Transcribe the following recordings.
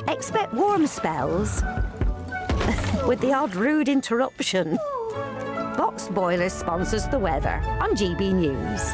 Expect warm spells with the odd rude interruption. Box Boilers sponsors the weather on GB News.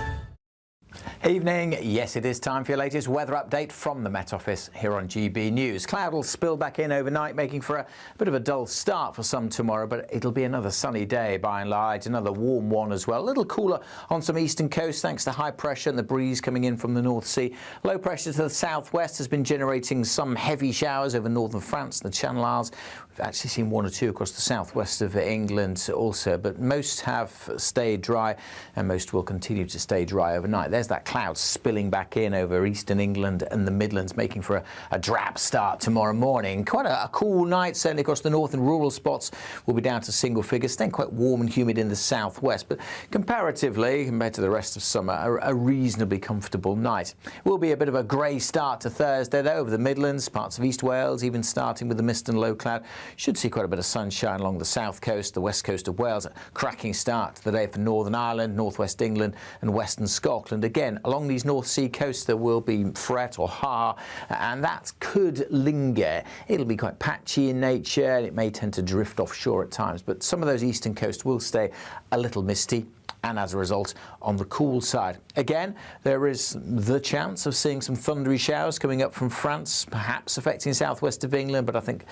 Evening. Yes, it is time for your latest weather update from the Met Office here on GB News. Cloud will spill back in overnight, making for a bit of a dull start for some tomorrow, but it'll be another sunny day by and large, another warm one as well. A little cooler on some eastern coast thanks to high pressure and the breeze coming in from the North Sea. Low pressure to the southwest has been generating some heavy showers over northern France and the Channel Isles. We've actually seen one or two across the southwest of England also, but most have stayed dry and most will continue to stay dry overnight. There's that cloud spilling back in over eastern England and the Midlands, making for a drab start tomorrow morning. Quite a cool night, certainly across the north, and rural spots will be down to single figures, staying quite warm and humid in the southwest, but comparatively, compared to the rest of summer, a reasonably comfortable night. Will be a bit of a grey start to Thursday, though, over the Midlands, parts of East Wales, even starting with the mist and low cloud. Should see quite a bit of sunshine along the south coast, the west coast of Wales. A cracking start to the day for Northern Ireland, northwest England and western Scotland. Again, along these North Sea coasts there will be fret or ha, and that could linger. It'll be quite patchy in nature and it may tend to drift offshore at times, but some of those eastern coasts will stay a little misty, and as a result on the cool side. Again, there is the chance of seeing some thundery showers coming up from France, perhaps affecting southwest of England, but I think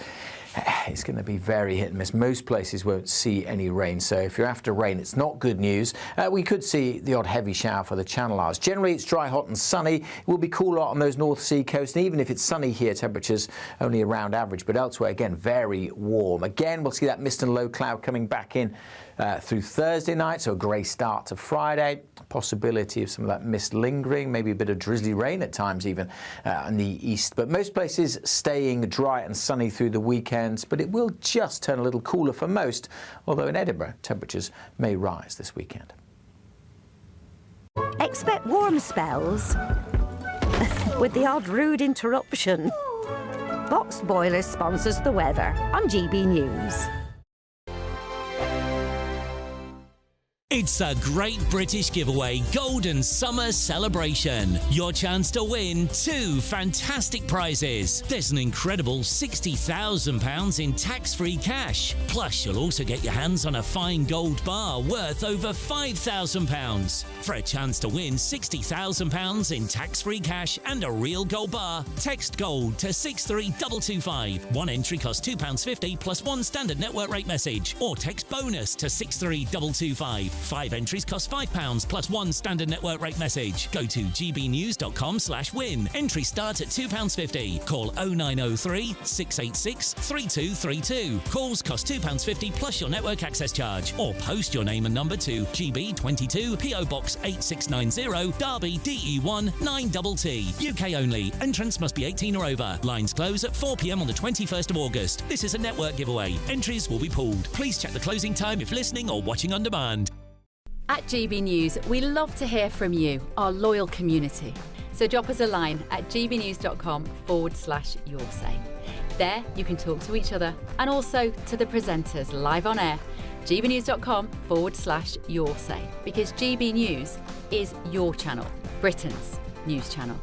it's going to be very hit and miss. Most places won't see any rain, so if you're after rain, it's not good news. We could see the odd heavy shower for the Channel Isles. Generally, it's dry, hot and sunny. It will be cooler on those North Sea coasts, and even if it's sunny here, temperatures only around average, but elsewhere, again, very warm. Again, we'll see that mist and low cloud coming back in through Thursday night, so a grey start to Friday. Possibility of some of that mist lingering, maybe a bit of drizzly rain at times even in the east. But most places staying dry and sunny through the weekends, but it will just turn a little cooler for most, although in Edinburgh temperatures may rise this weekend. Expect warm spells with the odd rude interruption. Box Boilers sponsors the weather on GB News. It's a Great British Giveaway Golden Summer Celebration. Your chance to win 2 fantastic prizes. There's an incredible £60,000 in tax-free cash. Plus, you'll also get your hands on a fine gold bar worth over £5,000. For a chance to win £60,000 in tax-free cash and a real gold bar, text GOLD to 63225. One entry costs £2.50 plus one standard network rate message, or text BONUS to 63225. 5 entries cost £5 plus one standard network rate message. Go to gbnews.com/win. Entries start at £2.50. Call 0903 686 3232. Calls cost £2.50 plus your network access charge. Or post your name and number to GB22 PO Box 8690 Derby DE1 9TT. UK only. Entrants must be 18 or over. Lines close at 4 p.m. on the 21st of August. This is a network giveaway. Entries will be pooled. Please check the closing time if listening or watching on demand. At GB News, we love to hear from you, our loyal community. So drop us a line at gbnews.com/yoursay. There you can talk to each other and also to the presenters live on air. gbnews.com/yoursay, because GB News is your channel, Britain's news channel.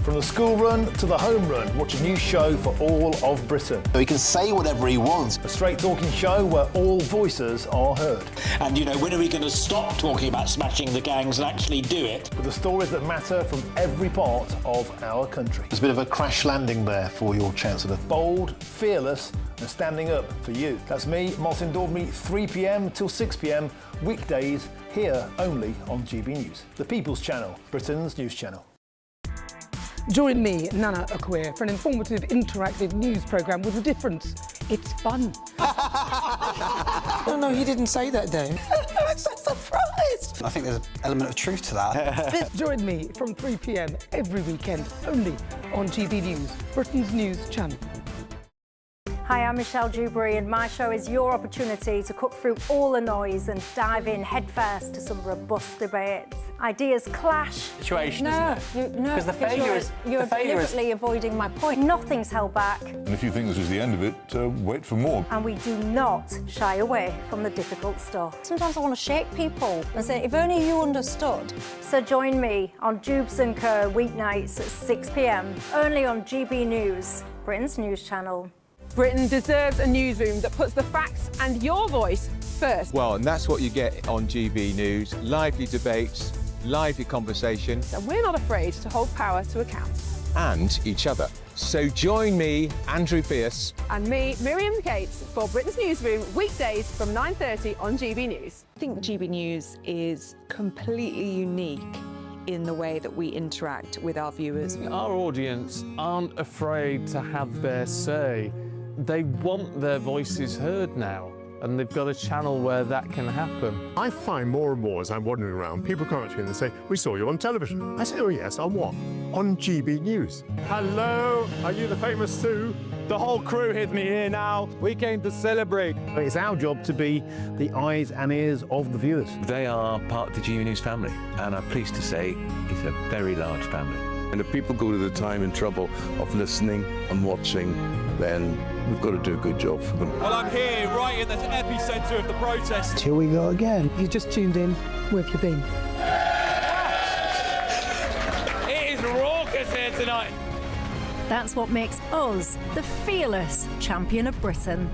From the school run to the home run, watch a new show for all of Britain. He can say whatever he wants. A straight-talking show where all voices are heard. And, you know, when are we going to stop talking about smashing the gangs and actually do it? With the stories that matter from every part of our country. There's a bit of a crash landing there for your Chancellor. Bold, fearless and standing up for you. That's me, Martin Daubney, 3 p.m. till 6 p.m, weekdays, here only on GB News. The People's Channel, Britain's news channel. Join me, Nana Akweer, for an informative, interactive news programme with a difference. It's fun. No, he didn't say that, Dave. I'm so surprised. I think there's an element of truth to that. Join me from 3 p.m. every weekend, only on GB News, Britain's news channel. Hi, I'm Michelle Dewberry, and my show is your opportunity to cut through all the noise and dive in headfirst to some robust debates. Ideas clash. Situation, No, isn't it? Because the failure is you're deliberately avoiding my point. Nothing's held back, And if you think this is the end of it, wait for more. and we do not shy away from the difficult stuff. Sometimes I want to shake people and say, if only you understood. So join me on Jubes & Co. weeknights at 6 p.m, only on GB News, Britain's news channel. Britain deserves a newsroom that puts the facts and your voice first. Well, and that's what you get on GB News. Lively debates, lively conversation. And we're not afraid to hold power to account. And each other. So join me, Andrew Pierce. And me, Miriam Cates, for Britain's Newsroom, weekdays from 9:30 on GB News. I think GB News is completely unique in the way that we interact with our viewers. Our audience aren't afraid to have their say. They want their voices heard now, and they've got a channel where that can happen. I find more and more as I'm wandering around, people come up to me and they say, "We saw you on television." I say, "Oh yes, on what?" "On GB News." Hello, are you the famous Sue? The whole crew hit me here now. We came to celebrate. It's our job to be the eyes and ears of the viewers. They are part of the GB News family, and I'm pleased to say it's a very large family. And if people go to the time and trouble of listening and watching, then we've got to do a good job for them. Well, I'm here right in the epicentre of the protest. Here we go again. You just tuned in. Where have you been? It is raucous here tonight. That's what makes us the fearless champion of Britain.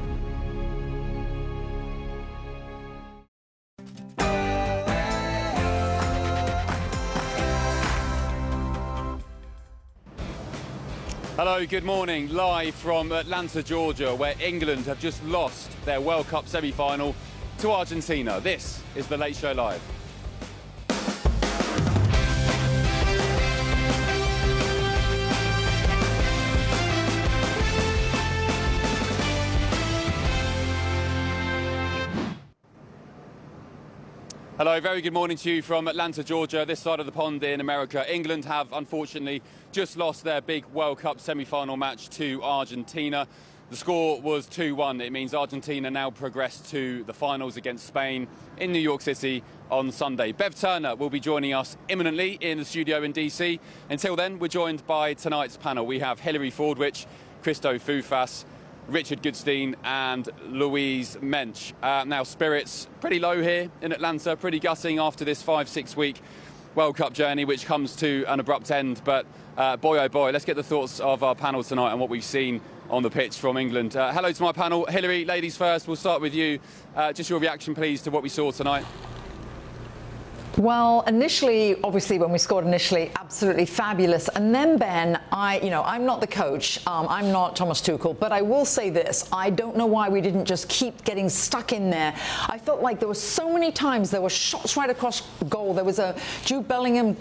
Hello, good morning. Live from Atlanta, Georgia, where England have just lost their World Cup semi-final to Argentina. This is The Late Show Live. Hello, very good morning to you from Atlanta, Georgia, this side of the pond in America. England have, unfortunately, just lost their big World Cup semi-final match to Argentina. The score was 2-1. It means Argentina now progress to the finals against Spain in New York City on Sunday. Bev Turner will be joining us imminently in the studio in DC. Until then, we're joined by tonight's panel. We have Hilary Fordwich, Christo Foufas, Richard Goodstein and Louise Mensch. Now, spirits pretty low here in Atlanta, pretty gutting after this 5-6 week World Cup journey, which comes to an abrupt end. But boy, oh boy, let's get the thoughts of our panel tonight and what we've seen on the pitch from England. Hello to my panel. Hilary, ladies first, we'll start with you. Just your reaction, please, to what we saw tonight. Well, initially, obviously, when we scored initially, absolutely fabulous. And then, Ben, I'm not the coach. I'm not Thomas Tuchel. But I will say this. I don't know why we didn't just keep getting stuck in there. I felt like there were so many times there were shots right across goal. There was a Jude Bellingham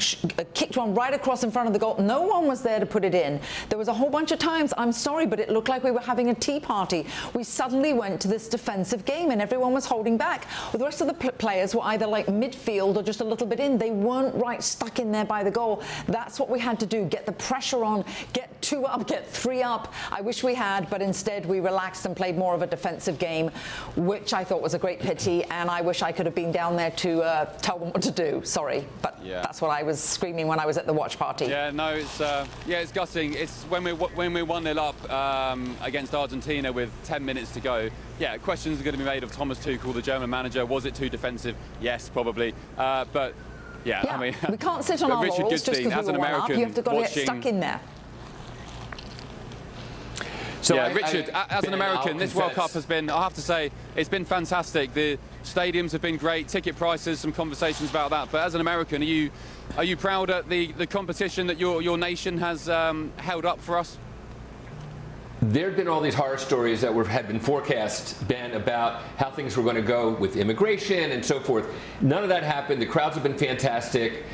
kicked one right across in front of the goal. No one was there to put it in. There was a whole bunch of times, I'm sorry, but it looked like we were having a tea party. We suddenly went to this defensive game and everyone was holding back. Well, the rest of the players were either like midfield or just a little bit in. They weren't right stuck in there by the goal. That's what we had to do. Get the pressure on, get 2 up, get 3 up. I wish we had, but instead we relaxed and played more of a defensive game, which I thought was a great pity. And I wish I could have been down there to tell them what to do. Sorry, but that's what I was screaming when I was at the watch party. Yeah, no, it's gutting. It's when we're 1-0 up against Argentina with 10 minutes to go. Yeah, questions are going to be made of Thomas Tuchel, the German manager. Was it too defensive? Yes, probably. But yeah, I mean, we can't sit on our laurels just because we were one up. You have to get stuck in there. So yeah, Richard, as an American, this World Cup has been, I have to say, it's been fantastic. The stadiums have been great, ticket prices, some conversations about that. But as an American, are you proud at the competition that your nation has held up for us? There have been all these horror stories that had been forecast, Ben, about how things were going to go with immigration and so forth. None of that happened. The crowds have been fantastic.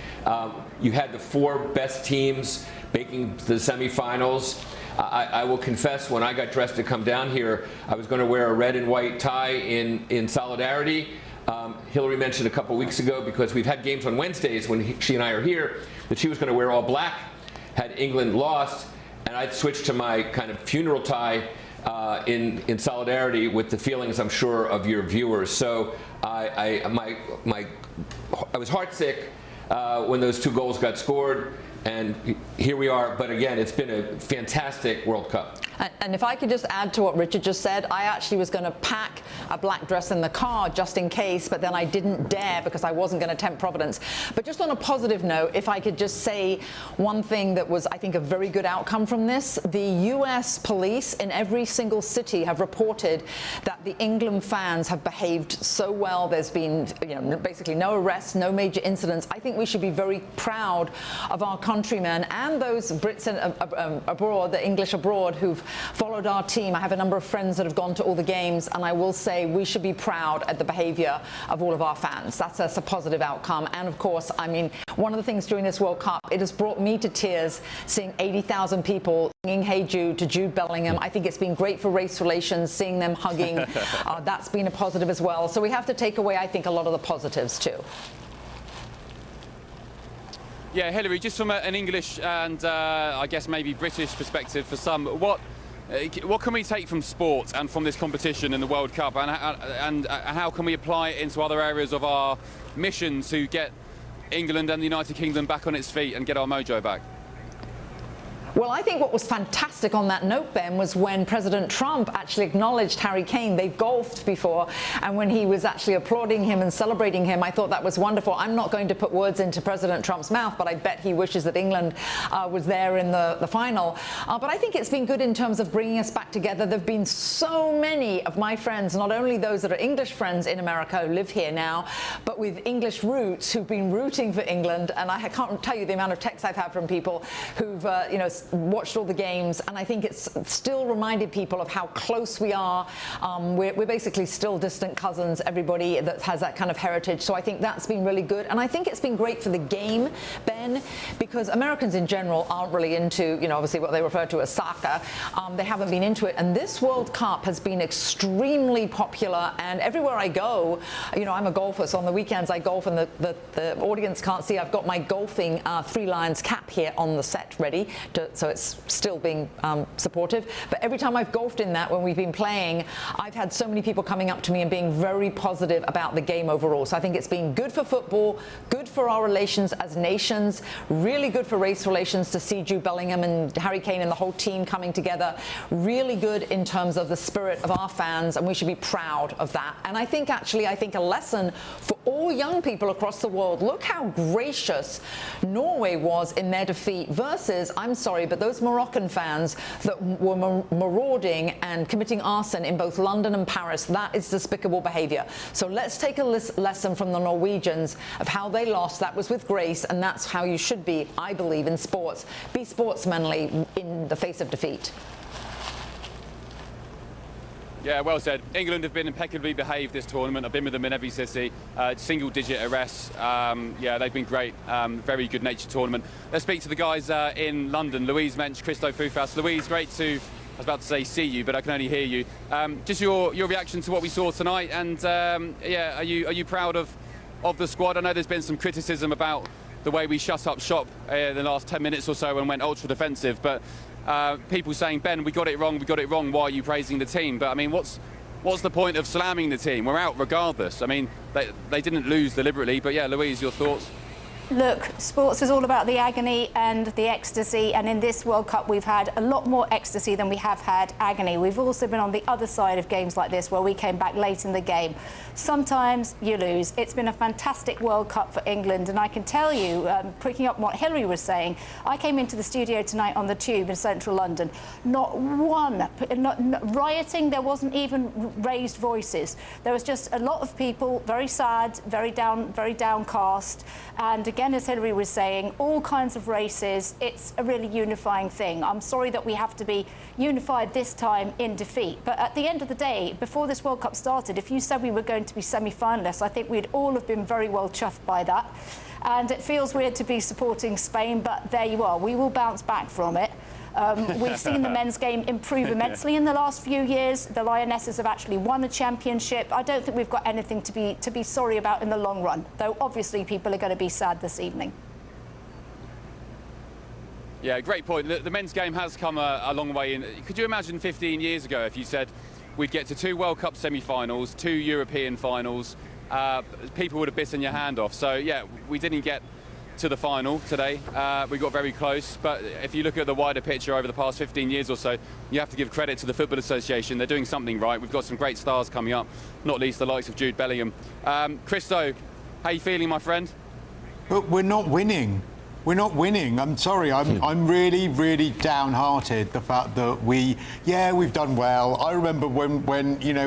You had the 4 best teams making the semifinals. I will confess, when I got dressed to come down here, I was going to wear a red and white tie in solidarity. Hillary mentioned a couple weeks ago, because we've had games on Wednesdays when she and I are here, that she was going to wear all black had England lost. And I switched to my kind of funeral tie in solidarity with the feelings, I'm sure, of your viewers. So I was heartsick when those 2 goals got scored, and here we are. But again, it's been a fantastic World Cup. And if I could just add to what Richard just said, I actually was going to pack a black dress in the car just in case, but then I didn't dare because I wasn't going to tempt Providence. But just on a positive note, if I could just say one thing that was, I think, a very good outcome from this, the US police in every single city have reported that the England fans have behaved so well. There's been, basically no arrests, no major incidents. I think we should be very proud of our countrymen and those Brits abroad, the English abroad, who've followed our team. I have a number of friends that have gone to all the games, and I will say we should be proud at the behaviour of all of our fans. That's a positive outcome. And of course, I mean, one of the things during this World Cup, it has brought me to tears seeing 80,000 people singing Hey Jude to Jude Bellingham. I think it's been great for race relations, seeing them hugging. That's been a positive as well. So we have to take away, I think, a lot of the positives too. Yeah, Hilary, just from an English and I guess maybe British perspective for some, what can we take from sport and from this competition in the World Cup, and how can we apply it into other areas of our mission to get England and the United Kingdom back on its feet and get our mojo back? Well, I think what was fantastic on that note, Ben, was when President Trump actually acknowledged Harry Kane. They've golfed before, and when he was actually applauding him and celebrating him, I thought that was wonderful. I'm not going to put words into President Trump's mouth, but I bet he wishes that England was there in the final. But I think it's been good in terms of bringing us back together. There have been so many of my friends, not only those that are English friends in America who live here now, but with English roots who've been rooting for England. And I can't tell you the amount of texts I've had from people who've, watched all the games, and I think it's still reminded people of how close we are. We're basically still distant cousins, everybody that has that kind of heritage. So I think that's been really good, and I think it's been great for the game, Ben, because Americans in general aren't really into, obviously what they refer to as soccer. They haven't been into it, and this World Cup has been extremely popular, and everywhere I go, I'm a golfer, so on the weekends I golf, and the audience can't see I've got my golfing Three Lions cap here on the set ready, so it's still being supportive. But every time I've golfed in that, when we've been playing, I've had so many people coming up to me and being very positive about the game overall. So I think it's been good for football, good for our relations as nations, really good for race relations to see Jude Bellingham and Harry Kane and the whole team coming together, really good in terms of the spirit of our fans, and we should be proud of that. And I think a lesson for all young people across the world. Look how gracious Norway was in their defeat versus, I'm sorry, but those Moroccan fans that were marauding and committing arson in both London and Paris. That is despicable behaviour. So let's take a lesson from the Norwegians of how they lost. That was with grace, and that's how you should be, I believe, in sports. Be sportsmanly in the face of defeat. Yeah, well said. England have been impeccably behaved this tournament. I've been with them in every city. Single-digit arrests. Yeah, they've been great. Very good-natured tournament. Let's speak to the guys in London. Louise Mensch, Christo Fufas. Louise, great to, I was about to say see you, but I can only hear you. Just your reaction to what we saw tonight, and yeah, are you proud of the squad? I know there's been some criticism about the way we shut up shop the last 10 minutes or so and went ultra-defensive, but people saying, Ben, we got it wrong, why are you praising the team? But I mean, what's the point of slamming the team? We're out regardless. I mean, they didn't lose deliberately, but yeah, Louise, your thoughts? Look, sports is all about the agony and the ecstasy, and in this World Cup we've had a lot more ecstasy than we have had agony. We've also been on the other side of games like this where we came back late in the game. Sometimes you lose. It's been a fantastic World Cup for England, and I can tell you, picking up what Hilary was saying, I came into the studio tonight on the Tube in central London. Not one rioting, there wasn't even raised voices. There was just a lot of people very sad, very downcast, and again, as Hilary was saying, all kinds of races. It's a really unifying thing. I'm sorry that we have to be unified this time in defeat, but at the end of the day, before this World Cup started, if you said we were going to be semi-finalists, I think we'd all have been very well chuffed by that. And it feels weird to be supporting Spain, but there you are. We will bounce back from it. We've seen the men's game improve immensely in the last few years. The Lionesses have actually won a championship. I don't think we've got anything to be sorry about in the long run, though obviously people are going to be sad this evening. Yeah, great point. The men's game has come a long way. Could you imagine 15 years ago if you said we'd get to 2 World Cup semi-finals, 2 European finals, people would have bitten your hand off. So, yeah, we didn't get to the final today. We got very close. But if you look at the wider picture over the past 15 years or so, you have to give credit to the Football Association. They're doing something right. We've got some great stars coming up, not least the likes of Jude Bellingham. Christo, how are you feeling, my friend? But we're not winning. We're not winning. I'm sorry. I'm really, really downhearted. The fact that we've done well. I remember when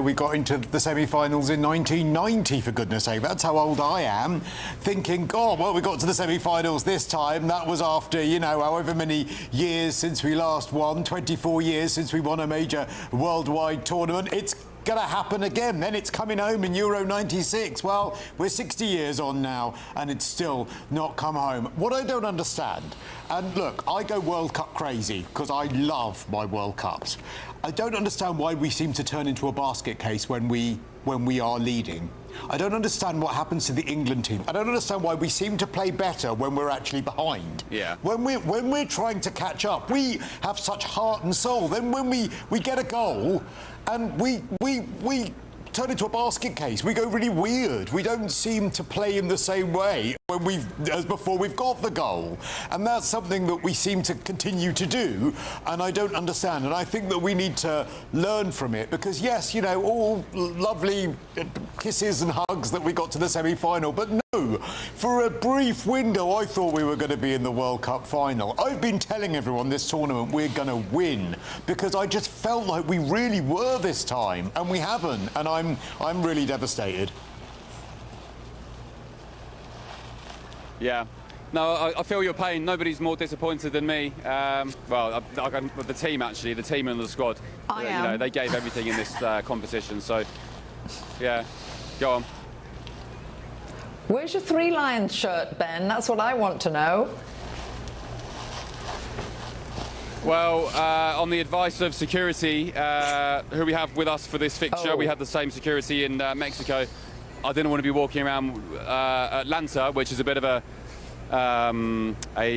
we got into the semi-finals in 1990. For goodness' sake, that's how old I am. Thinking, God, well, we got to the semi-finals this time. That was after however many years since we last won. 24 years since we won a major worldwide tournament. It's going to happen again. Then it's coming home in Euro 96. Well, we're 60 years on now and it's still not come home. What I don't understand, and look, I go World Cup crazy because I love my World Cups. I don't understand why we seem to turn into a basket case when we are leading. I don't understand what happens to the England team. I don't understand why we seem to play better when we're actually behind. Yeah. When we're trying to catch up, we have such heart and soul. Then when we get a goal and we turn into a basket case, we go really weird. We don't seem to play in the same way as before we've got the goal. And that's something that we seem to continue to do, and I don't understand. And I think that we need to learn from it because, yes, all lovely kisses and hugs that we got to the semi-final, but no, for a brief window, I thought we were going to be in the World Cup final. I've been telling everyone this tournament we're going to win because I just felt like we really were this time, and we haven't. And I'm really devastated. Yeah. No, I feel your pain. Nobody's more disappointed than me. The team, actually, the team and the squad. I am. They gave everything in this competition. So, yeah, go on. Where's your Three Lions shirt, Ben? That's what I want to know. Well, on the advice of security, who we have with us for this fixture, we have the same security in Mexico. I didn't want to be walking around Atlanta, which is a bit of a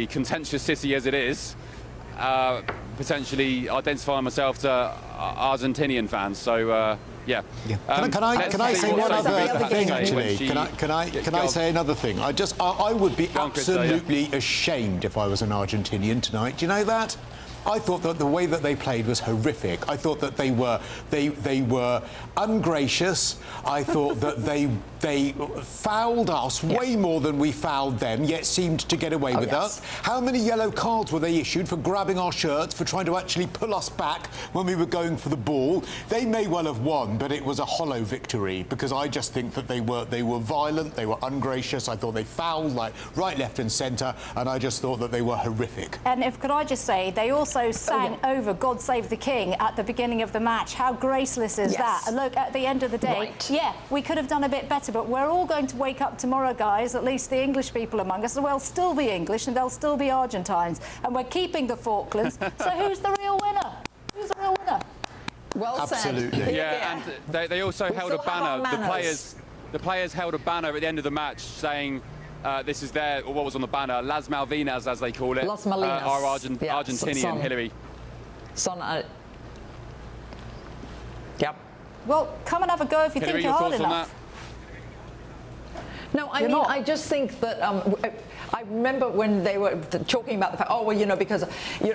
contentious city as it is, potentially identifying myself to Argentinian fans. So, yeah. Can I say one other thing, actually? Can I say another thing? I would be absolutely ashamed if I was an Argentinian tonight. Do you know that? I thought that the way that they played was horrific. I thought that they were ungracious. I thought that they fouled us way more than we fouled them, yet seemed to get away with us. How many yellow cards were they issued for grabbing our shirts, for trying to actually pull us back when we were going for the ball? They may well have won, but it was a hollow victory because I just think that they were violent, they were ungracious. I thought they fouled like right, left and centre, and I just thought that they were horrific. And could I just say, they also sang over God Save the King at the beginning of the match. How graceless is that? And look, at the end of the day, yeah, we could have done a bit better, but we're all going to wake up tomorrow, guys, at least the English people among us, will still be English and they'll still be Argentines. And we're keeping the Falklands. So who's the real winner? Who's the real winner? Well said. Absolutely. Yeah, and they also held a banner. The players held a banner at the end of the match saying, this is what was on the banner, Las Malvinas, as they call it. Las Malvinas. Our Argentinian Hillary. Yep. Well, come and have a go if you Hillary, think you're hard your thoughts on enough. No, I just think that I remember when they were talking about the fact, because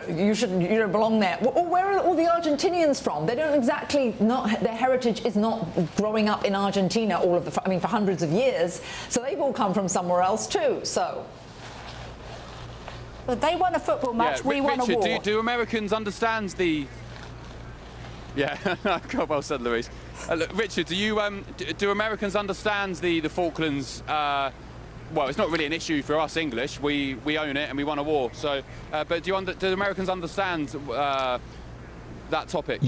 you shouldn't belong there. Well, where are all the Argentinians from? They don't exactly their heritage is not growing up in Argentina for hundreds of years. So they've all come from somewhere else too. So. But they won a football match. We won a war. Do Americans understand the? Yeah, well said, Louise. Richard, do Americans understand the Falklands? Well, it's not really an issue for us English. We own it and we won a war. So, but do Americans understand that topic?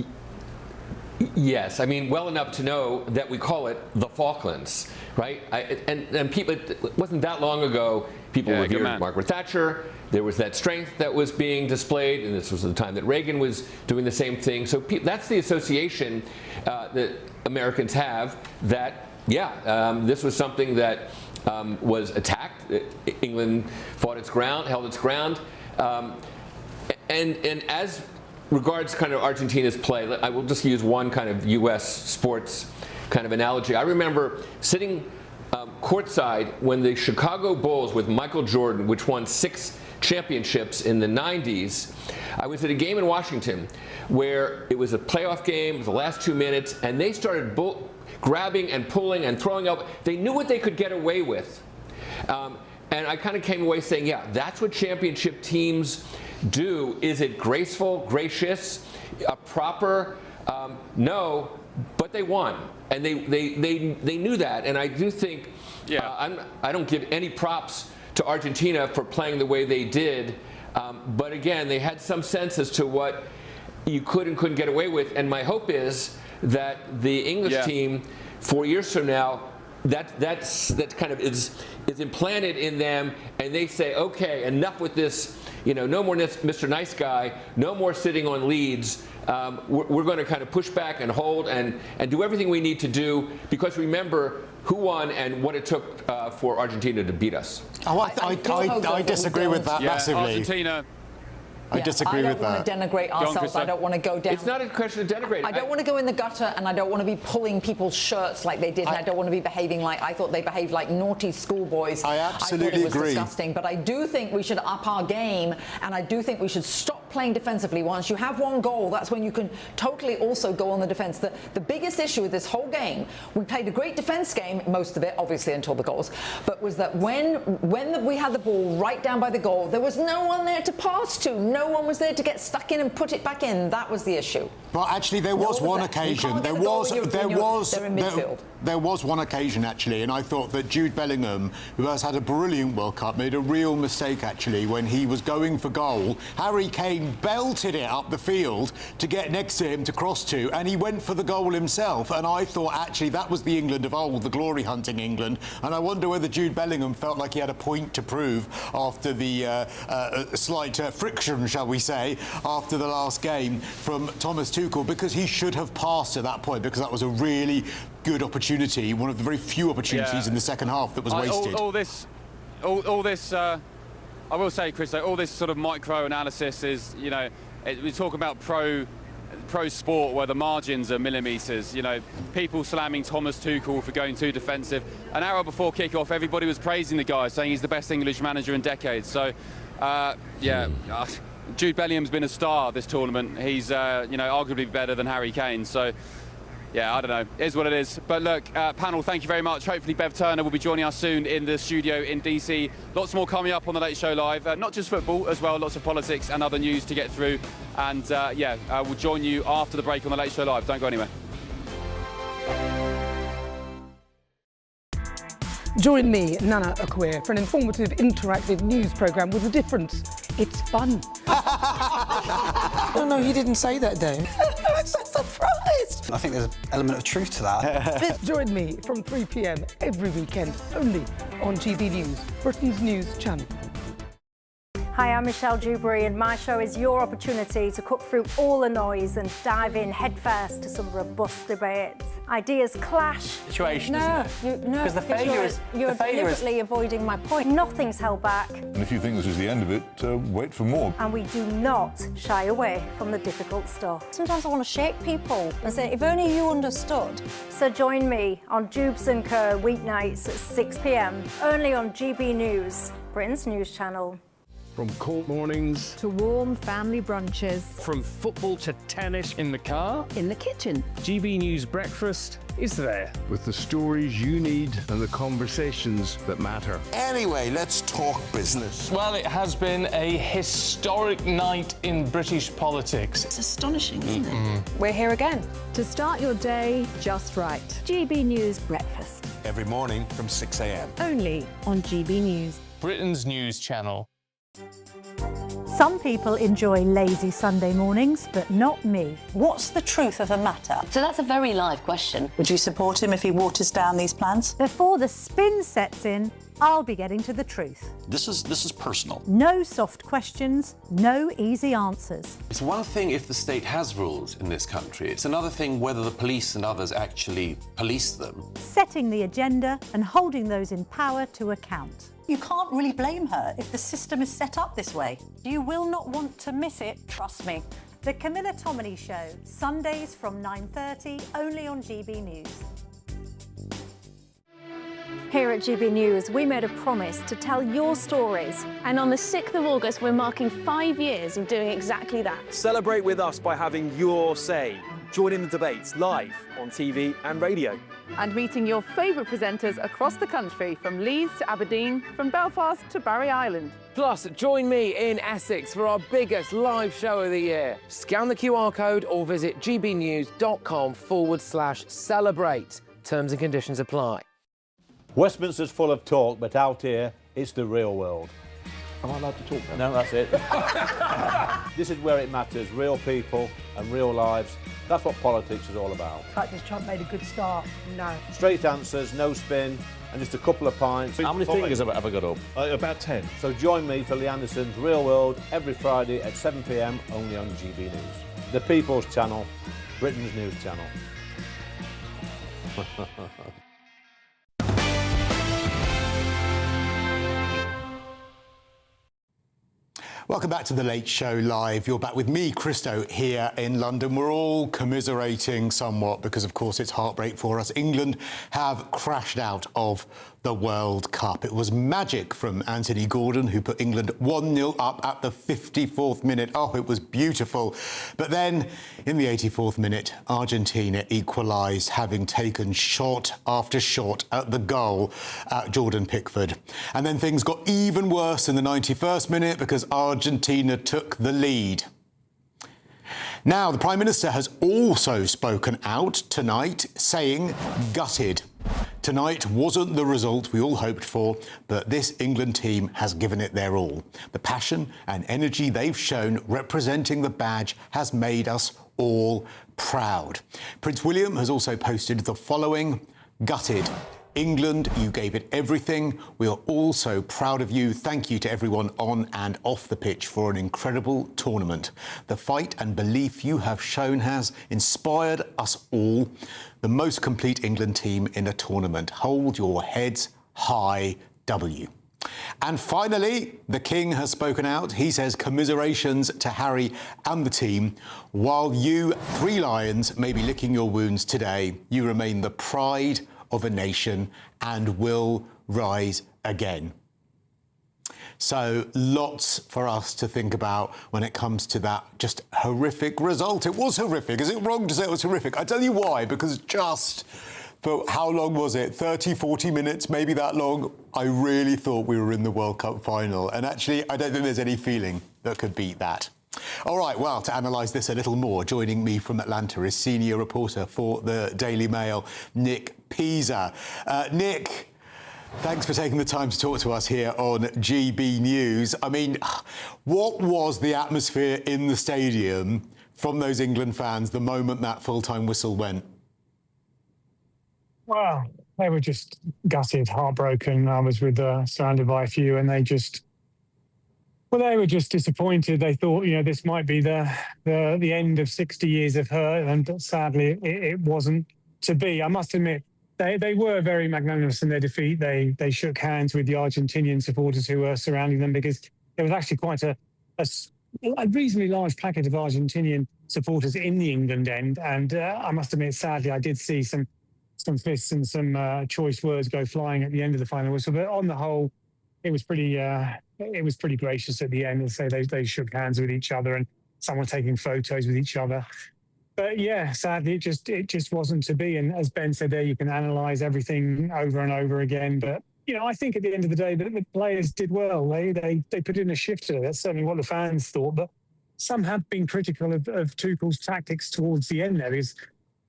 Yes, well enough to know that we call it the Falklands, right? And people, it wasn't that long ago, people revered Margaret Thatcher. There was that strength that was being displayed, and this was the time that Reagan was doing the same thing. So that's the association that Americans have that, this was something that was attacked. England fought its ground, held its ground. And as regards kind of Argentina's play, I will just use one kind of U.S. sports kind of analogy. I remember sitting courtside when the Chicago Bulls with Michael Jordan, which won 6 championships in the 90s, I was at a game in Washington where it was a playoff game, it was the last 2 minutes, and they started grabbing and pulling and throwing up. They knew what they could get away with. And I kind of came away saying, yeah, that's what championship teams do. Is it graceful, gracious, proper? No, but they won. And they knew that. And I do think, I don't give any props to Argentina for playing the way they did. But again, they had some sense as to what you could and couldn't get away with. And my hope is that the English team 4 years from now, that kind of is implanted in them, and they say, okay, enough with this, no more Mr. Nice Guy, no more sitting on leads. We're going to kind of push back and hold and do everything we need to do, because remember who won and what it took for Argentina to beat us. Oh, I disagree with that massively. Argentina. I disagree with that. I don't want to denigrate ourselves. I don't want to go down. It's not a question of denigrating. I don't want to go in the gutter, and I don't want to be pulling people's shirts like they did. And I don't want to be behaving like I thought they behaved like naughty schoolboys. I absolutely thought it was agree. Disgusting. But I do think we should up our game, and I do think we should stop playing defensively. Once you have one goal, that's when you can totally also go on the defense. The biggest issue with this whole game, we played a great defense game, most of it, obviously until the goals, but was that when we had the ball right down by the goal, there was no one there to pass to. No one was there to get stuck in and put it back in. That was the issue. But actually, there was one occasion. There was one occasion actually, and I thought that Jude Bellingham, who has had a brilliant World Cup, made a real mistake actually when he was going for goal. Harry Kane belted it up the field to get next to him to cross to, and he went for the goal himself. And I thought actually that was the England of old, the glory hunting England. And I wonder whether Jude Bellingham felt like he had a point to prove after the slight friction, shall we say, after the last game from Thomas Tuchel, because he should have passed at that point, because that was a really good opportunity, one of the very few opportunities in the second half that was wasted. All this, I will say, Chris, all this sort of micro analysis is, we talk about pro sport where the margins are millimetres. People slamming Thomas Tuchel for going too defensive. An hour before kick-off, everybody was praising the guy, saying he's the best English manager in decades. So, Jude Bellingham's been a star this tournament. He's, arguably better than Harry Kane. So, yeah, I don't know. It is what it is. But look, panel, thank you very much. Hopefully Bev Turner will be joining us soon in the studio in DC. Lots more coming up on the Late Show Live. Not just football as well, lots of politics and other news to get through. And we'll join you after the break on the Late Show Live. Don't go anywhere. Join me, Nana Akweer, for an informative, interactive news programme with a difference. It's fun. No, he didn't say that, Dave. I'm so surprised. I think there's an element of truth to that. Join me from 3 p.m. every weekend, only on GB News, Britain's news channel. Hi, I'm Michelle Dewberry, and my show is your opportunity to cut through all the noise and dive in headfirst to some robust debates. Ideas clash. Situation, isn't it? Because the failure is... You're deliberately avoiding my point. Nothing's held back. And if you think this is the end of it, wait for more. And we do not shy away from the difficult stuff. Sometimes I want to shake people and say, if only you understood. So join me on Jubes and Kerr weeknights at 6 p.m, only on GB News, Britain's news channel. From cold mornings to warm family brunches, from football to tennis, in the car, in the kitchen, GB News Breakfast is there with the stories you need and the conversations that matter. Anyway, let's talk business. Well, it has been a historic night in British politics. It's astonishing, isn't it? We're here again to start your day just right. GB News Breakfast. Every morning from 6 a.m. Only on GB News, Britain's news channel. Some people enjoy lazy Sunday mornings, but not me. What's the truth of the matter? So that's a very live question. Would you support him if he waters down these plans? Before the spin sets in, I'll be getting to the truth. This is personal. No soft questions, no easy answers. It's one thing if the state has rules in this country. It's another thing whether the police and others actually police them. Setting the agenda and holding those in power to account. You can't really blame her if the system is set up this way. You will not want to miss it, trust me. The Camilla Tominey Show, Sundays from 9:30, only on GB News. Here at GB News, we made a promise to tell your stories. And on the 6th of August, we're marking 5 years of doing exactly that. Celebrate with us by having your say. Join in the debates live on TV and radio. And meeting your favourite presenters across the country, from Leeds to Aberdeen, from Belfast to Barry Island. Plus, join me in Essex for our biggest live show of the year. Scan the QR code or visit gbnews.com/celebrate. Terms and conditions apply. Westminster's full of talk, but out here, it's the real world. Am I allowed to talk now? No, that's it. This is where it matters, real people and real lives. That's what politics is all about. The fact that Trump made a good start, no. Straight answers, no spin, and just a couple of pints. How many fingers have I got up? About 10. So join me for Lee Anderson's Real World every Friday at 7 p.m, only on GB News. The People's Channel, Britain's news channel. Welcome back to The Late Show Live. You're back with me, Christo, here in London. We're all commiserating somewhat because, of course, it's heartbreak for us. England have crashed out of the World Cup. It was magic from Anthony Gordon, who put England 1-0 up at the 54th minute. Oh, it was beautiful. But then, in the 84th minute, Argentina equalised, having taken shot after shot at the goal at Jordan Pickford. And then things got even worse in the 91st minute because Argentina took the lead. Now, the Prime Minister has also spoken out tonight, saying gutted. Tonight wasn't the result we all hoped for, but this England team has given it their all. The passion and energy they've shown representing the badge has made us all proud. Prince William has also posted the following: gutted. England, you gave it everything. We are all so proud of you. Thank you to everyone on and off the pitch for an incredible tournament. The fight and belief you have shown has inspired us all. The most complete England team in a tournament. Hold your heads high, W. And finally, the King has spoken out. He says commiserations to Harry and the team. While you, 3 Lions, may be licking your wounds today, you remain the pride of a nation and will rise again. So lots for us to think about when it comes to that just horrific result. It was horrific. Is it wrong to say it was horrific? I tell you why, because just for how long was it? 30, 40 minutes, maybe that long? I really thought we were in the World Cup final. And actually, I don't think there's any feeling that could beat that. All right, well, to analyse this a little more, joining me from Atlanta is senior reporter for the Daily Mail, Nick Pisa. Nick, thanks for taking the time to talk to us here on GB News. I mean, what was the atmosphere in the stadium from those England fans the moment that full-time whistle went? Well, they were just gutted, heartbroken. I was surrounded by a few, and they were just disappointed. They thought, this might be the end of 60 years of hurt, and sadly, it wasn't to be. I must admit, they were very magnanimous in their defeat. They shook hands with the Argentinian supporters who were surrounding them, because there was actually quite a reasonably large packet of Argentinian supporters in the England end. And I must admit, sadly, I did see some fists and some choice words go flying at the end of the final whistle. But on the whole, it was pretty gracious at the end. And say they shook hands with each other, and some were taking photos with each other. But yeah, sadly, it just wasn't to be. And as Ben said there, you can analyse everything over and over again. But I think at the end of the day, the players did well. They put in a shift today. That's certainly what the fans thought. But some have been critical of Tuchel's tactics towards the end there, because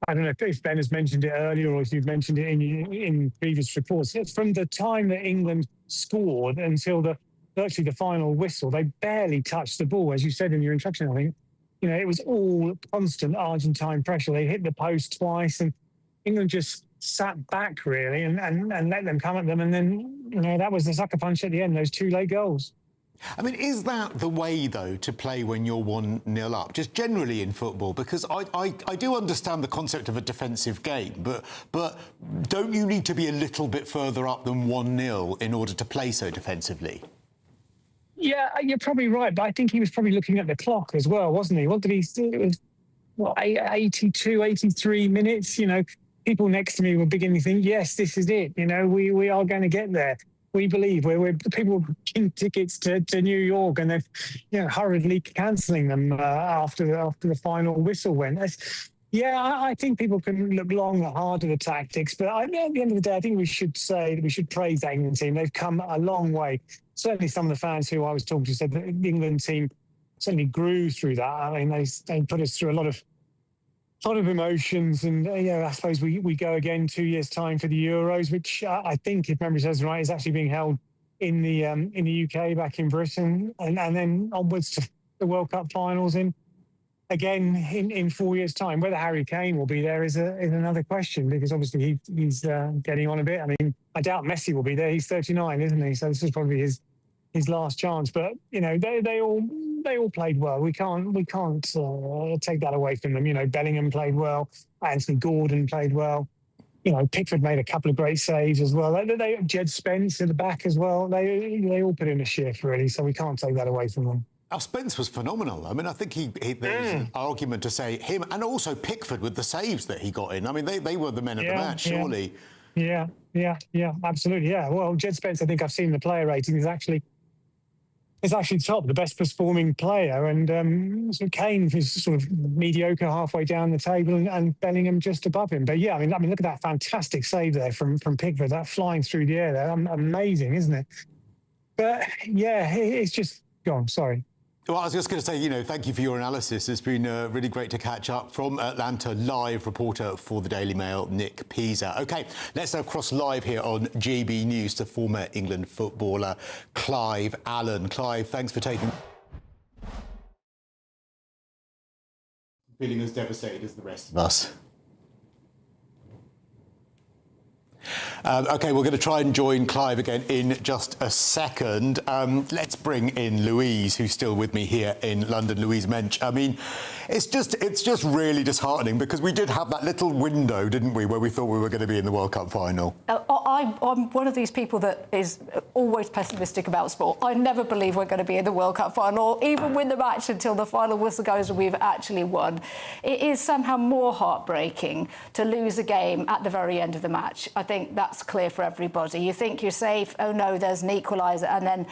I don't know if Ben has mentioned it earlier or if you've mentioned it in previous reports. It's from the time that England scored until virtually the final whistle, they barely touched the ball. As you said in your introduction, I think, it was all constant Argentine pressure. They hit the post twice, and England just sat back really and let them come at them, and then that was the sucker punch at the end. Those 2 late goals. I mean, is that the way, though, to play when you're 1-0 up, just generally in football? Because I do understand the concept of a defensive game, but don't you need to be a little bit further up than 1-0 in order to play so defensively? Yeah, you're probably right, but I think he was probably looking at the clock as well, wasn't he? What did he do? It was, 82, 83 minutes? People next to me were beginning to think, yes, this is it. We are going to get there. We believe people booking tickets to New York, and they're hurriedly cancelling them after the final whistle went. I think people can look long and hard at the tactics, but at the end of the day, I think we should praise the England team. They've come a long way. Certainly, some of the fans who I was talking to said that the England team certainly grew through that. I mean, they put us through a lot of emotions, and I suppose we go again 2 years' time for the Euros, which I think, if memory serves right, is actually being held in the UK back in Britain, and then onwards to the World Cup finals in 4 years' time. Whether Harry Kane will be there is another question, because obviously he's getting on a bit. I mean, I doubt Messi will be there. He's 39, isn't he? So this is probably his last chance. But they all played well. We can't take that away from them. Bellingham played well. Anthony Gordon played well. Pickford made a couple of great saves as well. Jed Spence at the back as well. They all put in a shift, really. So we can't take that away from them. Spence was phenomenal. I mean, I think there's an argument to say him, and also Pickford with the saves that he got in. I mean, they were the men of the match, surely. Yeah, absolutely. Yeah. Well, Jed Spence, I think I've seen the player rating, is actually top, the best performing player, and so Kane is sort of mediocre halfway down the table, and Bellingham just above him. But I mean, look at that fantastic save there from Pickford, that flying through the air there, amazing, isn't it? But it's just gone. Sorry. Well, I was just going to say, thank you for your analysis. It's been really great to catch up. From Atlanta, live reporter for the Daily Mail, Nick Pisa. OK, let's now cross live here on GB News to former England footballer Clive Allen. Clive, thanks for taking... Feeling as devastated as the rest of us. OK, we're going to try and join Clive again in just a second. Let's bring in Louise, who's still with me here in London. Louise Mensch. I mean, it's just really disheartening, because we did have that little window, didn't we, where we thought we were going to be in the World Cup final. I'm one of these people that is always pessimistic about sport. I never believe we're going to be in the World Cup final, or even win the match until the final whistle goes and we've actually won. It is somehow more heartbreaking to lose a game at the very end of the match. I think that's clear for everybody. You think you're safe, oh no, there's an equaliser, and then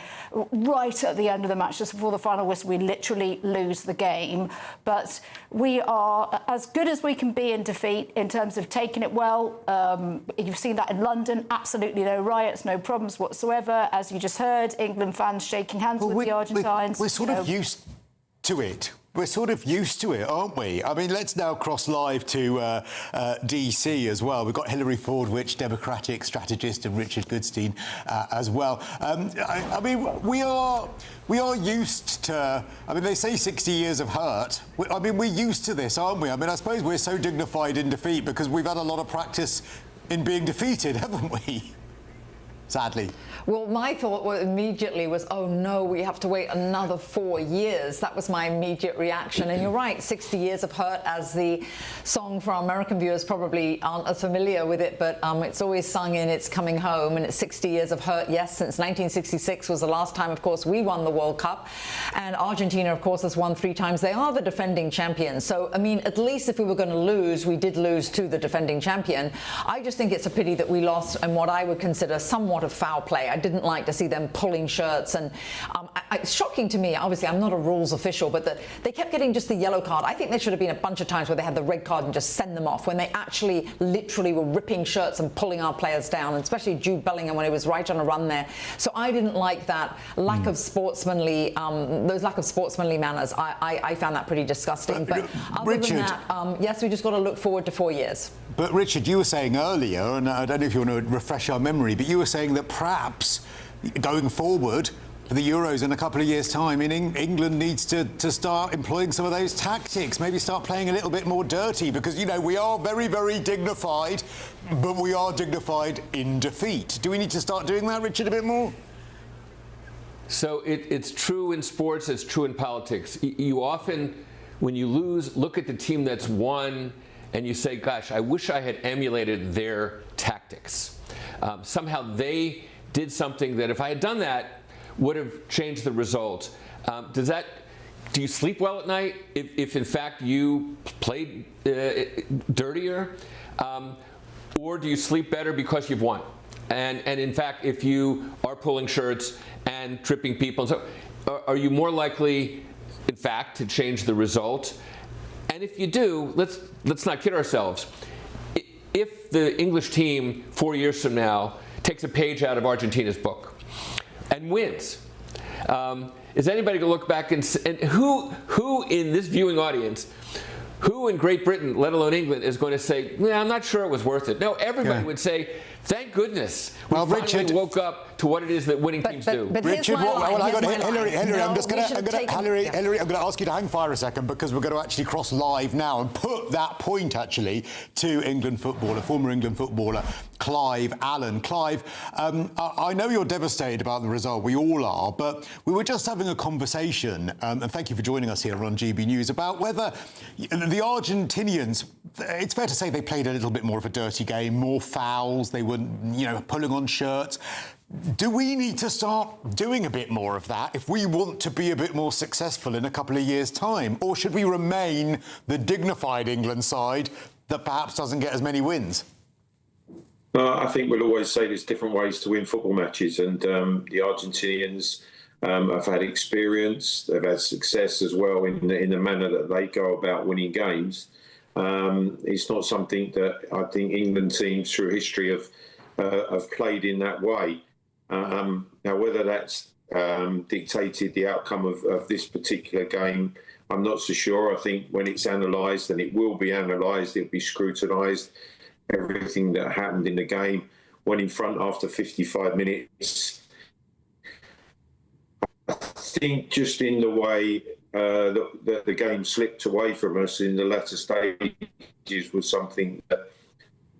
right at the end of the match, just before the final whistle, we literally lose the game. But we are as good as we can be in defeat in terms of taking it well. You've seen that in London, absolutely no riots, no problems whatsoever. As you just heard, England fans shaking hands with the Argentines. We're sort of used to it. We're sort of used to it, aren't we? I mean, let's now cross live to DC as well. We've got Hilary Fordwich, Democratic strategist, and Richard Goodstein as well. I mean, we are used to... I mean, they say 60 years of hurt. I mean, we're used to this, aren't we? I mean, I suppose we're so dignified in defeat because we've had a lot of practice in being defeated, haven't we? Sadly. Well, my thought immediately was, oh no, we have to wait another 4 years. That was my immediate reaction. And you're right, 60 years of hurt, as the song for our American viewers probably aren't as familiar with it, but it's always sung in It's Coming Home, and it's 60 years of hurt, yes, since 1966 was the last time, of course, we won the World Cup. And Argentina, of course, has won 3 times. They are the defending champions. So, I mean, at least if we were going to lose, we did lose to the defending champion. I just think it's a pity that we lost in what I would consider somewhat of foul play. I didn't like to see them pulling shirts, and it's shocking to me. Obviously, I'm not a rules official, but they kept getting just the yellow card. I think there should have been a bunch of times where they had the red card and just send them off, when they actually literally were ripping shirts and pulling our players down, and especially Jude Bellingham when he was right on a run there. So I didn't like that lack of sportsmanly, those lack of sportsmanly manners. I found that pretty disgusting. But other Richard, than that, yes, we just got to look forward to 4 years. But Richard, you were saying earlier, and I don't know if you want to refresh our memory, but you were saying that perhaps going forward, for the Euros in a couple of years' time, England needs to start employing some of those tactics, maybe start playing a little bit more dirty, because, you know, we are very, very dignified, but we are dignified in defeat. Do we need to start doing that, Richard, a bit more? So it's true in sports, it's true in politics. You often, when you lose, look at the team that's won and you say, gosh, I wish I had emulated their tactics. Somehow they did something that if I had done that would have changed the result. Do you sleep well at night if in fact you played dirtier? Or do you sleep better because you've won? And in fact, if you are pulling shirts and tripping people, so are you more likely, in fact, to change the result? And if you do, let's not kid ourselves. If the English team 4 years from now takes a page out of Argentina's book and wins, is anybody going to look back and who in this viewing audience, who in Great Britain, let alone England, is going to say, "Yeah, I'm not sure it was worth it"? No, everybody would say, "Thank goodness we finally woke up to what it is that winning teams do." But Richard, Hillary, I'm going to ask you to hang fire a second, because we're going to actually cross live now and put that point actually to former England footballer, Clive Allen. Clive, I know you're devastated about the result. We all are, but we were just having a conversation, and thank you for joining us here on GB News, about whether the Argentinians, it's fair to say they played a little bit more of a dirty game, more fouls, they were, pulling on shirts. Do we need to start doing a bit more of that if we want to be a bit more successful in a couple of years' time? Or should we remain the dignified England side that perhaps doesn't get as many wins? I think we'll always say there's different ways to win football matches, and the Argentinians have had experience, they've had success as well in the manner that they go about winning games. It's not something that I think England teams through history have played in that way. Now, whether that's dictated the outcome of this particular game, I'm not so sure. I think when it's analysed, and it will be analysed, it'll be scrutinised, everything that happened in the game, went in front after 55 minutes. I think just in the way that the game slipped away from us in the latter stages was something that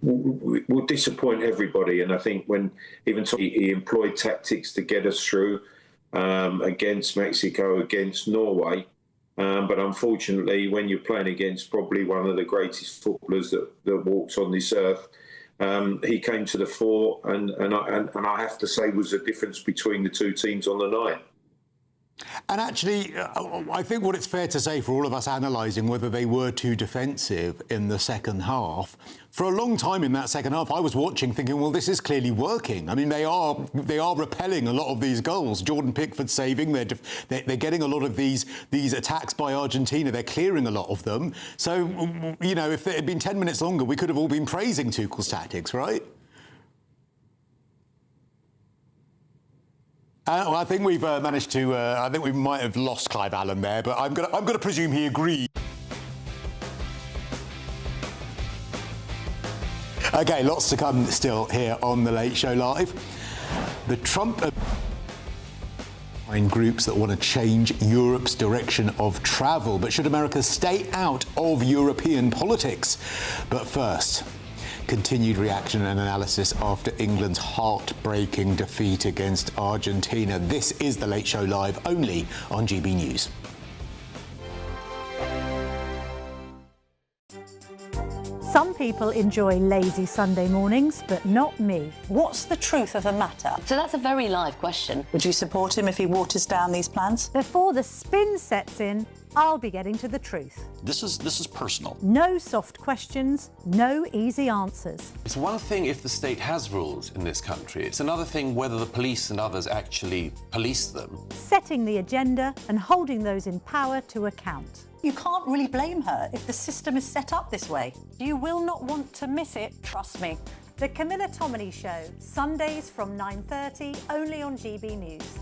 will disappoint everybody. And I think when even he employed tactics to get us through against Mexico, against Norway. But unfortunately, when you're playing against probably one of the greatest footballers that walks on this earth, he came to the fore, and I have to say was the difference between the two teams on the night. And actually, I think what it's fair to say for all of us analysing whether they were too defensive in the second half, for a long time in that second half, I was watching thinking, well, this is clearly working. I mean, they are repelling a lot of these goals. Jordan Pickford saving, they're getting a lot of these attacks by Argentina. They're clearing a lot of them. So, if it had been 10 minutes longer, we could have all been praising Tuchel's tactics, right? I think we've managed to. I think we might have lost Clive Allen there, but I'm going to presume he agreed. Okay, lots to come still here on The Late Show Live. The Trump groups that want to change Europe's direction of travel, but should America stay out of European politics? But first, continued reaction and analysis after England's heartbreaking defeat against Argentina. This is The Late Show Live, only on GB News. Some people enjoy lazy Sunday mornings, but not me. What's the truth of the matter? So that's a very live question. Would you support him if he waters down these plans? Before the spin sets in, I'll be getting to the truth. This is personal. No soft questions, no easy answers. It's one thing if the state has rules in this country. It's another thing whether the police and others actually police them. Setting the agenda and holding those in power to account. You can't really blame her if the system is set up this way. You will not want to miss it, trust me. The Camilla Tominey Show, Sundays from 9:30, only on GB News.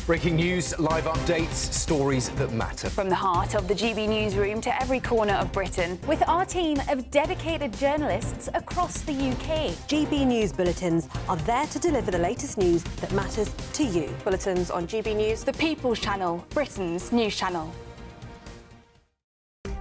Breaking news, live updates, stories that matter. From the heart of the GB newsroom to every corner of Britain. With our team of dedicated journalists across the UK. GB News bulletins are there to deliver the latest news that matters to you. Bulletins on GB News, the People's Channel, Britain's news channel.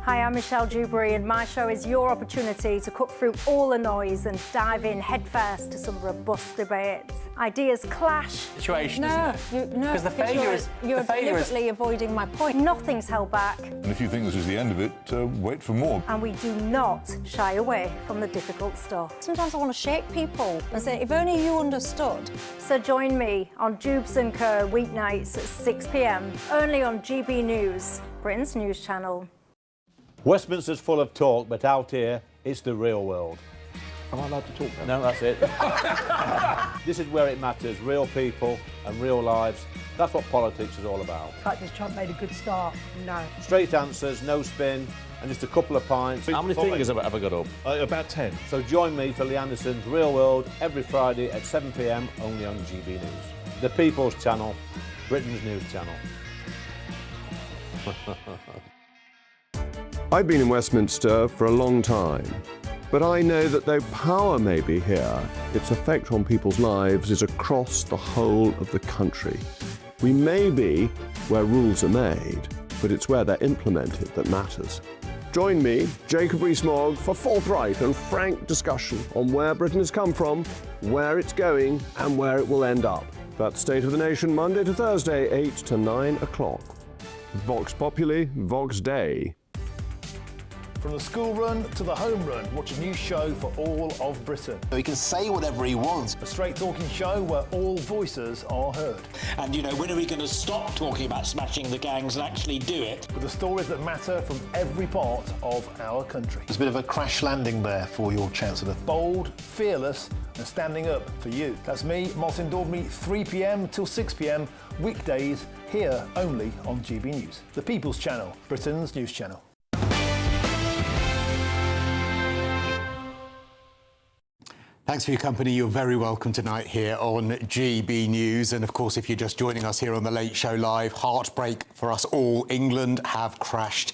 Hi, I'm Michelle Dewberry, and my show is your opportunity to cut through all the noise and dive in headfirst to some robust debates. Ideas clash. Situation, No, isn't it? Because the failure is you're deliberately avoiding my point. Nothing's held back, And if you think this is the end of it, wait for more. and we do not shy away from the difficult stuff. Sometimes I want to shake people and say, if only you understood. So join me on Jubes & Co. weeknights at 6 p.m. only on GB News, Britain's news channel. Westminster's full of talk, but out here, it's the real world. Am I allowed to talk now? No, that's it. This is where it matters, real people and real lives. That's what politics is all about. Practice Trump made a good start. No. Straight answers, no spin, and just a couple of pints. How many fingers have I got up? About 10. So join me for Lee Anderson's Real World every Friday at 7 p.m. only on GB News. The People's Channel, Britain's news channel. I've been in Westminster for a long time, but I know that though power may be here, its effect on people's lives is across the whole of the country. We may be where rules are made, but it's where they're implemented that matters. Join me, Jacob Rees-Mogg, for forthright and frank discussion on where Britain has come from, where it's going, and where it will end up. That's State of the Nation, Monday to Thursday, 8 to 9 o'clock. Vox Populi, Vox Dei. From the school run to the home run, watch a new show for all of Britain. He can say whatever he wants. A straight talking show where all voices are heard. And, you know, when are we going to stop talking about smashing the gangs and actually do it? With the stories that matter from every part of our country. There's a bit of a crash landing there for your Chancellor. Bold, fearless and standing up for you. That's me, Martin Daubney, 3 p.m. till 6 p.m. weekdays here only on GB News. The People's Channel, Britain's news channel. Thanks for your company. You're very welcome tonight here on GB News. And of course, if you're just joining us here on The Late Show Live, heartbreak for us all. England have crashed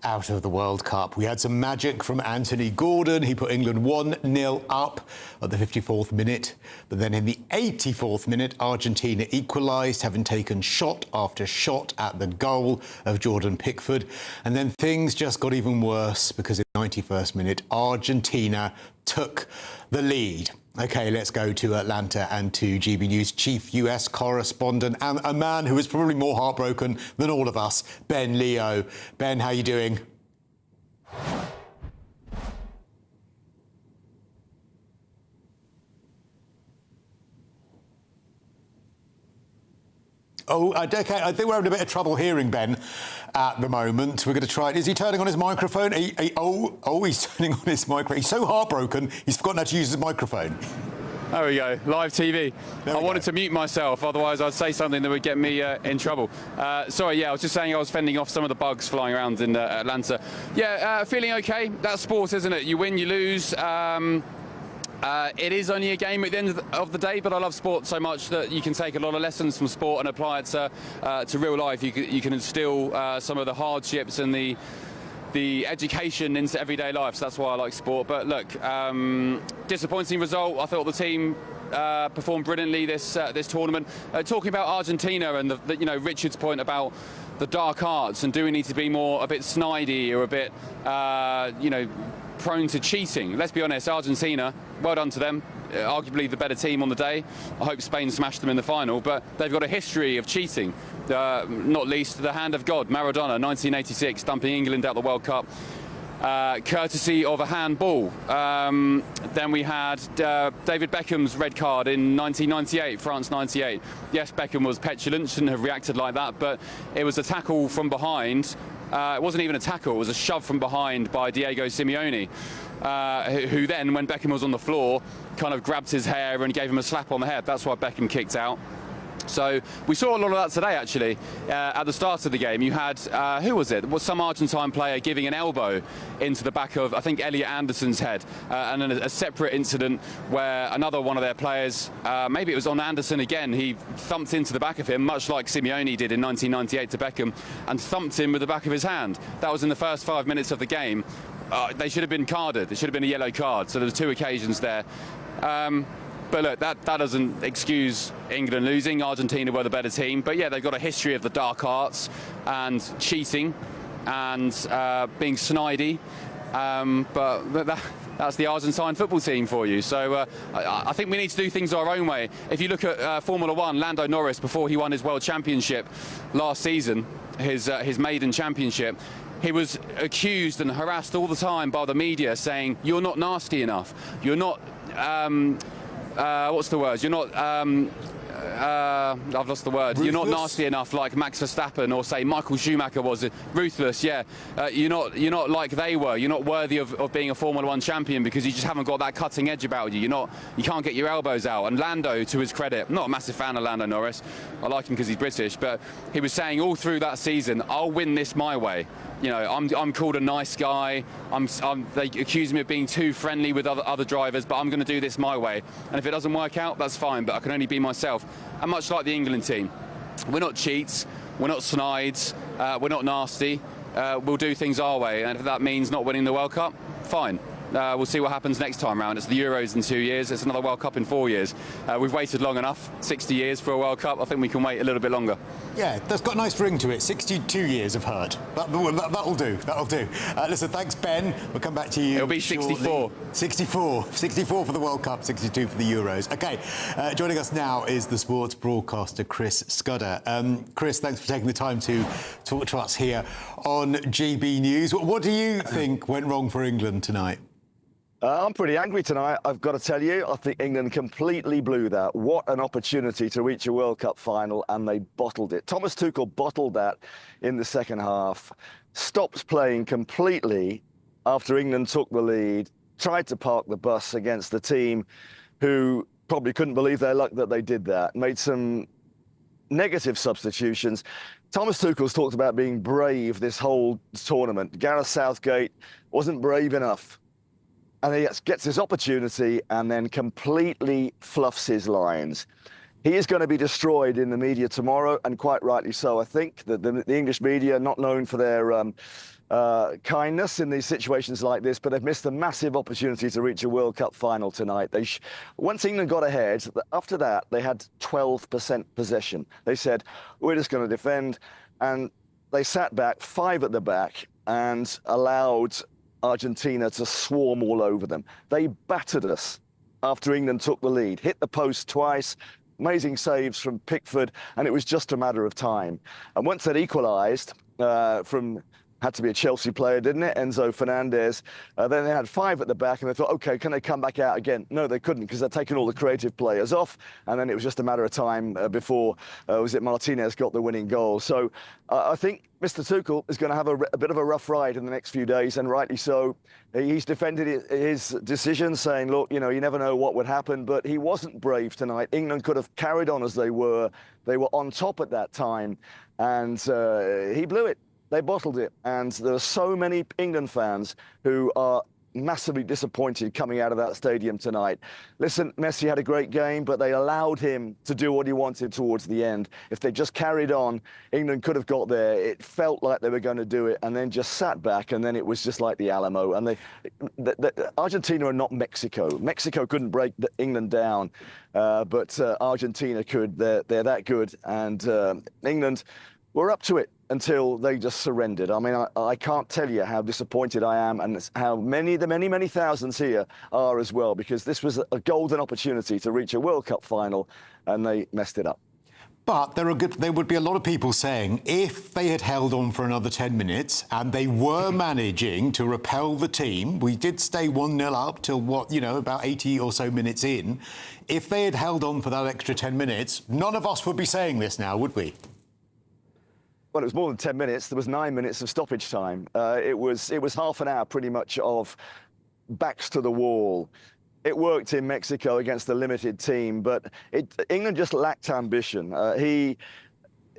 out of the World Cup. We had some magic from Anthony Gordon. He put England 1-0 up at the 54th minute. But then in the 84th minute, Argentina equalised, having taken shot after shot at the goal of Jordan Pickford. And then things just got even worse because in the 91st minute, Argentina took the lead. OK, let's go to Atlanta and to GB News chief US correspondent and a man who is probably more heartbroken than all of us, Ben Leo. Ben, how are you doing? Oh, OK, I think we're having a bit of trouble hearing Ben at the moment. We're going to try it. Is he turning on his microphone? He's turning on his microphone. He's so heartbroken, he's forgotten how to use his microphone. There we go, live TV. I wanted to mute myself, otherwise I'd say something that would get me in trouble. Sorry, yeah, I was just saying I was fending off some of the bugs flying around in Atlanta. Yeah, feeling okay. That's sport, isn't it? You win, you lose. It is only a game at the end of the day, but I love sport so much that you can take a lot of lessons from sport and apply it to real life. You can instill some of the hardships and the education into everyday life. So that's why I like sport. But look, disappointing result. I thought the team performed brilliantly this tournament. Talking about Argentina and you know, Richard's point about the dark arts and do we need to be a bit snidey or a bit you know, prone to cheating. Let's be honest, Argentina, well done to them. Arguably the better team on the day. I hope Spain smashed them in the final, but they've got a history of cheating, not least the hand of God, Maradona, 1986, dumping England out the World Cup, courtesy of a handball. Then we had David Beckham's red card in 1998, France 98. Yes, Beckham was petulant, shouldn't have reacted like that, but it was a tackle from behind. It wasn't even a tackle, it was a shove from behind by Diego Simeone, who then, when Beckham was on the floor, kind of grabbed his hair and gave him a slap on the head. That's why Beckham kicked out. So we saw a lot of that today, actually. At the start of the game, you had, who was it? Was some Argentine player giving an elbow into the back of, I think, Elliot Anderson's head. And then a separate incident where another one of their players, maybe it was on Anderson again, he thumped into the back of him, much like Simeone did in 1998 to Beckham, and thumped him with the back of his hand. That was in the first 5 minutes of the game. They should have been carded. It should have been a yellow card. So there was 2 occasions there. But look, that doesn't excuse England losing. Argentina were the better team. But yeah, they've got a history of the dark arts and cheating and being snidey. But that's the Argentine football team for you. So I think we need to do things our own way. If you look at Formula One, Lando Norris, before he won his World Championship last season, his maiden championship, he was accused and harassed all the time by the media saying, you're not nasty enough. You're not... what's the word? You're not. I've lost the word. Ruthless? You're not nasty enough like Max Verstappen or say Michael Schumacher was. Ruthless, yeah. You're not like they were. You're not worthy of being a Formula One champion because you just haven't got that cutting edge about you. You can't get your elbows out. And Lando, to his credit, I'm not a massive fan of Lando Norris. I like him because he's British, but he was saying all through that season, I'll win this my way. You know, I'm called a nice guy. They accuse me of being too friendly with other drivers, but I'm going to do this my way. And if it doesn't work out, that's fine, but I can only be myself. And much like the England team, we're not cheats, we're not snides, we're not nasty. We'll do things our way, and if that means not winning the World Cup, fine. We'll see what happens next time round. It's the Euros in 2 years. It's another World Cup in 4 years. We've waited long enough, 60 years for a World Cup. I think we can wait a little bit longer. Yeah, that's got a nice ring to it. 62 years of hurt. That'll do. That'll do. Listen, thanks, Ben. We'll come back to you. It'll be 64. 64 for the World Cup, 62 for the Euros. OK, joining us now is the sports broadcaster, Chris Scudder. Chris, thanks for taking the time to talk to us here on GB News. What do you think went wrong for England tonight? I'm pretty angry tonight, I've got to tell you. I think England completely blew that. What an opportunity to reach a World Cup final, and they bottled it. Thomas Tuchel bottled that in the second half, stopped playing completely after England took the lead, tried to park the bus against the team who probably couldn't believe their luck that they did that, made some negative substitutions. Thomas Tuchel's talked about being brave this whole tournament. Gareth Southgate wasn't brave enough. And he gets his opportunity and then completely fluffs his lines. He is going to be destroyed in the media tomorrow, and quite rightly so. I think that the English media, not known for their kindness in these situations like this, but they've missed a massive opportunity to reach a World Cup final tonight. Once England got ahead, after that, they had 12% possession. They said, we're just going to defend. And they sat back, 5 at the back, and allowed Argentina to swarm all over them. They battered us after England took the lead, hit the post twice, amazing saves from Pickford, and it was just a matter of time. And once they'd equalised had to be a Chelsea player, didn't it? Enzo Fernandez. Then they had 5 at the back, and they thought, OK, can they come back out again? No, they couldn't, because they'd taken all the creative players off, and then it was just a matter of time before, Martinez got the winning goal. So I think Mr. Tuchel is going to have a bit of a rough ride in the next few days, and rightly so. He's defended his decision, saying, look, you never know what would happen, but he wasn't brave tonight. England could have carried on as they were. They were on top at that time, and he blew it. They bottled it, and there are so many England fans who are massively disappointed coming out of that stadium tonight. Listen, Messi had a great game, but they allowed him to do what he wanted towards the end. If they just carried on, England could have got there. It felt like they were going to do it, and then just sat back, and then it was just like the Alamo. And Argentina are not Mexico. Mexico couldn't break England down, but Argentina could. They're that good, and England were up to it until they just surrendered. I mean, I can't tell you how disappointed I am, and how the many thousands here are as well, because this was a golden opportunity to reach a World Cup final, and they messed it up. But there would be a lot of people saying if they had held on for another 10 minutes and they were managing to repel the team, we did stay 1-0 up till about 80 or so minutes in. If they had held on for that extra 10 minutes, none of us would be saying this now, would we? Well, it was more than 10 minutes. There was 9 minutes of stoppage time. It was half an hour pretty much of backs to the wall, it worked in Mexico against a limited team, but England just lacked ambition.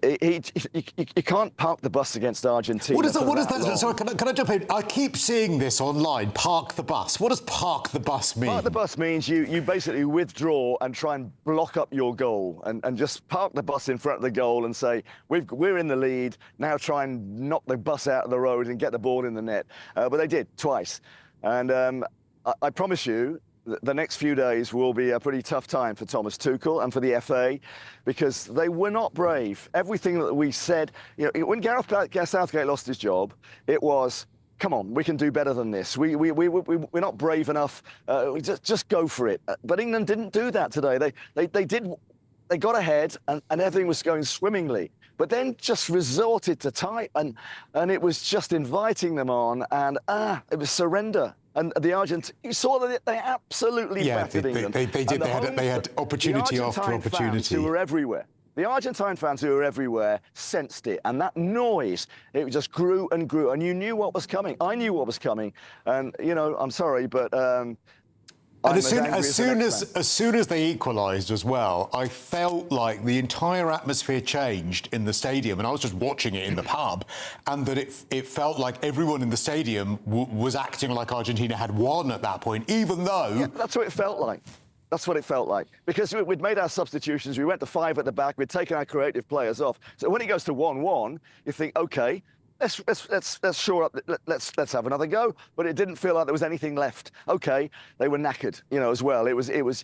You can't park the bus against Argentina. What is that? Sorry, can I jump in? I keep seeing this online, park the bus. What does park the bus mean? Park the bus means you basically withdraw and try and block up your goal and just park the bus in front of the goal and say, we're in the lead, now try and knock the bus out of the road and get the ball in the net. But they did, twice. And I promise you, the next few days will be a pretty tough time for Thomas Tuchel and for the FA, because they were not brave. Everything that we said, when Gareth Southgate lost his job, it was, come on, we can do better than this. We're not brave enough. Just go for it. But England didn't do that today. They got ahead and everything was going swimmingly, but then just resorted to type and it was just inviting them on, and it was surrender. And the Argentines, you saw that they absolutely battered England. They did. They had opportunity after opportunity. Who were everywhere. The Argentine fans who were everywhere sensed it, and that noise, it just grew and grew, and you knew what was coming. I knew what was coming, and I'm sorry, but. And as soon as they equalised as well, I felt like the entire atmosphere changed in the stadium, and I was just watching it in the pub, and that it felt like everyone in the stadium was acting like Argentina had won at that point, even though... Yeah, that's what it felt like. That's what it felt like. Because we'd made our substitutions, we went to 5 at the back, we'd taken our creative players off. So when it goes to 1-1, you think, OK, let's shore up. Let's have another go. But it didn't feel like there was anything left. Okay, they were knackered, as well. It was, it was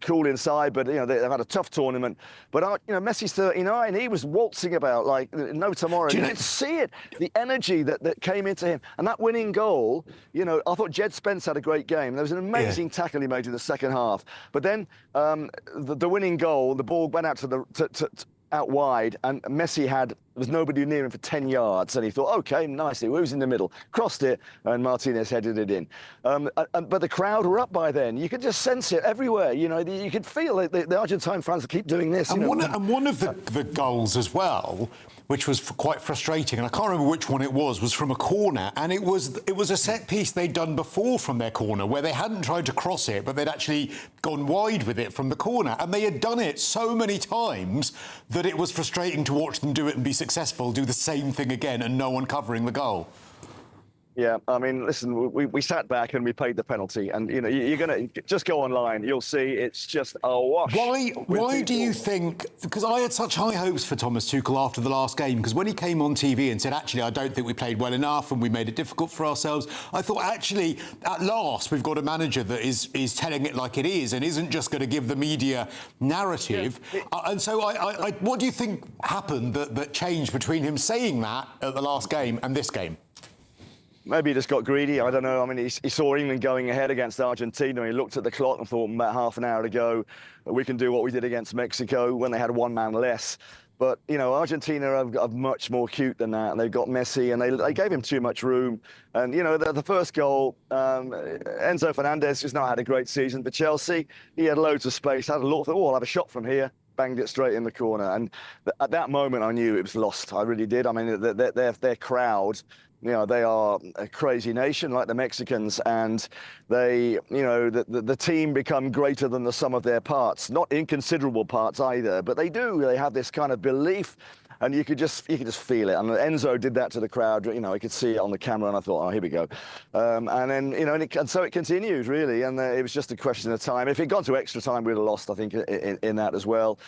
cool inside, but they've had a tough tournament. But Messi's 39. He was waltzing about like no tomorrow. You could see it, the energy that came into him, and that winning goal. I thought Jed Spence had a great game. There was an amazing tackle he made in the second half. But then the winning goal, the ball went out out wide, and Messi there was nobody near him for 10 yards, and he thought, OK, nicely, who's in the middle? Crossed it, and Martinez headed it in. But the crowd were up by then. You could just sense it everywhere. You could feel it. The Argentine fans keep doing this. And one of the goals as well, which was quite frustrating, and I can't remember which one it was from a corner, and it was a set piece they'd done before from their corner, where they hadn't tried to cross it, but they'd actually gone wide with it from the corner, and they had done it so many times that it was frustrating to watch them do it and be successful, do the same thing again, and no one covering the goal. Yeah, I mean, listen, we sat back and we paid the penalty, and you're going to just go online, you'll see it's just awash. Why do you think? Because I had such high hopes for Thomas Tuchel after the last game, because when he came on TV and said, actually, I don't think we played well enough and we made it difficult for ourselves, I thought, actually, at last, we've got a manager that is telling it like it is and isn't just going to give the media narrative. Yeah. And so what do you think happened that changed between him saying that at the last game and this game? Maybe he just got greedy. I don't know. I mean, he saw England going ahead against Argentina. He looked at the clock and thought, about half an hour to go, we can do what we did against Mexico when they had one man less. But, Argentina are much more cute than that. And they've got Messi, and they gave him too much room. And, the first goal, Enzo Fernandez has not had a great season for Chelsea. He had loads of space, had a look, thought, I'll have a shot from here. Banged it straight in the corner. And at that moment, I knew it was lost. I really did. I mean, their crowd... they are a crazy nation like the Mexicans, and the team become greater than the sum of their parts. Not inconsiderable parts either, but they have this kind of belief, and you could just feel it. And Enzo did that to the crowd. I could see it on the camera, and I thought, oh, here we go. And then and so it continued really, and it was just a question of time. If it gone to extra time, we'd have lost, I think, in that as well.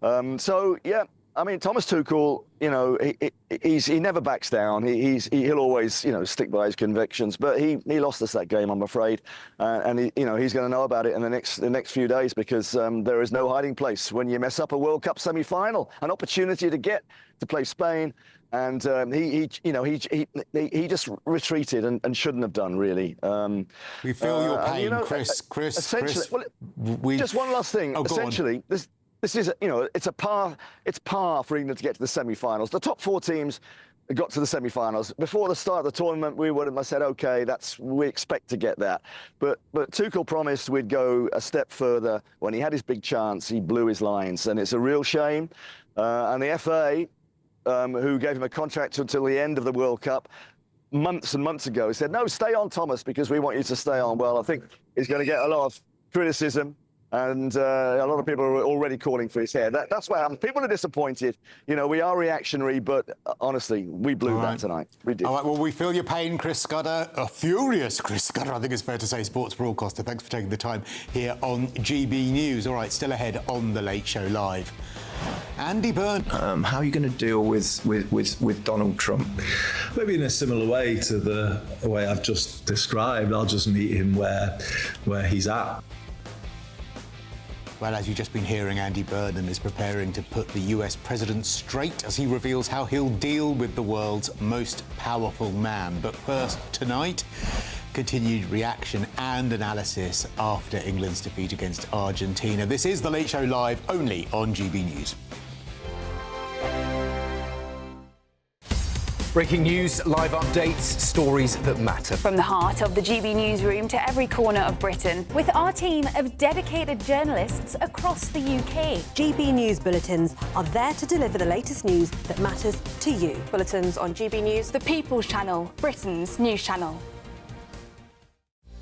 So yeah. I mean, Thomas Tuchel, he never backs down. He'll always, stick by his convictions. But he lost us that game, I'm afraid, and he's going to know about it in the next few days, because there is no hiding place when you mess up a World Cup semi-final, an opportunity to get to play Spain, and he just retreated and shouldn't have done really. We feel your pain, Chris. Just one last thing. Essentially, This is, it's par for England to get to the semi-finals. The top 4 teams got to the semi-finals. Before the start of the tournament, we would have said, OK, we expect to get that. But Tuchel promised we'd go a step further. When he had his big chance, he blew his lines, and it's a real shame. And the FA, who gave him a contract until the end of the World Cup, months and months ago, he said, no, stay on, Thomas, because we want you to stay on. Well, I think he's going to get a lot of criticism, and a lot of people are already calling for his head. That's why people are disappointed. You know, we are reactionary, but honestly, we blew that tonight. We did. All right, well, we feel your pain, Chris Scudder. A furious Chris Scudder, I think it's fair to say, sports broadcaster. Thanks for taking the time here on GB News. All right, still ahead on The Late Show Live. Andy Byrne. How are you going to deal with Donald Trump? Maybe in a similar way to the way I've just described. I'll just meet him where he's at. Well, as you've just been hearing, Andy Burnham is preparing to put the US president straight as he reveals how he'll deal with the world's most powerful man. But first, tonight, continued reaction and analysis after England's defeat against Argentina. This is The Late Show Live, only on GB News. Breaking news, live updates, stories that matter. From the heart of the GB newsroom to every corner of Britain, with our team of dedicated journalists across the UK. GB News bulletins are there to deliver the latest news that matters to you. Bulletins on GB News, the People's Channel, Britain's news channel.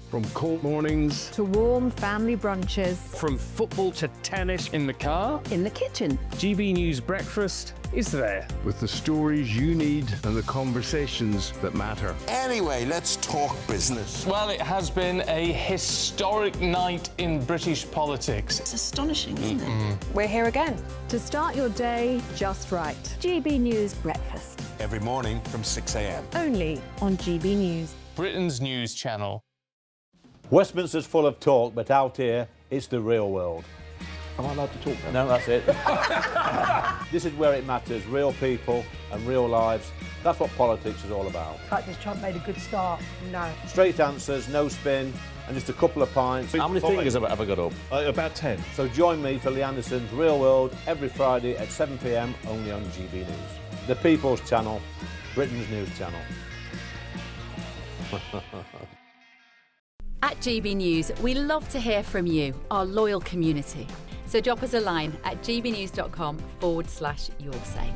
From cold mornings to warm family brunches. From football to tennis in the car. In the kitchen. GB News Breakfast is there with the stories you need and the conversations that matter. Anyway, let's talk business. Well, it has been a historic night in British politics. It's astonishing, isn't it? We're here again. To start your day just right. GB News Breakfast. Every morning from 6 a.m. Only on GB News. Britain's news channel. Westminster's full of talk, but out here, it's the real world. Am I allowed to talk now? No, that's it. This is where it matters, real people and real lives. That's what politics is all about. The fact is Trump made a good start, no. Straight answers, no spin, and just a couple of pints. How many fingers have I got up? About 10. So join me for Lee Anderson's Real World every Friday at 7 p.m. only on GB News. The People's Channel, Britain's news channel. At GB News, we love to hear from you, our loyal community. So drop us a line at gbnews.com/yoursay.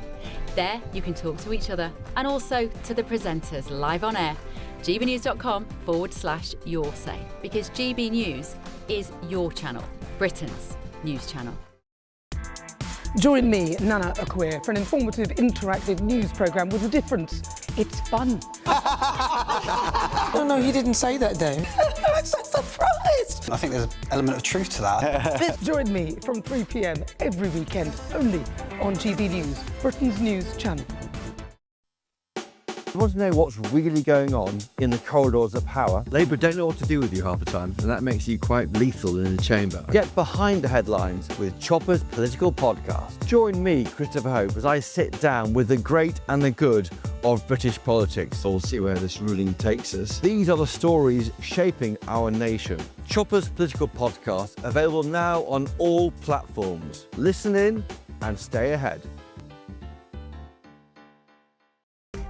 There you can talk to each other and also to the presenters live on air. gbnews.com/yoursay, because GB News is your channel, Britain's news channel. Join me, Nana Akwe, for an informative, interactive news programme with a difference. It's fun. No, he didn't say that, though. I'm so surprised. I think there's an element of truth to that. Join me from 3 p.m. every weekend, only on GB News, Britain's news channel. You want to know what's really going on in the corridors of power? Labour don't know what to do with you half the time, and that makes you quite lethal in the chamber. Get behind the headlines with Chopper's political podcast. Join me, Christopher Hope, as I sit down with the great and the good of British politics. We'll see where this ruling takes us. These are the stories shaping our nation. Chopper's political podcast, available now on all platforms. Listen in and stay ahead.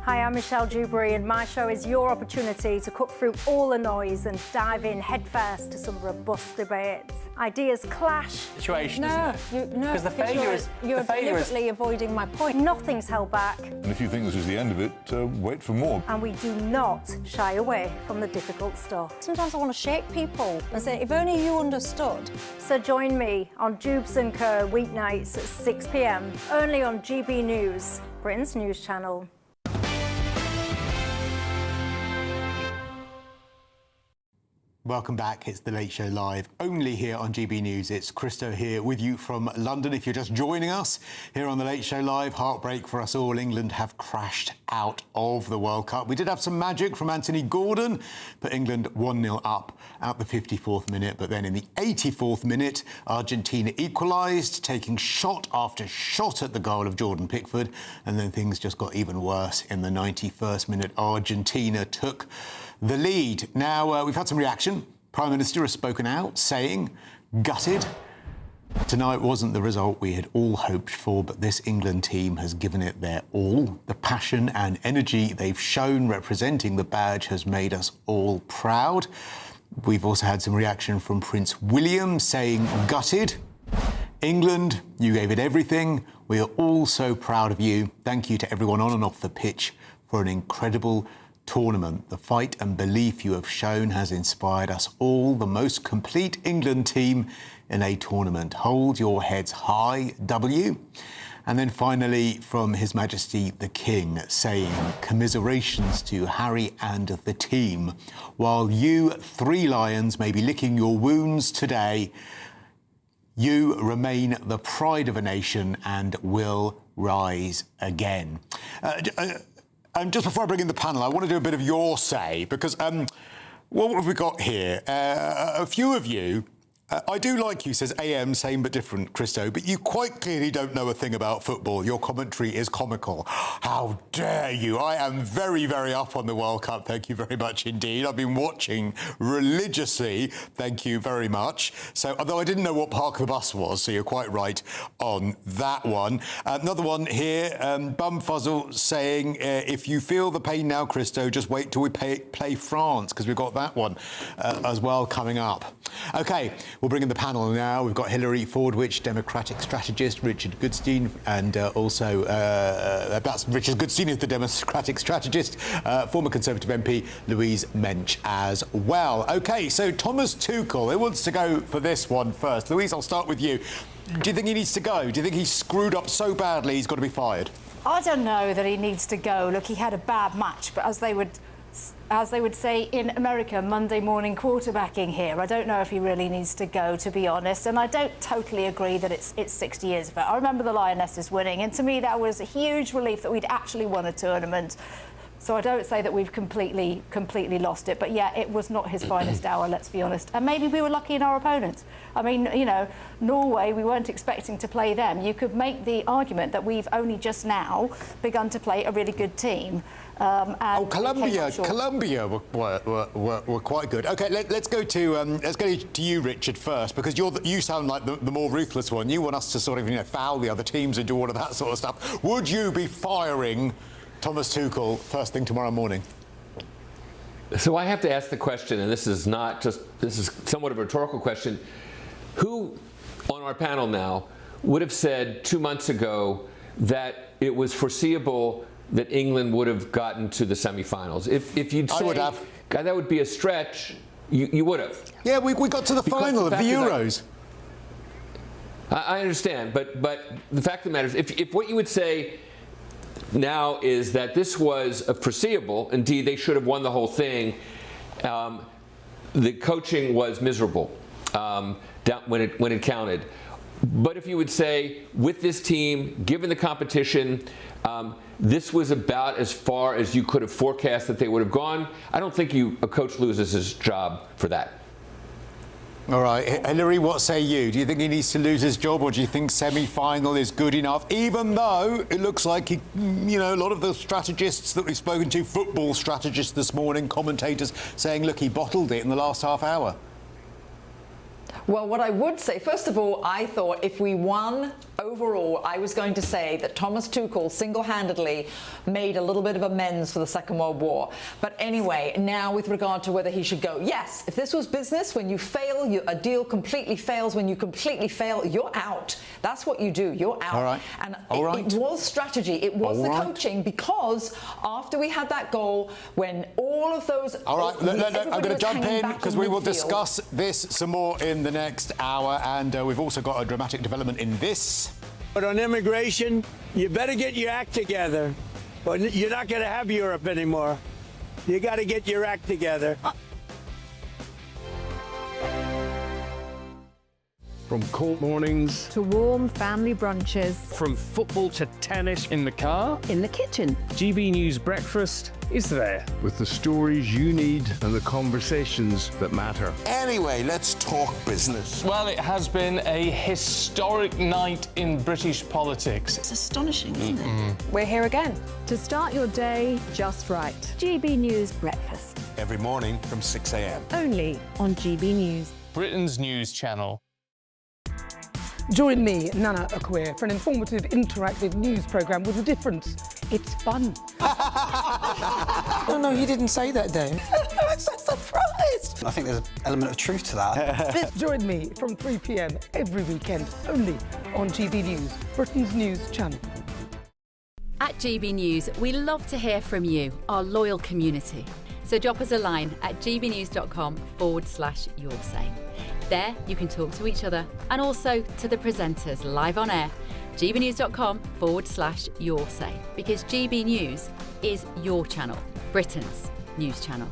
Hi, I'm Michelle Dewberry, and my show is your opportunity to cut through all the noise and dive in headfirst to some robust debates. Ideas clash. Situation, No, Because the failure is... You're deliberately avoiding my point. Nothing's held back. And if you think this is the end of it, wait for more. And we do not shy away from the difficult stuff. Sometimes I want to shake people and say, if only you understood. So join me on Dubes & Co. weeknights at 6 p.m. only on GB News, Britain's news channel. Welcome back. It's The Late Show Live, only here on GB News. It's Christo here with you from London. If you're just joining us here on The Late Show Live, heartbreak for us all. England have crashed out of the World Cup. We did have some magic from Anthony Gordon, but England 1-0 up at the 54th minute. But then in the 84th minute, Argentina equalised, taking shot after shot at the goal of Jordan Pickford. And then things just got even worse in the 91st minute. Argentina took the lead. Now, we've had some reaction. Prime Minister has spoken out, saying, gutted. Tonight wasn't the result we had all hoped for, but this England team has given it their all. The passion and energy they've shown representing the badge has made us all proud. We've also had some reaction from Prince William, saying, gutted. England, you gave it everything. We are all so proud of you. Thank you to everyone on and off the pitch for an incredible tournament. The fight and belief you have shown has inspired us all. The most complete England team in a tournament. Hold your heads high, W. And then finally, from His Majesty the King, saying, commiserations to Harry and the team. While you 3 Lions may be licking your wounds today, you remain the pride of a nation and will rise again. And just before I bring in the panel, I want to do a bit of your say, because what have we got here? A few of you, I do like you, says AM, same but different, Christo, but you quite clearly don't know a thing about football. Your commentary is comical. How dare you? I am very, very up on the World Cup. Thank you very much indeed. I've been watching religiously. Thank you very much. So, although I didn't know what Park the Bus was, so you're quite right on that one. Another one here, Bumfuzzle saying, if you feel the pain now, Christo, just wait till we play France, because we've got that one as well coming up. OK. We'll bring in the panel now. We've got Hilary Fordwich, Democratic strategist, Richard Goodstein, and also that's Richard Goodstein is the Democratic strategist, former Conservative MP Louise Mensch as well. OK, so Thomas Tuchel, who wants to go for this one first? Louise, I'll start with you. Do you think he needs to go? Do you think he's screwed up so badly he's got to be fired? I don't know that he needs to go. Look, he had a bad match, but as they would say in America, Monday morning quarterbacking here. I don't know if he really needs to go, to be honest, and I don't totally agree that it's 60 years of it. I remember the Lionesses winning, and to me that was a huge relief that we'd actually won a tournament. So I don't say that we've completely lost it, but yeah, it was not his finest hour, let's be honest. And maybe we were lucky in our opponents. I mean, you know, Norway, we weren't expecting to play them. You could make the argument that we've only just now begun to play a really good team. And Colombia were quite good. OK, let's go to you, Richard, first, because you sound like the more ruthless one. You want us to sort of, foul the other teams and do all of that sort of stuff. Would you be firing Thomas Tuchel first thing tomorrow morning? So I have to ask the question, and this is somewhat of a rhetorical question. Who on our panel now would have said 2 months ago that it was foreseeable that England would have gotten to the semi-finals? If you'd say, I would have. God, that would be a stretch, you would have. Yeah, we got to the final of the Euros. I understand, but the fact of the matter is, if what you would say now is that this was foreseeable, indeed they should have won the whole thing, the coaching was miserable when it counted. But if you would say, with this team, given the competition, this was about as far as you could have forecast that they would have gone, I don't think a coach loses his job for that. All right, Hilary, what say you? Do you think he needs to lose his job, or do you think semi-final is good enough? Even though it looks like a lot of the strategists that we've spoken to, football strategists this morning, commentators saying, look, he bottled it in the last half hour. Well, what I would say, first of all, I thought if we won overall, I was going to say that Thomas Tuchel single-handedly made a little bit of amends for the Second World War. But anyway, now with regard to whether he should go, yes, if this was business, when you fail, a deal completely fails. When you completely fail, you're out. That's what you do. You're out. All right. And it was strategy. It was the coaching, because after we had that goal, when all of those... All right, I'm going to jump in, because we will discuss this some more in the next hour, and we've also got a dramatic development in this. But on immigration, you better get your act together, or you're not going to have Europe anymore. You got to get your act together. From cold mornings to warm family brunches. From football to tennis in the car. In the kitchen. GB News Breakfast is there with the stories you need and the conversations that matter. Anyway, let's talk business. Well, it has been a historic night in British politics. It's astonishing, isn't it? We're here again to start your day just right. GB News Breakfast. Every morning from 6 a.m. Only on GB News. Britain's news channel. Join me, Nana Akweer, for an informative, interactive news programme with a difference. It's fun. No, he didn't say that, Dave. I'm so surprised. I think there's an element of truth to that. Join me from 3 p.m. every weekend, only on GB News, Britain's news channel. At GB News, we love to hear from you, our loyal community. So drop us a line at gbnews.com/yoursay. There you can talk to each other and also to the presenters live on air. gbnews.com/yoursay, because GB News is your channel, Britain's news channel.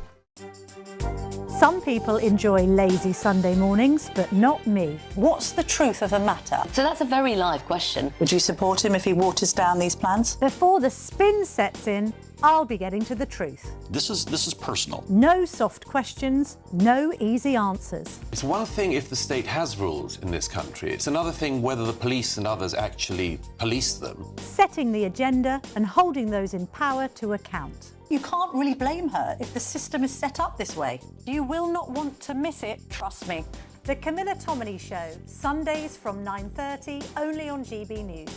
Some people enjoy lazy Sunday mornings, but not me. What's the truth of the matter? So that's a very live question. Would you support him if he waters down these plans? Before the spin sets in, I'll be getting to the truth. This is personal. No soft questions, no easy answers. It's one thing if the state has rules in this country. It's another thing whether the police and others actually police them. Setting the agenda and holding those in power to account. You can't really blame her if the system is set up this way. You will not want to miss it, trust me. The Camilla Tominey Show, Sundays from 9:30, only on GB News.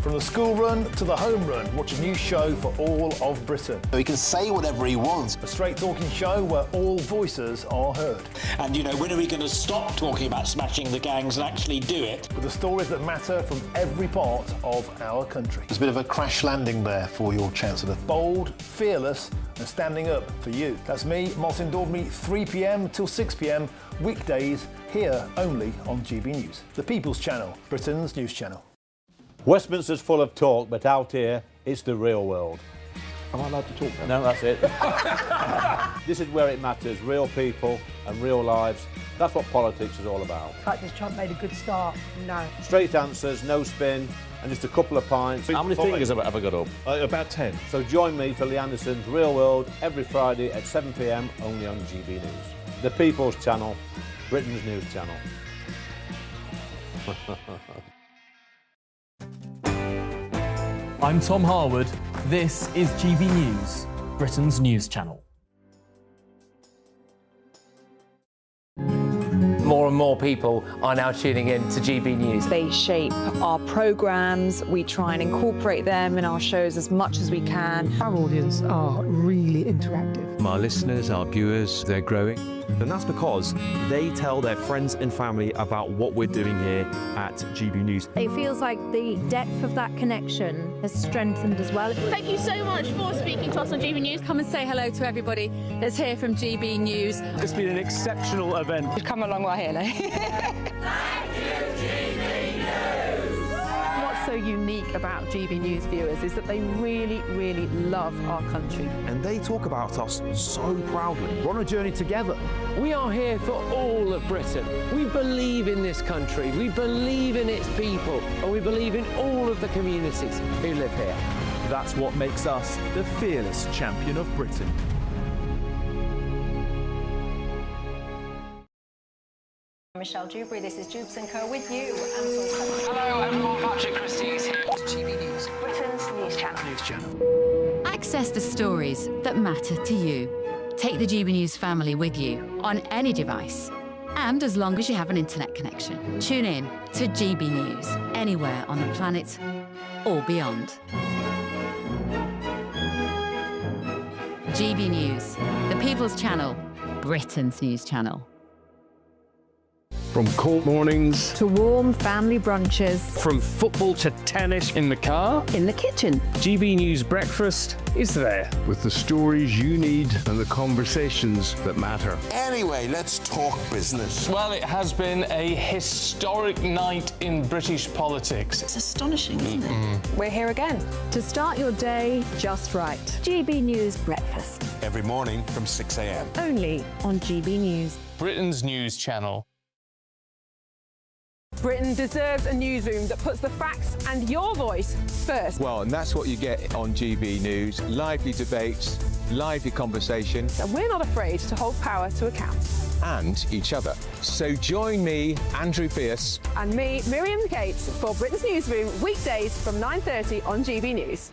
From the school run to the home run, watch a new show for all of Britain. He can say whatever he wants. A straight talking show where all voices are heard. And, you know, when are we going to stop talking about smashing the gangs and actually do it? With the stories that matter from every part of our country. There's a bit of a crash landing there for your Chancellor. Bold, fearless and standing up for you. That's me, Martin Daubney, 3 p.m. till 6 p.m, weekdays, here only on GB News. The People's Channel, Britain's news channel. Westminster's full of talk, but out here, it's the real world. Am I allowed to talk now? No, that's it. This is where it matters, real people and real lives. That's what politics is all about. The fact that Trump made a good start, no. Straight answers, no spin, and just a couple of pints. How many fingers have I got up? About 10. So join me for Lee Anderson's Real World every Friday at 7 p.m, only on GB News. The People's Channel, Britain's news channel. I'm Tom Harwood. This is GB News, Britain's news channel. More and more people are now tuning in to GB News. They shape our programmes, we try and incorporate them in our shows as much as we can. Our audience are really interactive. Our listeners, our viewers, they're growing. And that's because they tell their friends and family about what we're doing here at GB News. It feels like the depth of that connection has strengthened as well. Thank you so much for speaking to us on GB News. Come and say hello to everybody that's here from GB News. It's been an exceptional event. We've come a long way here now. What's so unique about GB News viewers is that they really, really love our country. And they talk about us so proudly. We're on a journey together. We are here for all of Britain. We believe in this country, we believe in its people, and we believe in all of the communities who live here. That's what makes us the fearless champion of Britain. Michelle Dewberry, this is Jubes & Co with you. Hello everyone, Patrick Christys here. GB News, Britain's news channel. Access the stories that matter to you. Take the GB News family with you on any device. And as long as you have an internet connection, tune in to GB News anywhere on the planet or beyond. GB News, the People's Channel, Britain's news channel. From cold mornings to warm family brunches. From football to tennis. In the car. In the kitchen. GB News Breakfast is there. With the stories you need and the conversations that matter. Anyway, let's talk business. Well, it has been a historic night in British politics. It's astonishing, isn't it? We're here again. To start your day just right. GB News Breakfast. Every morning from 6 a.m. Only on GB News. Britain's news channel. Britain deserves a newsroom that puts the facts and your voice first. Well, and that's what you get on GB News. Lively debates, lively conversation. And we're not afraid to hold power to account. And each other. So join me, Andrew Pierce. And me, Miriam Gates, for Britain's Newsroom, weekdays from 9:30 on GB News.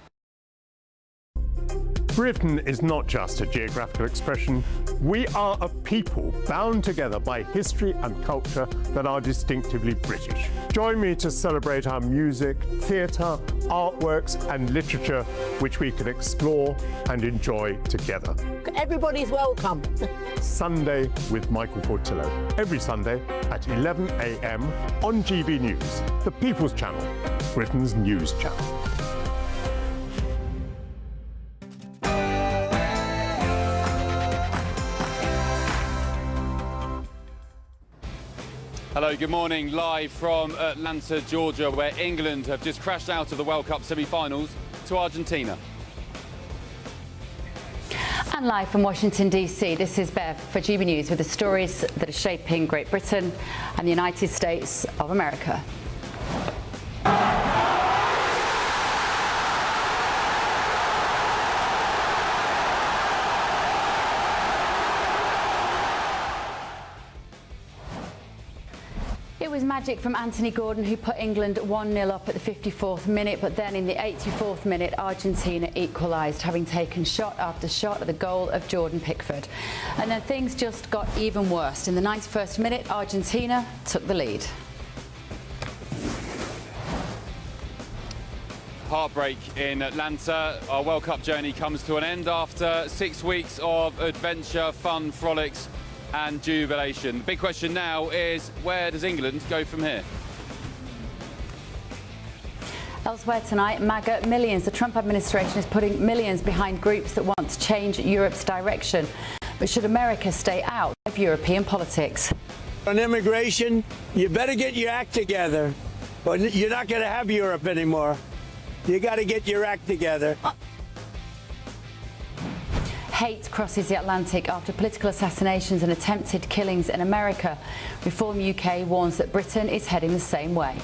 Britain is not just a geographical expression. We are a people bound together by history and culture that are distinctively British. Join me to celebrate our music, theatre, artworks and literature, which we can explore and enjoy together. Everybody's welcome. Sunday with Michael Portillo. Every Sunday at 11 a.m. on GB News, the People's Channel, Britain's news channel. Hello, good morning. Live from Atlanta, Georgia, where England have just crashed out of the World Cup semi-finals to Argentina. And live from Washington, D.C., this is Bev for GB News with the stories that are shaping Great Britain and the United States of America. It was magic from Anthony Gordon, who put England 1-0 up at the 54th minute, but then in the 84th minute, Argentina equalised, having taken shot after shot at the goal of Jordan Pickford. And then things just got even worse. In the 91st minute, Argentina took the lead. Heartbreak in Atlanta. Our World Cup journey comes to an end after 6 weeks of adventure, fun, frolics and jubilation. The big question now is, where does England go from here? Elsewhere tonight, MAGA millions. The Trump administration is putting millions behind groups that want to change Europe's direction. But should America stay out of European politics? On immigration, you better get your act together, or you're not going to have Europe anymore. You got to get your act together. Hate crosses the Atlantic after political assassinations and attempted killings in America. Reform UK warns that Britain is heading the same way.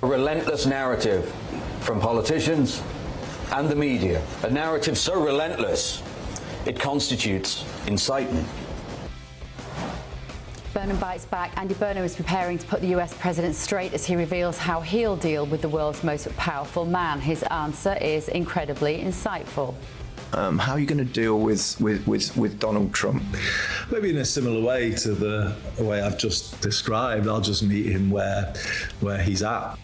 A relentless narrative from politicians and the media. A narrative so relentless, it constitutes incitement. Burnham bites back. Andy Burnham is preparing to put the US president straight as he reveals how he'll deal with the world's most powerful man. His answer is incredibly insightful. How are you going to deal with Donald Trump? Maybe in a similar way to the way I've just described. I'll just meet him where he's at.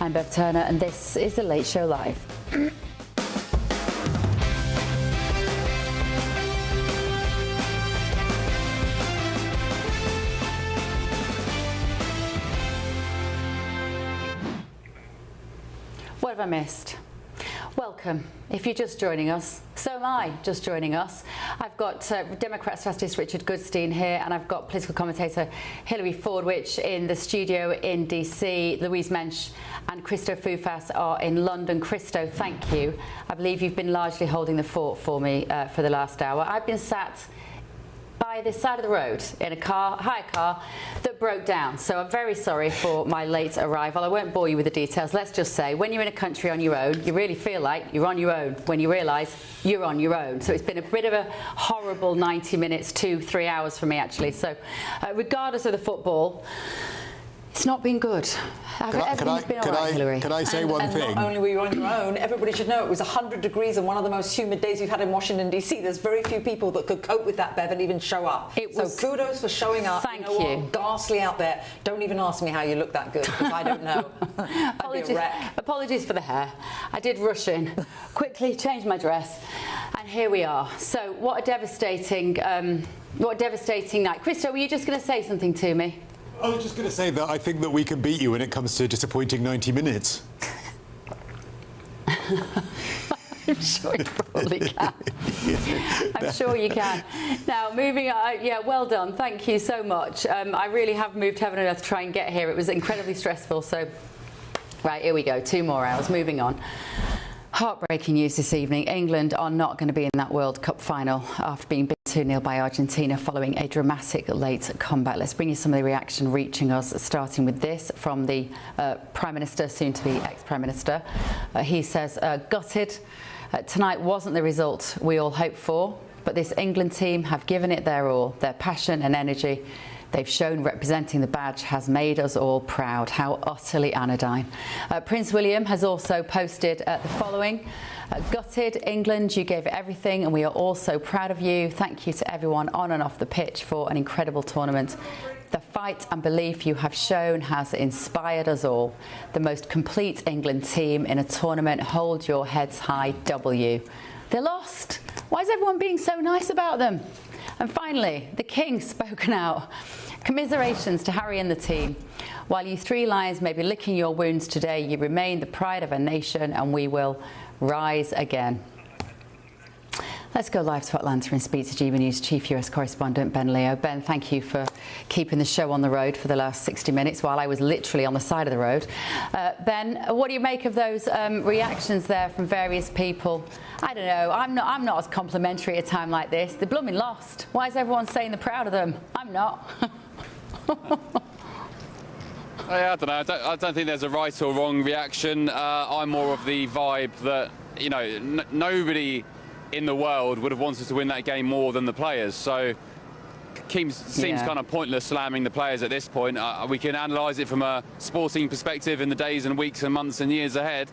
I'm Bev Turner, and this is The Late Show Live. What have I missed? Welcome. If you're just joining us, so am I just joining us. I've got Democrat strategist Richard Goodstein here, and I've got political commentator Hilary Fordwich in the studio in DC. Louise Mensch and Christo Foufas are in London. Christo, thank you. I believe you've been largely holding the fort for me for the last hour. I've been sat by this side of the road in a hire car that broke down. So I'm very sorry for my late arrival. I won't bore you with the details. Let's just say, when you're in a country on your own, you really feel like you're on your own when you realise you're on your own. So it's been a bit of a horrible 90 minutes, 2-3 hours for me, actually. So regardless of the football, it's not been good. Everything's been all right, Hilary. Can I say one thing? Not only were you on your own, everybody should know it was 100 degrees and one of the most humid days we've had in Washington, D.C. There's very few people that could cope with that, Bev, and even show up. So kudos for showing up. Thank you. you. Ghastly out there. Don't even ask me how you look that good, because I don't know. Apologies for the hair. I did rush in, quickly changed my dress, and here we are. So what a devastating night. Christo, were you just going to say something to me? I was just going to say that I think that we can beat you when it comes to disappointing 90 minutes. I'm sure you probably can. I'm sure you can. Now, moving on. Yeah, well done. Thank you so much. I really have moved heaven and earth to try and get here. It was incredibly stressful. So, right, here we go. 2 more hours. Moving on. Heartbreaking news this evening. England are not going to be in that World Cup final after being beaten 2-0 by Argentina following a dramatic late comeback. Let's bring you some of the reaction reaching us, starting with this from the Prime Minister, soon to be ex-Prime Minister. He says, gutted. Tonight wasn't the result we all hoped for, but this England team have given it their all, their passion and energy. They've shown representing the badge has made us all proud. How utterly anodyne. Prince William has also posted the following. Gutted, England, you gave it everything, and we are all so proud of you. Thank you to everyone on and off the pitch for an incredible tournament. The fight and belief you have shown has inspired us all. The most complete England team in a tournament. Hold your heads high, W. They lost. Why is everyone being so nice about them? And finally, the King spoken out. Commiserations to Harry and the team. While you three lions may be licking your wounds today, you remain the pride of a nation, and we will rise again. Let's go live to Atlanta and speak to GBNews Chief US Correspondent Ben Leo. Ben, thank you for keeping the show on the road for the last 60 minutes while I was literally on the side of the road. Ben, what do you make of those reactions there from various people? I don't know. I'm not as complimentary at a time like this. They're blooming lost. Why is everyone saying they're proud of them? I'm not. I don't know. I don't think there's a right or wrong reaction. I'm more of the vibe that, you know, nobody in the world would have wanted to win that game more than the players. So seems kind of pointless slamming the players at this point. We can analyse it from a sporting perspective in the days and weeks and months and years ahead.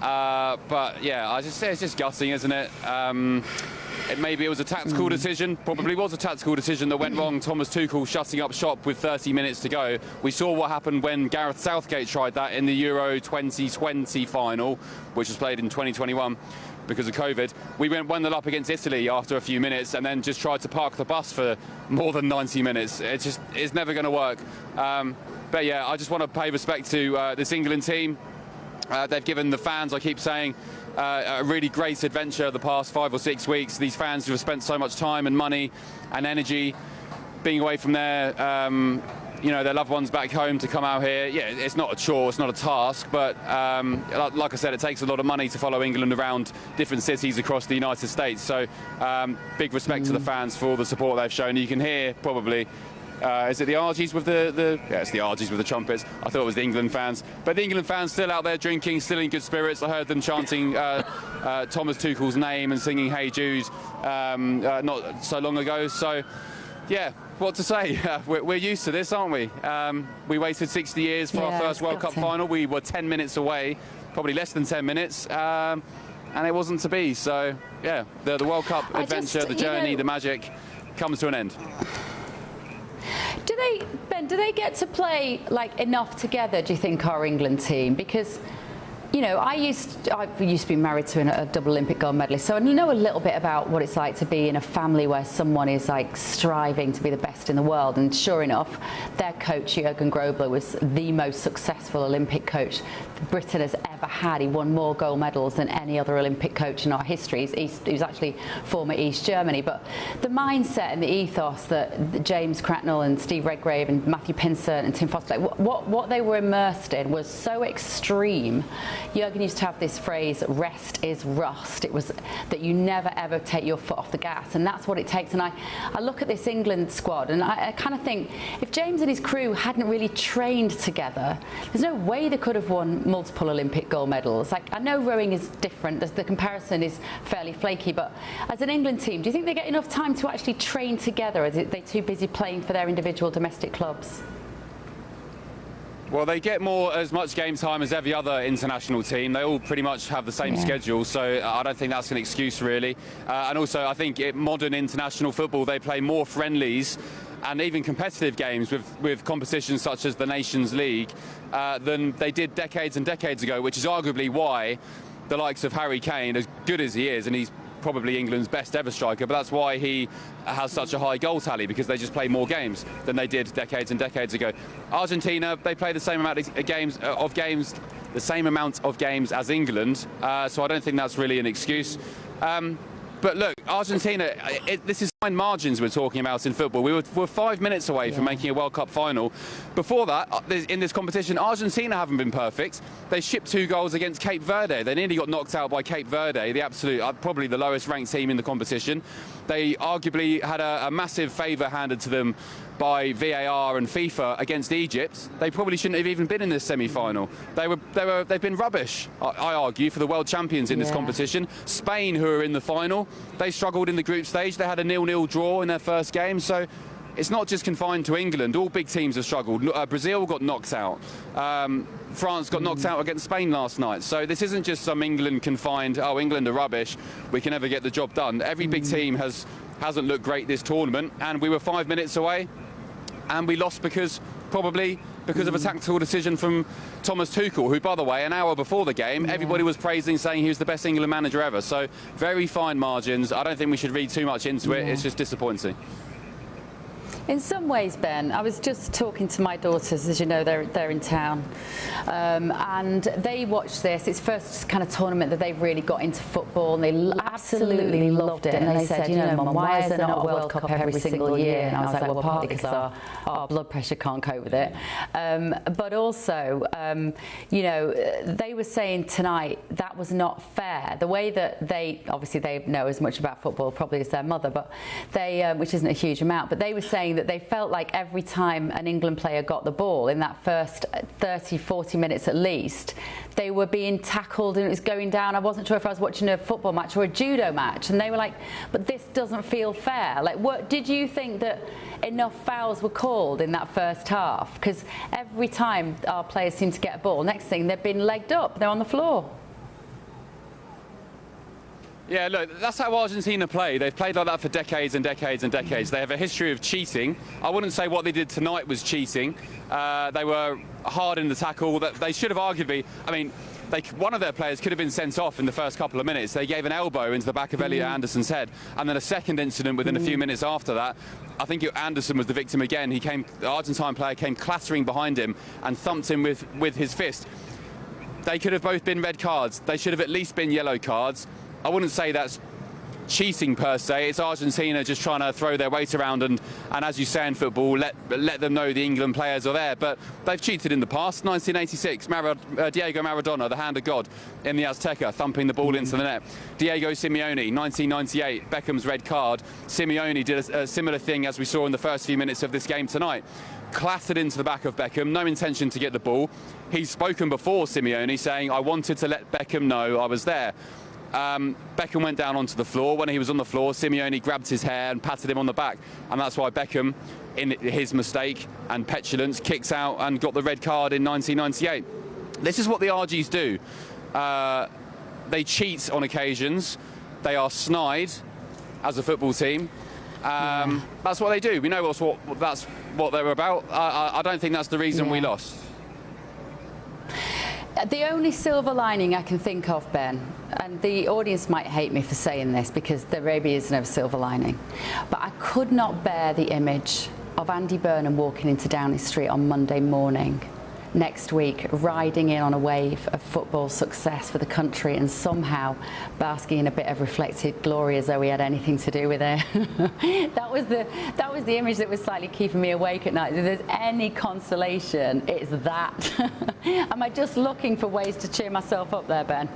But yeah, I just say it's just gutting, isn't it? Maybe it was a tactical decision. Probably was a tactical decision that went wrong. Thomas Tuchel shutting up shop with 30 minutes to go. We saw what happened when Gareth Southgate tried that in the Euro 2020 final, which was played in 2021 because of COVID. We went 1-0 up against Italy after a few minutes and then just tried to park the bus for more than 90 minutes. It's never going to work. But yeah, I just want to pay respect to this England team. They've given the fans, I keep saying, a really great adventure the past 5 or 6 weeks. These fans who have spent so much time and money and energy being away from their loved ones back home to come out here. Yeah, it's not a chore, it's not a task, but like I said, it takes a lot of money to follow England around different cities across the United States. So big respect to the fans for all the support they've shown. You can hear probably, is it the Argies with yeah, it's the Argies with the trumpets. I thought it was the England fans. But the England fans still out there drinking, still in good spirits. I heard them chanting Thomas Tuchel's name and singing Hey Jude not so long ago. So, yeah, what to say? We're used to this, aren't we? We waited 60 years for our first World Cup final. We were 10 minutes away, probably less than 10 minutes. And it wasn't to be. So, yeah, the World Cup adventure, the journey, the magic comes to an end. Do they get to play like enough together, do you think, our England team? Because, you know, I used to be married to a double Olympic gold medalist, so I know a little bit about what it's like to be in a family where someone is like striving to be the best in the world. And sure enough, their coach Jürgen Grobler was the most successful Olympic coach Britain has ever had. He won more gold medals than any other Olympic coach in our history. He was actually former East Germany. But the mindset and the ethos that James Cracknell and Steve Redgrave and Matthew Pinsent and Tim Foster, what they were immersed in was so extreme. Jürgen used to have this phrase, rest is rust. It was that you never ever take your foot off the gas, and that's what it takes. And I look at this England squad and I kind of think if James and his crew hadn't really trained together, there's no way they could have won multiple Olympic gold medals. Like, I know rowing is different, the comparison is fairly flaky, but as an England team, do you think they get enough time to actually train together, or are they too busy playing for their individual domestic clubs? Well, they get as much game time as every other international team. They all pretty much have the same schedule, so I don't think that's an excuse, really. And also, I think modern international football, they play more friendlies and even competitive games with competitions such as the Nations League than they did decades and decades ago, which is arguably why the likes of Harry Kane, as good as he is, and he's probably England's best ever striker, but that's why he has such a high goal tally, because they just play more games than they did decades and decades ago. Argentina, they play the same amount of games as England, so I don't think that's really an excuse. But look, Argentina, this is fine margins we're talking about in football. We're 5 minutes away from making a World Cup final. Before that, in this competition, Argentina haven't been perfect. They shipped 2 goals against Cape Verde. They nearly got knocked out by Cape Verde, the absolute, probably the lowest ranked team in the competition. They arguably had a massive favour handed to them by VAR and FIFA against Egypt. They probably shouldn't have even been in this semi-final. They've been rubbish, I argue, for the world champions in this competition. Spain, who are in the final, they struggled in the group stage. They had a 0-0 draw in their first game. So it's not just confined to England. All big teams have struggled. Brazil got knocked out. France got knocked out against Spain last night. So this isn't just some England confined, oh, England are rubbish, we can never get the job done. Every big team hasn't looked great this tournament, and we were 5 minutes away, and we lost probably because of a tactical decision from Thomas Tuchel, who, by the way, an hour before the game, everybody was praising, saying he was the best England manager ever. So very fine margins. I don't think we should read too much into it. It's just disappointing. In some ways, Ben, I was just talking to my daughters, as you know, they're in town, and they watched this. It's first kind of tournament that they've really got into football, and they absolutely loved it. And they said, you know, Mum, why is there not a World Cup every single year? And I was like, well, partly because our blood pressure can't cope with it, but also, you know, they were saying tonight that was not fair. The way that they know as much about football probably as their mother, but they, which isn't a huge amount, but they were saying that they felt like every time an England player got the ball in that first 30-40 minutes at least, they were being tackled and it was going down. I wasn't sure if I was watching a football match or a judo match, and they were like, but this doesn't feel fair. Like, what did you think that enough fouls were called in that first half? Because every time our players seem to get a ball, next thing they've been legged up, they're on the floor. Yeah, look, that's how Argentina play. They've played like that for decades and decades and decades. They have a history of cheating. I wouldn't say what they did tonight was cheating. They were hard in the tackle. They should have arguably, I mean, one of their players could have been sent off in the first couple of minutes. They gave an elbow into the back of Elliot Anderson's head. And then a second incident within a few minutes after that, I think Anderson was the victim again. The Argentine player came clattering behind him and thumped him with his fist. They could have both been red cards. They should have at least been yellow cards. I wouldn't say that's cheating per se. It's Argentina just trying to throw their weight around and as you say in football, let them know the England players are there. But they've cheated in the past. 1986, Diego Maradona, the hand of God in the Azteca, thumping the ball into the net. Diego Simeone, 1998, Beckham's red card. Simeone did a similar thing as we saw in the first few minutes of this game tonight. Clattered into the back of Beckham, no intention to get the ball. He's spoken before, Simeone, saying, I wanted to let Beckham know I was there. Beckham went down onto the floor. When he was on the floor, Simeone grabbed his hair and patted him on the back, and that's why Beckham, in his mistake and petulance, kicks out and got the red card in 1998. This is what the RGs do. They cheat on occasions. They are snide as a football team. That's what they do. We know that's what they're about. I don't think that's the reason we lost. The only silver lining I can think of, Ben, and the audience might hate me for saying this because there maybe is no silver lining, but I could not bear the image of Andy Burnham walking into Downing Street on Monday morning next week, riding in on a wave of football success for the country and somehow basking in a bit of reflected glory as though he had anything to do with it. That was the image that was slightly keeping me awake at night. If there's any consolation, it's that. Am I just looking for ways to cheer myself up there, Ben?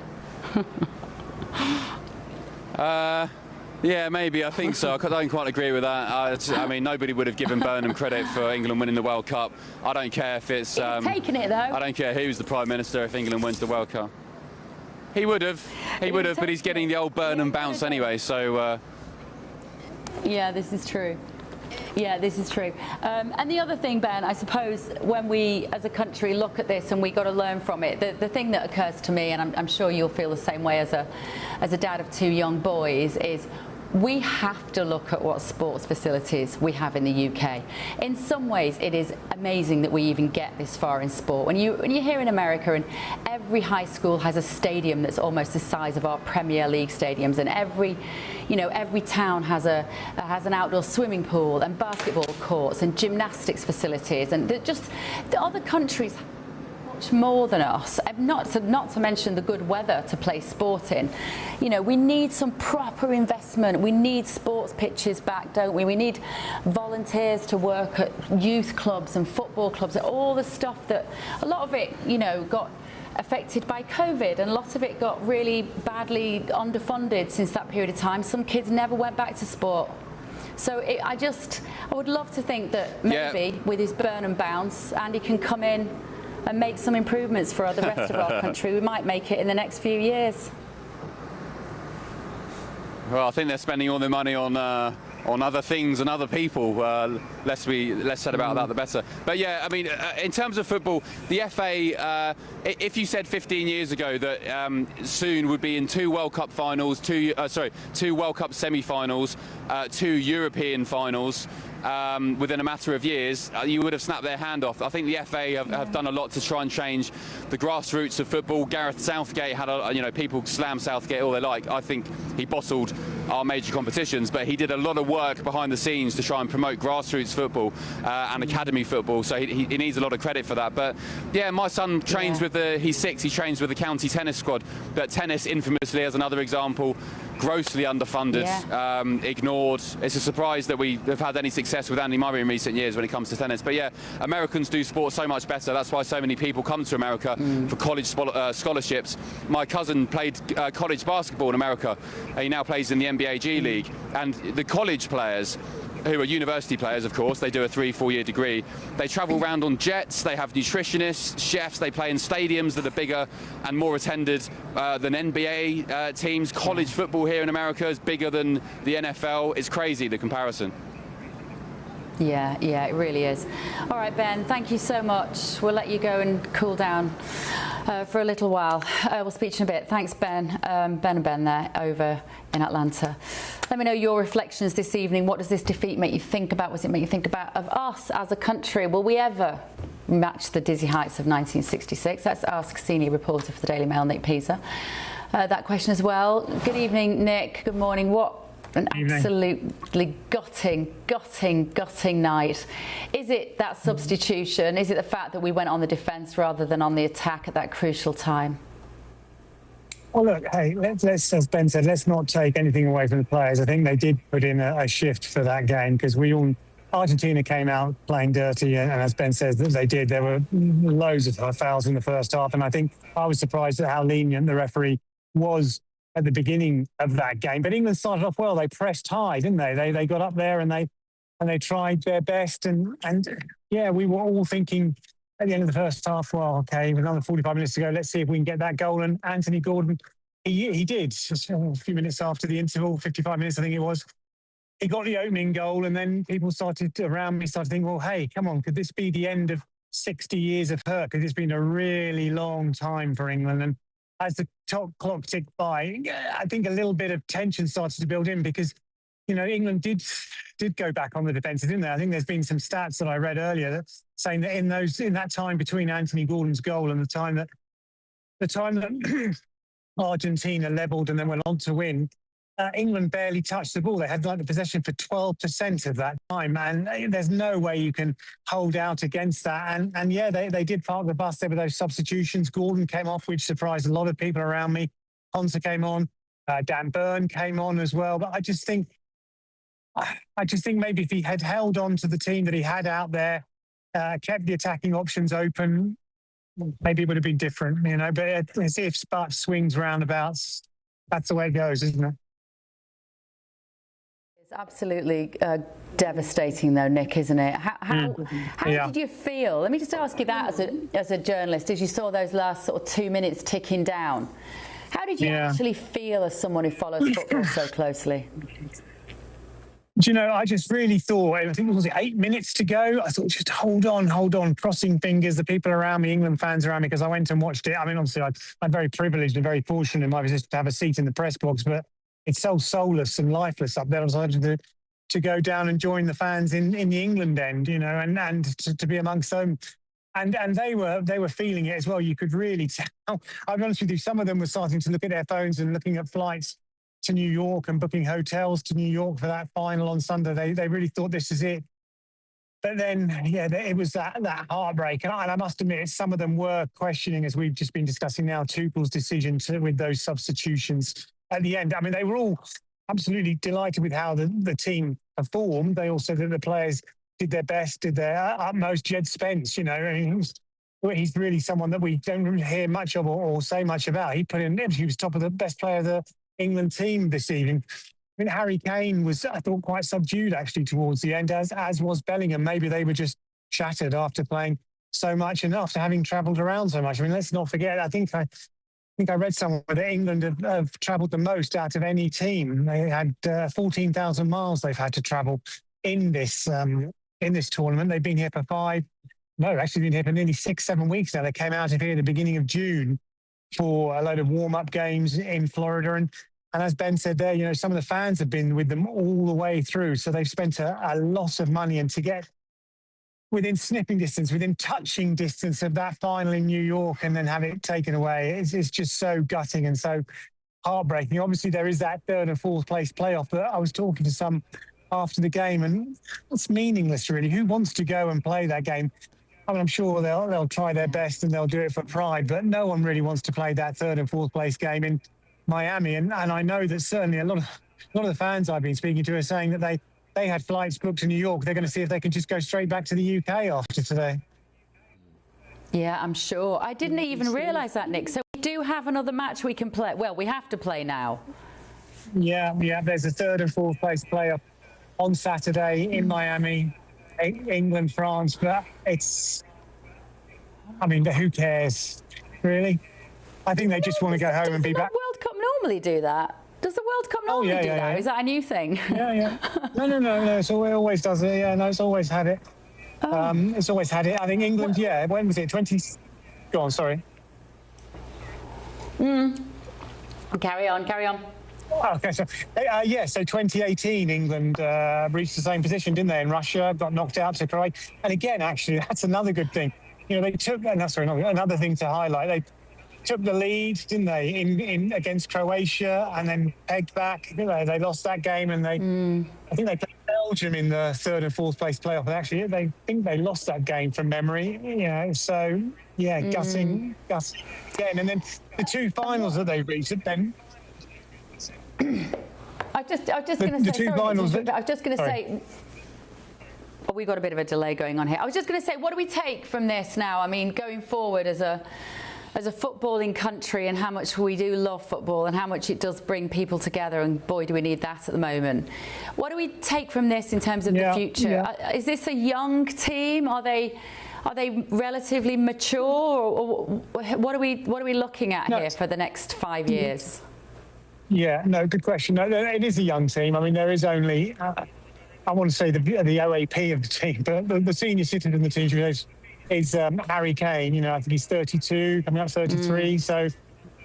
Yeah, maybe. I think so. I don't quite agree with that. I mean, nobody would have given Burnham credit for England winning the World Cup. I don't care if it's... taking it, though. I don't care who's the Prime Minister if England wins the World Cup. He would have. He would have, but he's getting the old Burnham bounce anyway, so... Yeah, this is true. Yeah, this is true. And the other thing, Ben, I suppose when we as a country look at this and we got to learn from it, the thing that occurs to me, and I'm sure you'll feel the same way as a dad of two young boys, is we have to look at what sports facilities we have in the UK. In some ways, it is amazing that we even get this far in sport. When you're here in America, and every high school has a stadium that's almost the size of our Premier League stadiums, and every town has an outdoor swimming pool and basketball courts and gymnastics facilities, and the other countries much more than us, not to mention the good weather to play sport in. You know, we need some proper investment. We need sports pitches back, don't we? We need volunteers to work at youth clubs and football clubs, all the stuff that a lot of it, got affected by COVID, and a lot of it got really badly underfunded since that period of time. Some kids never went back to sport. So I would love to think that maybe with his Burnham bounce, Andy can come in and make some improvements for the rest of our country. We might make it in the next few years. Well, I think they're spending all their money on on other things and other people. Less said about that, the better. But yeah, I mean, in terms of football, the FA, if you said 15 years ago that soon would be in 2 World Cup finals, 2 World Cup semi-finals, 2 European finals, within a matter of years, you would have snapped their hand off. I think the FA have done a lot to try and change the grassroots of football. Gareth Southgate had people slam Southgate all they like. I think he bottled our major competitions, but he did a lot of work behind the scenes to try and promote grassroots football and academy football, so he needs a lot of credit for that. But yeah, my son trains with he's 6, he trains with the county tennis squad, but tennis infamously, as another example, grossly underfunded, ignored. It's a surprise that we have had any success with Andy Murray in recent years when it comes to tennis. But yeah, Americans do sport so much better. That's why so many people come to America for college scholarships. My cousin played college basketball in America. He now plays in the NBA G League. And the college players, who are university players, of course, they do a 3-4 year degree. They travel around on jets, they have nutritionists, chefs, they play in stadiums that are bigger and more attended than NBA teams. College football here in America is bigger than the NFL. It's crazy, the comparison. Yeah, it really is. All right, Ben, thank you so much. We'll let you go and cool down for a little while. We'll speak to you in a bit. Thanks, Ben. Ben there over in Atlanta. Let me know your reflections this evening. What does this defeat make you think about? What does it make you think about of us as a country? Will we ever match the dizzy heights of 1966? Let's ask senior reporter for the Daily Mail, Nick Pisa, that question as well. Good evening, Nick. Good morning. What an absolutely gutting night. Is it that substitution? Is it the fact that we went on the defence rather than on the attack at that crucial time? Well, look, hey, let's, as Ben said, let's not take anything away from the players. I think they did put in a shift for that game, because Argentina came out playing dirty, and as Ben says, they did. There were loads of fouls in the first half, and I think I was surprised at how lenient the referee was at the beginning of that game. But England started off well. They pressed high, didn't they? They got up there and they tried their best. And yeah, we were all thinking at the end of the first half, well, okay, with another 45 minutes to go, let's see if we can get that goal. And Anthony Gordon, he did. A few minutes after the interval, 55 minutes, I think it was. He got the opening goal, and then people around me started thinking, well, hey, come on, could this be the end of 60 years of hurt? Because it's been a really long time for England. And as the clock ticked by, I think a little bit of tension started to build in, because, England did go back on the defensive, didn't they? I think there's been some stats that I read earlier saying that in that time between Anthony Gordon's goal and the time that Argentina levelled and then went on to win, England barely touched the ball. They had the possession for 12% of that time, and there's no way you can hold out against that. And yeah, they did park the bus there with those substitutions. Gordon came off, which surprised a lot of people around me. Ponsa came on. Dan Burn came on as well. But I just think maybe if he had held on to the team that he had out there, kept the attacking options open, maybe it would have been different, But if Spark swings roundabouts, that's the way it goes, isn't it? It's absolutely devastating, though, Nick, isn't it? How did you feel? Let me just ask you that as a journalist, as you saw those last sort of 2 minutes ticking down. How did you actually feel as someone who follows football so closely? Do you know, I just really thought, I think it was 8 minutes to go. I thought, just hold on, crossing fingers, the people around me, England fans around me, because I went and watched it. I mean, obviously, I'm very privileged and very fortunate in my position to have a seat in the press box, but it's so soulless and lifeless up there. I decided to go down and join the fans in the England end, and to be amongst them. And they were feeling it as well. You could really tell. I'll be honest with you, some of them were starting to look at their phones and looking at flights to New York and booking hotels to New York for that final on Sunday. They really thought this is it. But then, yeah, it was that heartbreak. And I must admit, some of them were questioning, as we've just been discussing now, Tuchel's decision with those substitutions at the end. I mean, they were all absolutely delighted with how the team performed. They all said that the players did their best, did their utmost. Jed Spence, he's really someone that we don't really hear much of or say much about. He was top of the best player of the England team this evening. I mean, Harry Kane was, I thought, quite subdued actually towards the end, as was Bellingham. Maybe they were just shattered after playing so much and after having travelled around so much. I mean, let's not forget, I think think I read somewhere that England have travelled the most out of any team. They had 14,000 miles they've had to travel in this tournament. They've been here for been here for nearly 6-7 weeks now. They came out of here at the beginning of June for a load of warm-up games in Florida. And as Ben said there, you know, some of the fans have been with them all the way through. So they've spent a lot of money, and to get within sniffing distance, within touching distance of that final in New York and then have it taken away, it's just so gutting and so heartbreaking. Obviously, there is that third and fourth place playoff that I was talking to some after the game, and it's meaningless, really. Who wants to go and play that game? I mean, I'm sure they'll try their best and they'll do it for pride, but no one really wants to play that third and fourth place game in Miami. And I know that certainly a lot of the fans I've been speaking to are saying that they had flights booked to New York. They're going to see if they can just go straight back to the UK after today. Yeah, I'm sure. I didn't even realise that, Nick. So we do have another match we can play. Well, we have to play now. Yeah. There's a third and fourth place playoff on Saturday in Miami. England, France, but who cares, really? I think they just want to go home and be back. Does the World Cup normally do that? Does the World Cup normally do that? Yeah. Is that a new thing? Yeah. No. So it always does it. Yeah, no, it's always had it. It's always had it. I think England, when was it? 20... Go on, sorry. Carry on. Okay, so 2018, England reached the same position, didn't they? In Russia, got knocked out to Croatia. And again, actually, that's another good thing. You know, they took, and that's another thing to highlight. They took the lead, didn't they, in against Croatia, and then pegged back. They lost that game, and I think they played Belgium in the third and fourth place playoff. And actually, they think they lost that game from memory. You know, so gutting again. And then the two finals that they reached, then. I was just going to say. Oh, we got a bit of a delay going on here. I was just going to say, what do we take from this now? I mean, going forward as a footballing country, and how much we do love football and how much it does bring people together, and boy, do we need that at the moment. What do we take from this in terms of the future? Yeah. Is this a young team? Are they relatively mature, or what are we looking at here for the next 5 years? Yeah, no, good question. No, it is a young team. I mean, there is only, I want to say the OAP of the team, but the senior citizen in the team is Harry Kane. You know, I think he's 32, coming up 33. So,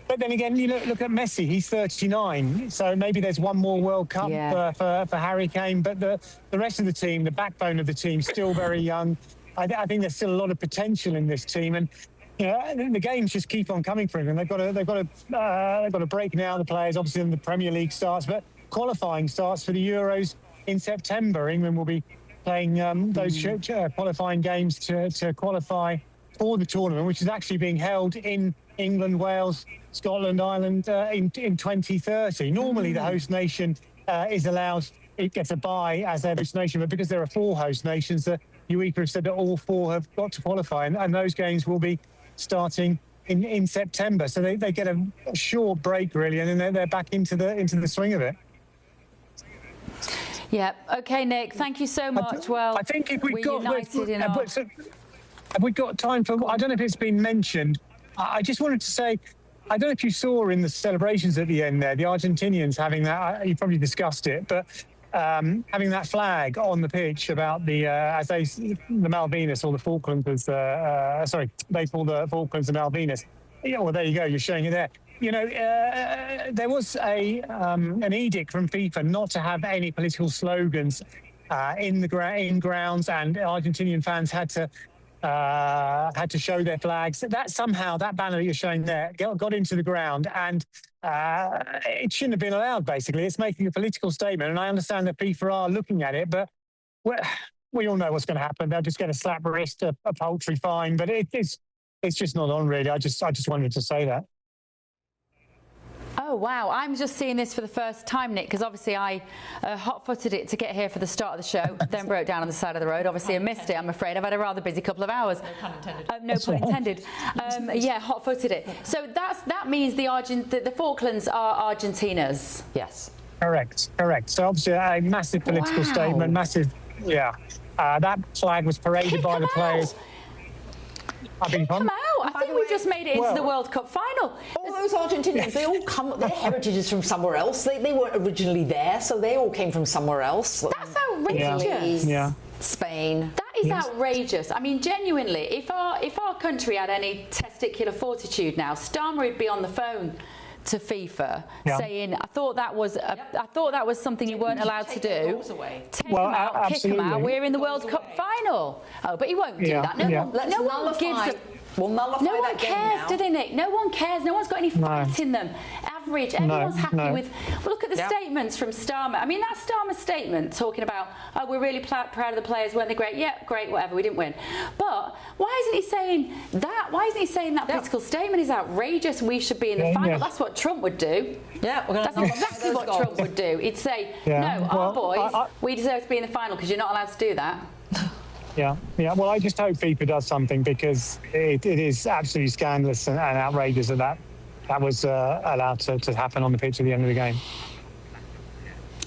but then again, you look at Messi, he's 39. So maybe there's one more World Cup for Harry Kane. But the rest of the team, the backbone of the team, still very young. I think there's still a lot of potential in this team, and you know, the games just keep on coming for them. They've got to break now. The players, obviously, then the Premier League starts, but qualifying starts for the Euros in September. England will be playing those qualifying games to qualify for the tournament, which is actually being held in England, Wales, Scotland, Ireland in 2030. Normally, the host nation is allowed; it gets a bye as their host nation, but because there are 4 host nations, the UEFA have said that all 4 have got to qualify, and those games will be starting in September, so they get a short break really, and then they're back into the swing of it. Yeah. Okay, Nick. Thank you so much. I think if we've have we got time for? I don't know if it's been mentioned. I just wanted to say, I don't know if you saw in the celebrations at the end there, the Argentinians having that. You probably discussed it, but. Having that flag on the pitch about the Malvinas or the Falklands they call the Falklands the Malvinas. Yeah, well, there you go. You're showing it there. You know, there was an edict from FIFA not to have any political slogans in grounds, and Argentinian fans had to show their flags. That banner that you're showing there got into the ground, and it shouldn't have been allowed. Basically, it's making a political statement, and I understand that FIFA are looking at it, but we all know what's going to happen. They'll just get a slap wrist, a paltry fine, but it's just not on really. I just wanted to say that. Oh, wow. I'm just seeing this for the first time, Nick, because obviously I hot-footed it to get here for the start of the show, then broke down on the side of the road. Obviously, I missed it, I'm afraid. I've had a rather busy couple of hours. No pun intended. No pun intended. Yeah, hot-footed it. So that means the Falklands are Argentina's? Yes. Correct. So obviously a massive political statement, that flag was paraded by the players. Come I think we just made it into the World Cup final. All those Argentinians, they all come, their heritage is from somewhere else. They weren't originally there, so they all came from somewhere else. That's outrageous. Yeah. Spain. That is outrageous. I mean, genuinely, if our country had any testicular fortitude now, Starmer would be on the phone to FIFA saying, I thought that was something you weren't allowed to do. Take them out, kick them out. We're in the World Cup final. Oh, but he won't do that. No one gives no one cares, do they, Nick? No one cares. No one's got any fight in them. Average. Everyone's happy with. Well, look at the statements from Starmer. I mean, that Starmer statement talking about, oh, we're really proud of the players, weren't they great? Yeah, great, whatever. We didn't win. But why isn't he saying that? Why isn't he saying that political statement is outrageous? We should be in the final. That's what Trump would do. Yeah, that's exactly what Trump would do. He'd say, no, our boys, we deserve to be in the final because you're not allowed to do that. Yeah. Well, I just hope FIFA does something because it is absolutely scandalous and outrageous that was allowed to happen on the pitch at the end of the game.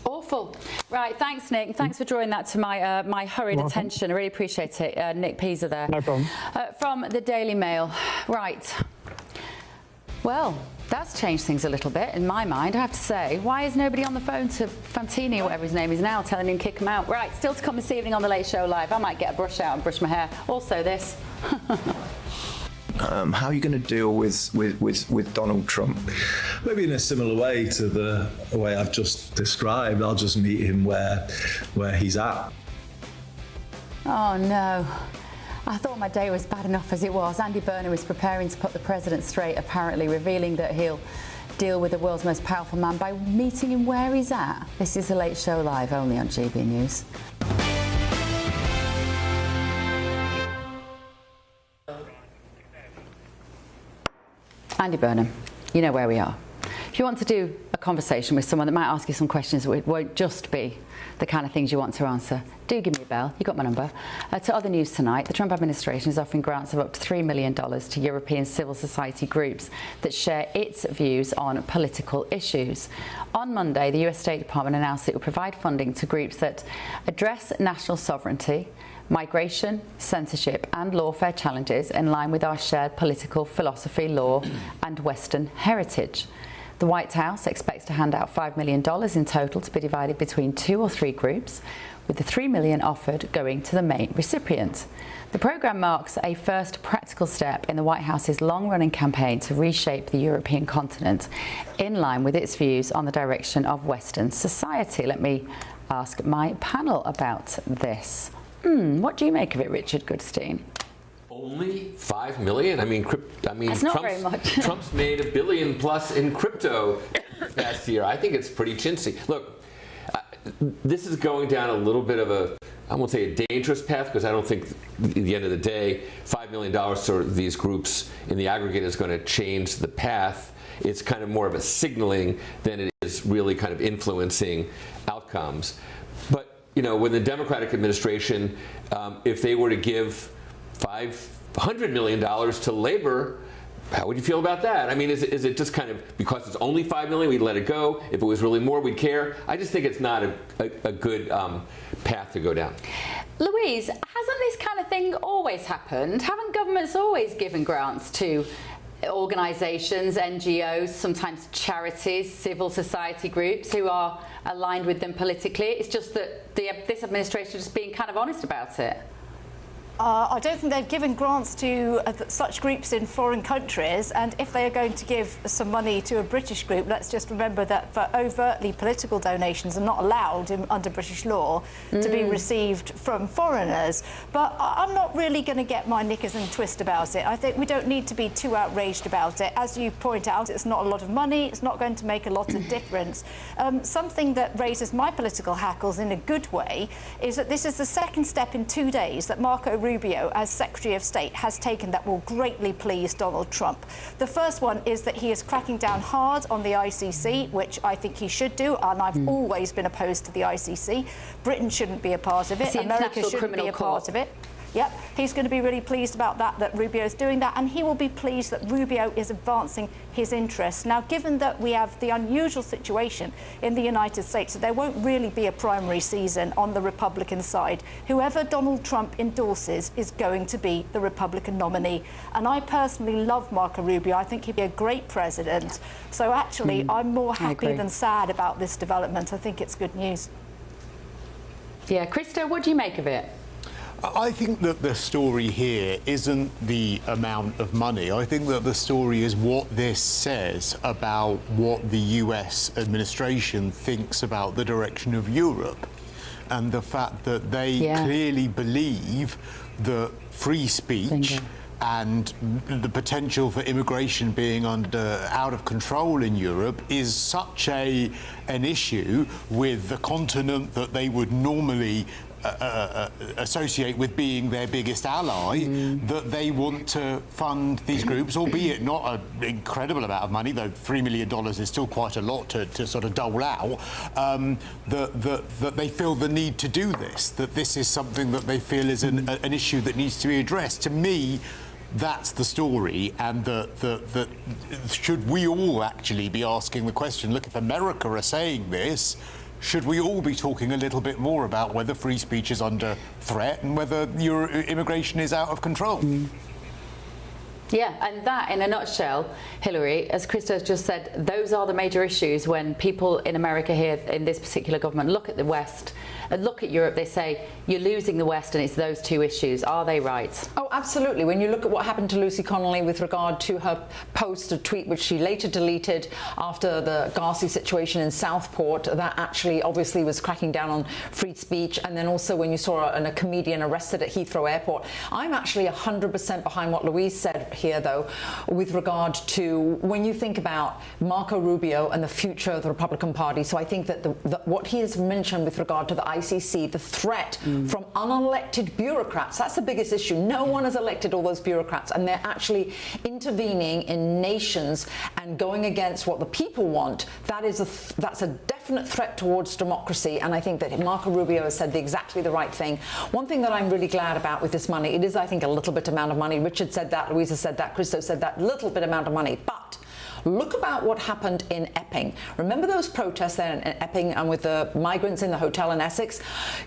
Awful. Right, thanks, Nick. Thanks for drawing that to my hurried attention. I really appreciate it. Nick Peaser there. No problem. From the Daily Mail. Right. Well, that's changed things a little bit in my mind, I have to say. Why is nobody on the phone to Fantini, or whatever his name is now, telling him to kick him out? Right, still to come this evening on The Late Show Live. I might get a brush out and brush my hair. Also this. How are you going to deal with Donald Trump? Maybe in a similar way to the way I've just described. I'll just meet him where he's at. Oh, no. I thought my day was bad enough as it was. Andy Burnham is preparing to put the president straight, apparently, revealing that he'll deal with the world's most powerful man by meeting him where he's at. This is The Late Show Live, only on GB News. Andy Burnham, you know where we are. If you want to do a conversation with someone that might ask you some questions that won't just be the kind of things you want to answer, do give me a bell. You got my number. To other news tonight, the Trump administration is offering grants of up to $3 million to European civil society groups that share its views on political issues. On Monday, the US State Department announced it would provide funding to groups that address national sovereignty, migration, censorship and lawfare challenges in line with our shared political philosophy, law and Western heritage. The White House expects to hand out $5 million in total to be divided between 2 or 3 groups, with the $3 million offered going to the main recipient. The programme marks a first practical step in the White House's long-running campaign to reshape the European continent in line with its views on the direction of Western society. Let me ask my panel about this. What do you make of it, Richard Goodstein? Only 5 million? I mean, that's not very much. Trump's made $1 billion plus in crypto last year. I think it's pretty chintzy. Look, this is going down a little bit of a, I won't say a dangerous path, because I don't think at the end of the day, $5 million to these groups in the aggregate is going to change the path. It's kind of more of a signaling than it is really kind of influencing outcomes. But you know, when the Democratic administration, if they were to give $500 million to labor, how would you feel about that? I mean, is it just kind of because it's only $5 million, we'd let it go? If it was really more, we'd care? I just think it's not a good path to go down. Louise, hasn't this kind of thing always happened? Haven't governments always given grants to organisations, NGOs, sometimes charities, civil society groups who are aligned with them politically? It's just that this administration is just being kind of honest about it. I don't think they've given grants to such groups in foreign countries, and if they are going to give some money to a British group, let's just remember that for overtly political donations are not allowed under British law to be received from foreigners. But I'm not really going to get my knickers in a twist about it. I think we don't need to be too outraged about it. As you point out, it's not a lot of money, it's not going to make a lot of difference. Something that raises my political hackles in a good way is that this is the second step in 2 days that Marco Rubio, as Secretary of State, has taken that will greatly please Donald Trump. The first one is that he is cracking down hard on the ICC, which I think he should do, and I've always been opposed to the ICC. Britain shouldn't be a part of it. America shouldn't be a part of it. Yep, he's going to be really pleased about that Rubio's doing that, and he will be pleased that Rubio is advancing his interests. Now, given that we have the unusual situation in the United States, that there won't really be a primary season on the Republican side, whoever Donald Trump endorses is going to be the Republican nominee. And I personally love Marco Rubio. I think he'd be a great president. So actually, I'm more happy than sad about this development. I think it's good news. Yeah, Christo, what do you make of it? I think that the story here isn't the amount of money. I think that the story is what this says about what the US administration thinks about the direction of Europe, and the fact that they clearly believe that free speech and the potential for immigration being out of control in Europe is such an issue with the continent that they would normally associate with being their biggest ally, that they want to fund these groups, albeit not an incredible amount of money, though $3 million is still quite a lot to sort of dole out, that they feel the need to do this, that this is something that they feel is an issue that needs to be addressed. To me, that's the story, and that should we all actually be asking the question, look, if America are saying this, should we all be talking a little bit more about whether free speech is under threat and whether your immigration is out of control? Yeah, and that, in a nutshell, Hillary, as Christo has just said, those are the major issues when people in America here, in this particular government, look at the West and look at Europe. They say, you're losing the West, and it's those two issues. Are they right? Oh, absolutely. When you look at what happened to Lucy Connolly with regard to her post, a tweet which she later deleted after the Garci situation in Southport, that actually obviously was cracking down on free speech. And then also when you saw a comedian arrested at Heathrow Airport. I'm actually 100% behind what Louise said here, though, with regard to when you think about Marco Rubio and the future of the Republican Party. So I think that what he has mentioned with regard to the ICC, the threat from unelected bureaucrats, that's the biggest issue. No one has elected all those bureaucrats, and they're actually intervening in nations and going against what the people want. That's a definite threat towards democracy, and I think that Marco Rubio has said exactly the right thing. One thing that I'm really glad about with this money, it is, I think, a little bit amount of money. Richard said that, Louisa said that, Christo said that, little bit amount of money, but look about what happened in Epping. Remember those protests there in Epping and with the migrants in the hotel in Essex?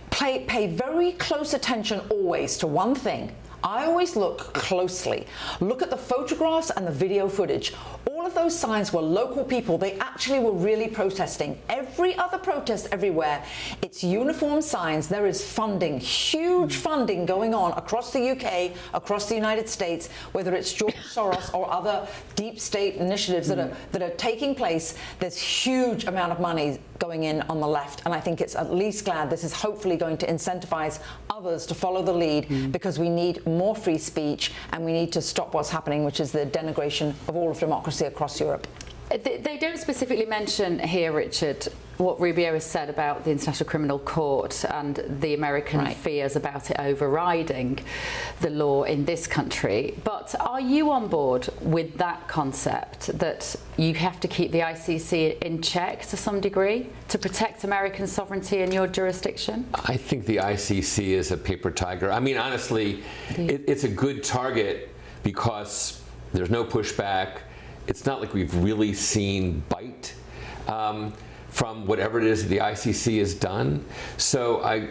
Pay very close attention always to one thing. I always look closely. Look at the photographs and the video footage. All of those signs were local people. They actually were really protesting. Every other protest everywhere, it's uniform signs. There is funding, huge funding going on across the UK, across the United States, whether it's George Soros or other deep state initiatives that are taking place. There's huge amount of money going in on the left, and I think it's at least glad this is hopefully going to incentivize others to follow the lead, because we need more free speech and we need to stop what's happening, which is the denigration of all of democracy across Europe. They don't specifically mention here, Richard, what Rubio has said about the International Criminal Court and the American fears about it overriding the law in this country. But are you on board with that concept that you have to keep the ICC in check to some degree to protect American sovereignty in your jurisdiction? I think the ICC is a paper tiger. I mean, honestly, it's a good target because there's no pushback. It's not like we've really seen bite from whatever it is that the ICC has done. So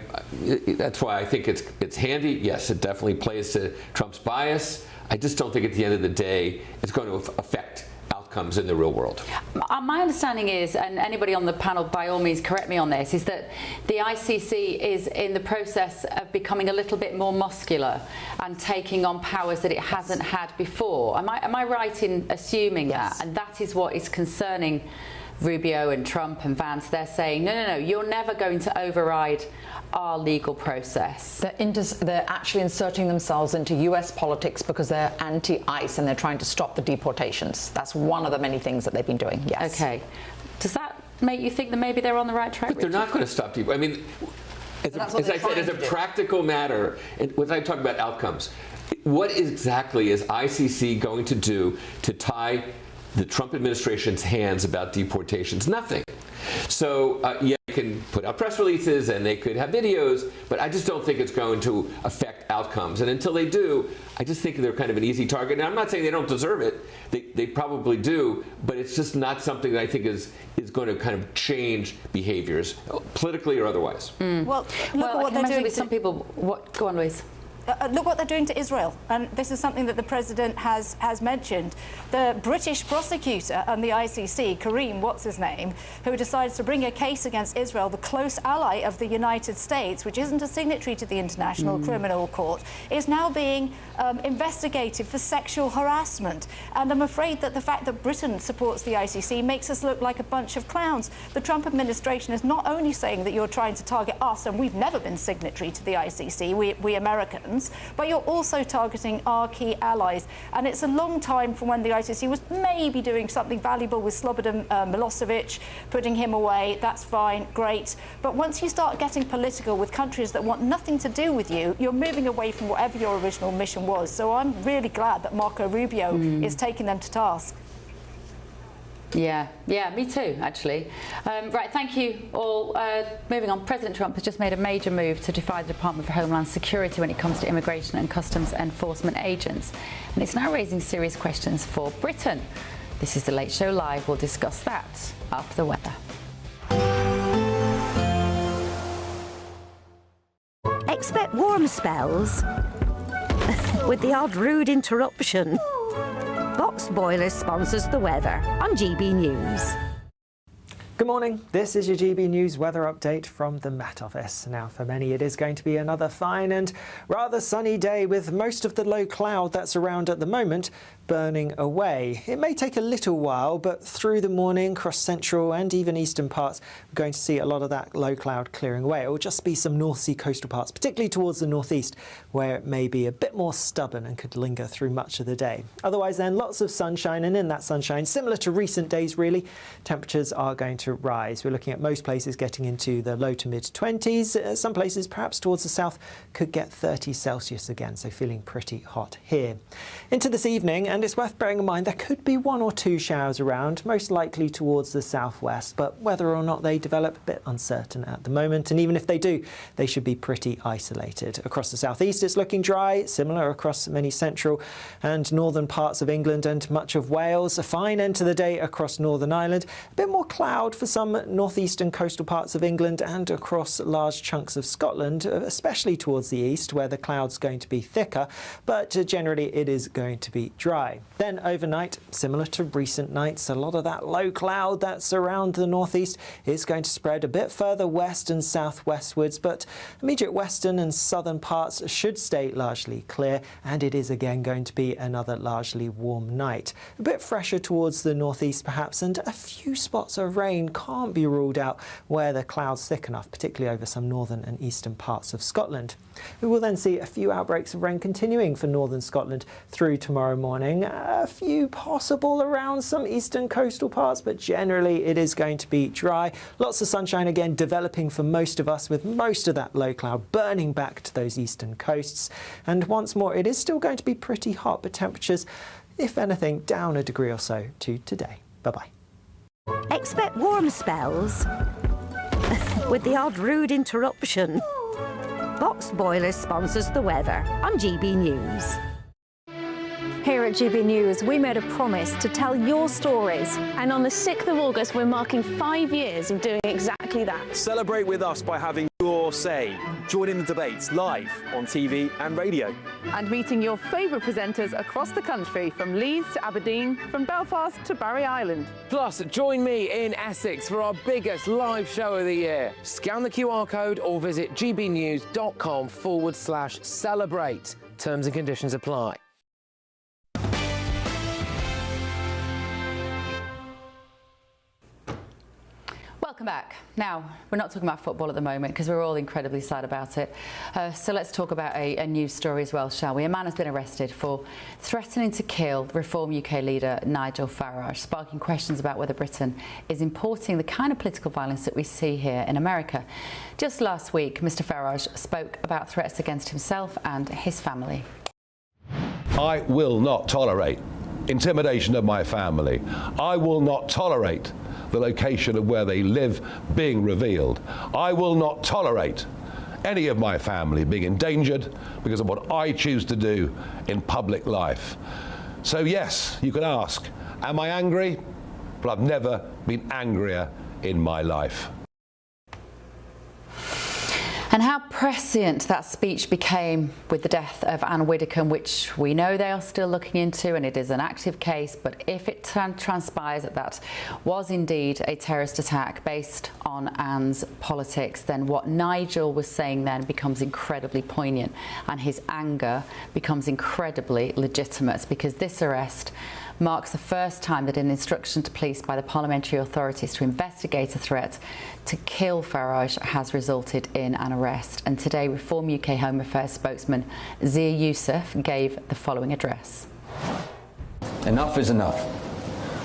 that's why I think it's handy. Yes, it definitely plays to Trump's bias. I just don't think at the end of the day it's going to affect outcomes in the real world. My understanding is, and anybody on the panel by all means correct me on this, is that the ICC is in the process of becoming a little bit more muscular and taking on powers that it hasn't had before. Am I right in assuming that? And that is what is concerning Rubio and Trump and Vance. They're saying, no, you're never going to override our legal process. They're actually inserting themselves into US politics because they're anti-ICE and they're trying to stop the deportations. That's one of the many things that they've been doing, yes. Okay. Does that make you think that maybe they're on the right track, But they're not going to stop people. I mean, as I said, as a practical matter, when I talk about outcomes, what exactly is ICC going to do to tie the Trump administration's hands about deportations? Nothing. So, yeah, they can put out press releases and they could have videos, but I just don't think it's going to affect outcomes. And until they do, I just think they're kind of an easy target. Now, I'm not saying they don't deserve it. They probably do, but it's just not something that I think is going to kind of change behaviors, politically or otherwise. Well, look at what they're doing. Some people. Go on, Louise. Look what they're doing to Israel, and this is something that the president has mentioned. The British prosecutor and the ICC, Kareem, what's his name, who decides to bring a case against Israel, the close ally of the United States, which isn't a signatory to the International Criminal Court, is now being investigated for sexual harassment. And I'm afraid that the fact that Britain supports the ICC makes us look like a bunch of clowns. The Trump administration is not only saying that you're trying to target us, and we've never been signatory to the ICC, we Americans, but you're also targeting our key allies. And it's a long time from when the ICC was maybe doing something valuable with Slobodan Milosevic, putting him away. That's fine, great. But once you start getting political with countries that want nothing to do with you, you're moving away from whatever your original mission was. So I'm really glad that Marco Rubio is taking them to task. Yeah, me too, actually. Right, thank you all. Moving on, President Trump has just made a major move to defy the Department of Homeland Security when it comes to immigration and customs enforcement agents. And it's now raising serious questions for Britain. This is The Late Show Live. We'll discuss that after the weather. Expect warm spells with the odd rude interruption. Box Boilers sponsors the weather on GB News. Good morning, this is your GB News weather update from the Met Office. Now for many it is going to be another fine and rather sunny day with most of the low cloud that's around at the moment burning away. It may take a little while, but through the morning across central and even eastern parts we're going to see a lot of that low cloud clearing away. It will just be some North Sea coastal parts, particularly towards the northeast, where it may be a bit more stubborn and could linger through much of the day. Otherwise then lots of sunshine, and in that sunshine, similar to recent days really, temperatures are going to rise. We're looking at most places getting into the low to mid 20s. Some places perhaps towards the south could get 30 Celsius again, so feeling pretty hot here. Into this evening, and it's worth bearing in mind there could be 1 or 2 showers around, most likely towards the southwest, but whether or not they develop, a bit uncertain at the moment, and even if they do, they should be pretty isolated. Across the southeast it's looking dry, similar across many central and northern parts of England and much of Wales. A fine end to the day across Northern Ireland, a bit more cloud for some northeastern coastal parts of England and across large chunks of Scotland, especially towards the east where the cloud's going to be thicker, but generally it is going to be dry. Then overnight, similar to recent nights, a lot of that low cloud that's around the northeast is going to spread a bit further west and southwestwards, but immediate western and southern parts should stay largely clear, and it is again going to be another largely warm night. A bit fresher towards the northeast perhaps, and a few spots of rain can't be ruled out where the cloud's thick enough, particularly over some northern and eastern parts of Scotland. We will then see a few outbreaks of rain continuing for northern Scotland through tomorrow morning. A few possible around some eastern coastal parts, but generally it is going to be dry. Lots of sunshine again developing for most of us, with most of that low cloud burning back to those eastern coasts. And once more, it is still going to be pretty hot, but temperatures, if anything, down a degree or so to today. Bye-bye. Expect warm spells with the odd rude interruption. Box Boilers sponsors the weather on GB News. Here at GB News, we made a promise to tell your stories. And on the 6th of August, we're marking 5 years of doing exactly that. Celebrate with us by having your say. Join in the debates live on TV and radio. And meeting your favourite presenters across the country, from Leeds to Aberdeen, from Belfast to Barry Island. Plus, join me in Essex for our biggest live show of the year. Scan the QR code or visit gbnews.com/celebrate. Terms and conditions apply. Welcome back. Now, we're not talking about football at the moment because we're all incredibly sad about it. So let's talk about a news story as well, shall we? A man has been arrested for threatening to kill Reform UK leader Nigel Farage, sparking questions about whether Britain is importing the kind of political violence that we see here in America. Just last week, Mr. Farage spoke about threats against himself and his family. I will not tolerate intimidation of my family. I will not tolerate the location of where they live being revealed. I will not tolerate any of my family being endangered because of what I choose to do in public life. So yes, you can ask, am I angry? But I've never been angrier in my life. And how prescient that speech became with the death of Anne Widdecombe, which we know they are still looking into, and it is an active case. But if it transpires that that was indeed a terrorist attack based on Anne's politics, then what Nigel was saying then becomes incredibly poignant, and his anger becomes incredibly legitimate, because this arrest marks the first time that an instruction to police by the parliamentary authorities to investigate a threat to kill Farage has resulted in an arrest. And today, Reform UK Home Affairs spokesman Zia Youssef gave the following address. Enough is enough.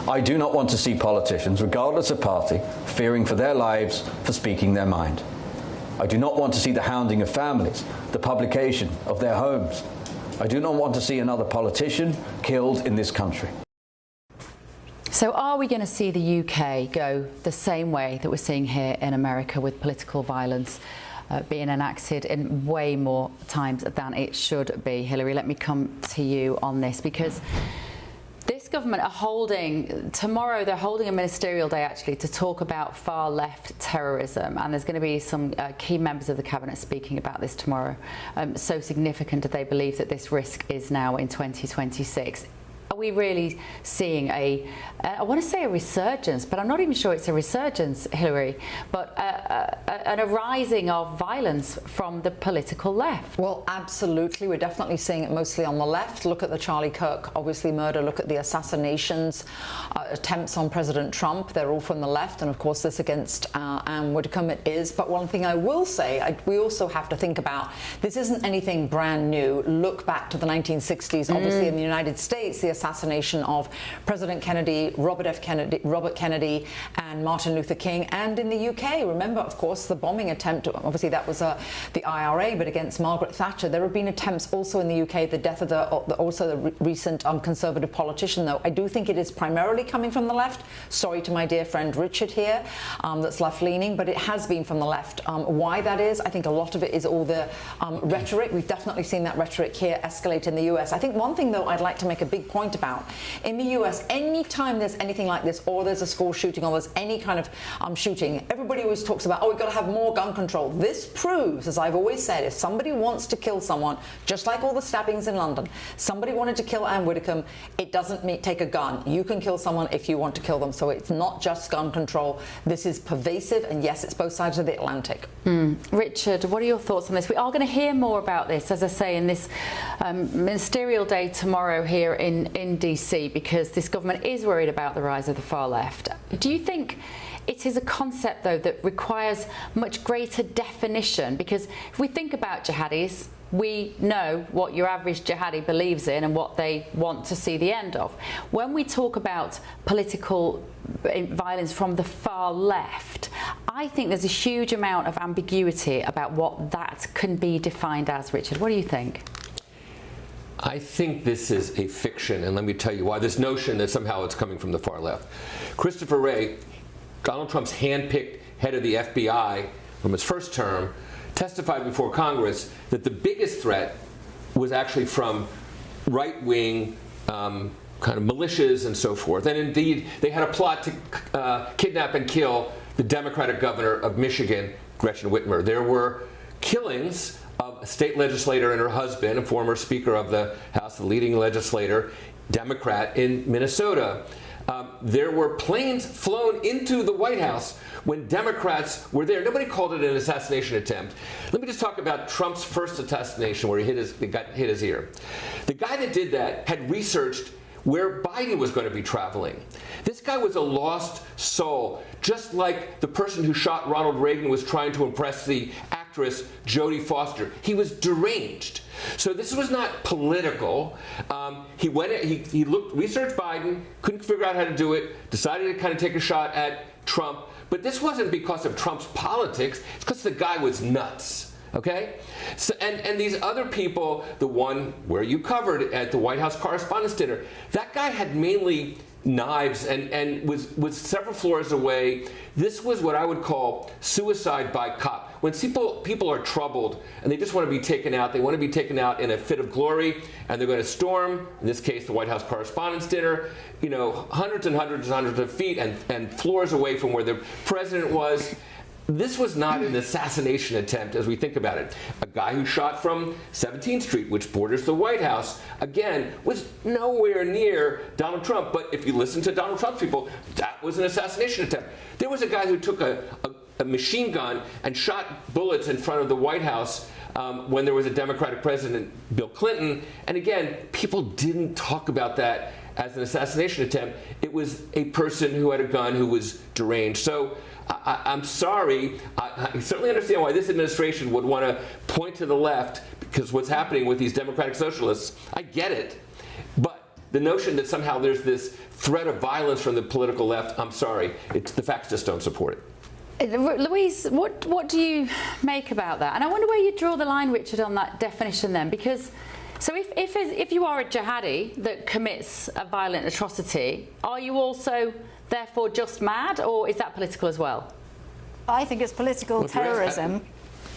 I do not want to see politicians, regardless of party, fearing for their lives for speaking their mind. I do not want to see the hounding of families, the publication of their homes. I do not want to see another politician killed in this country. So are we going to see the UK go the same way that we're seeing here in America, with political violence being enacted in way more times than it should be? Hilary, let me come to you on this, because this government are holding, tomorrow they're holding a ministerial day actually to talk about far left terrorism, and there's going to be some key members of the cabinet speaking about this tomorrow. So significant that they believe that this risk is now in 2026. Are we really seeing I want to say a resurgence, but I'm not even sure it's a resurgence, Hilary, but an arising of violence from the political left? Well, absolutely. We're definitely seeing it mostly on the left. Look at the Charlie Kirk, obviously, murder. Look at the assassinations, attempts on President Trump. They're all from the left. And, of course, this against Anne Widdecombe, it is. But one thing I will say, we also have to think about, this isn't anything brand new. Look back to the 1960s, obviously, in the United States, the assassination of President Kennedy, Robert Kennedy, and Martin Luther King, and in the UK. Remember, of course, the bombing attempt, obviously that was the IRA, but against Margaret Thatcher. There have been attempts also in the UK, the death of the recent Conservative politician, though. I do think it is primarily coming from the left. Sorry to my dear friend Richard here, that's left-leaning, but it has been from the left. Why that is, I think a lot of it is all the rhetoric. We've definitely seen that rhetoric here escalate in the US. I think one thing, though, I'd like to make a big point about. In the US, any time there's anything like this, or there's a school shooting, or there's any kind of shooting, everybody always talks about, oh, we've got to have more gun control. This proves, as I've always said, if somebody wants to kill someone, just like all the stabbings in London, somebody wanted to kill Anne Widdecombe, it doesn't take a gun. You can kill someone if you want to kill them. So it's not just gun control. This is pervasive, and yes, it's both sides of the Atlantic. Richard, what are your thoughts on this? We are going to hear more about this, as I say, in this ministerial day tomorrow here in DC, because this government is worried about the rise of the far left. Do you think it is a concept, though, that requires much greater definition? Because if we think about jihadis, we know what your average jihadi believes in and what they want to see the end of. When we talk about political violence from the far left, I think there's a huge amount of ambiguity about what that can be defined as. Richard, what do you think? I think this is a fiction, and let me tell you why. This notion that somehow it's coming from the far left. Christopher Wray, Donald Trump's hand-picked head of the FBI from his first term, testified before Congress that the biggest threat was actually from right-wing kind of militias and so forth. And indeed, they had a plot to kidnap and kill the Democratic governor of Michigan, Gretchen Whitmer. There were killings of a state legislator and her husband, a former Speaker of the House, the leading legislator, Democrat in Minnesota. There were planes flown into the White House when Democrats were there. Nobody called it an assassination attempt. Let me just talk about Trump's first assassination, where he hit his ear. The guy that did that had researched where Biden was going to be traveling. This guy was a lost soul, just like the person who shot Ronald Reagan was trying to impress the actress Jodie Foster. He was deranged. So this was not political. He researched Biden, couldn't figure out how to do it, decided to kind of take a shot at Trump. But this wasn't because of Trump's politics. It's because the guy was nuts. Okay? So, and these other people, the one where you covered at the White House Correspondents' Dinner, that guy had mainly knives and was several floors away. This was what I would call suicide by cop. when people are troubled and they just want to be taken out, they want to be taken out in a fit of glory, and they're going to storm, in this case, the White House Correspondents' Dinner, you know, hundreds and hundreds and hundreds of feet and floors away from where the president was. This was not an assassination attempt as we think about it. A guy who shot from 17th Street, which borders the White House, again, was nowhere near Donald Trump. But if you listen to Donald Trump's people, that was an assassination attempt. There was a guy who took a machine gun and shot bullets in front of the White House when there was a Democratic president, Bill Clinton. And again, people didn't talk about that as an assassination attempt. It was a person who had a gun who was deranged. So I'm sorry. I certainly understand why this administration would want to point to the left, because what's happening with these democratic socialists, I get it. But the notion that somehow there's this threat of violence from the political left, I'm sorry. The facts just don't support it. Louise, what do you make about that? And I wonder where you draw the line, Richard, on that definition then, because so if you are a jihadi that commits a violent atrocity, are you also therefore just mad, or is that political as well? I think it's political terrorism.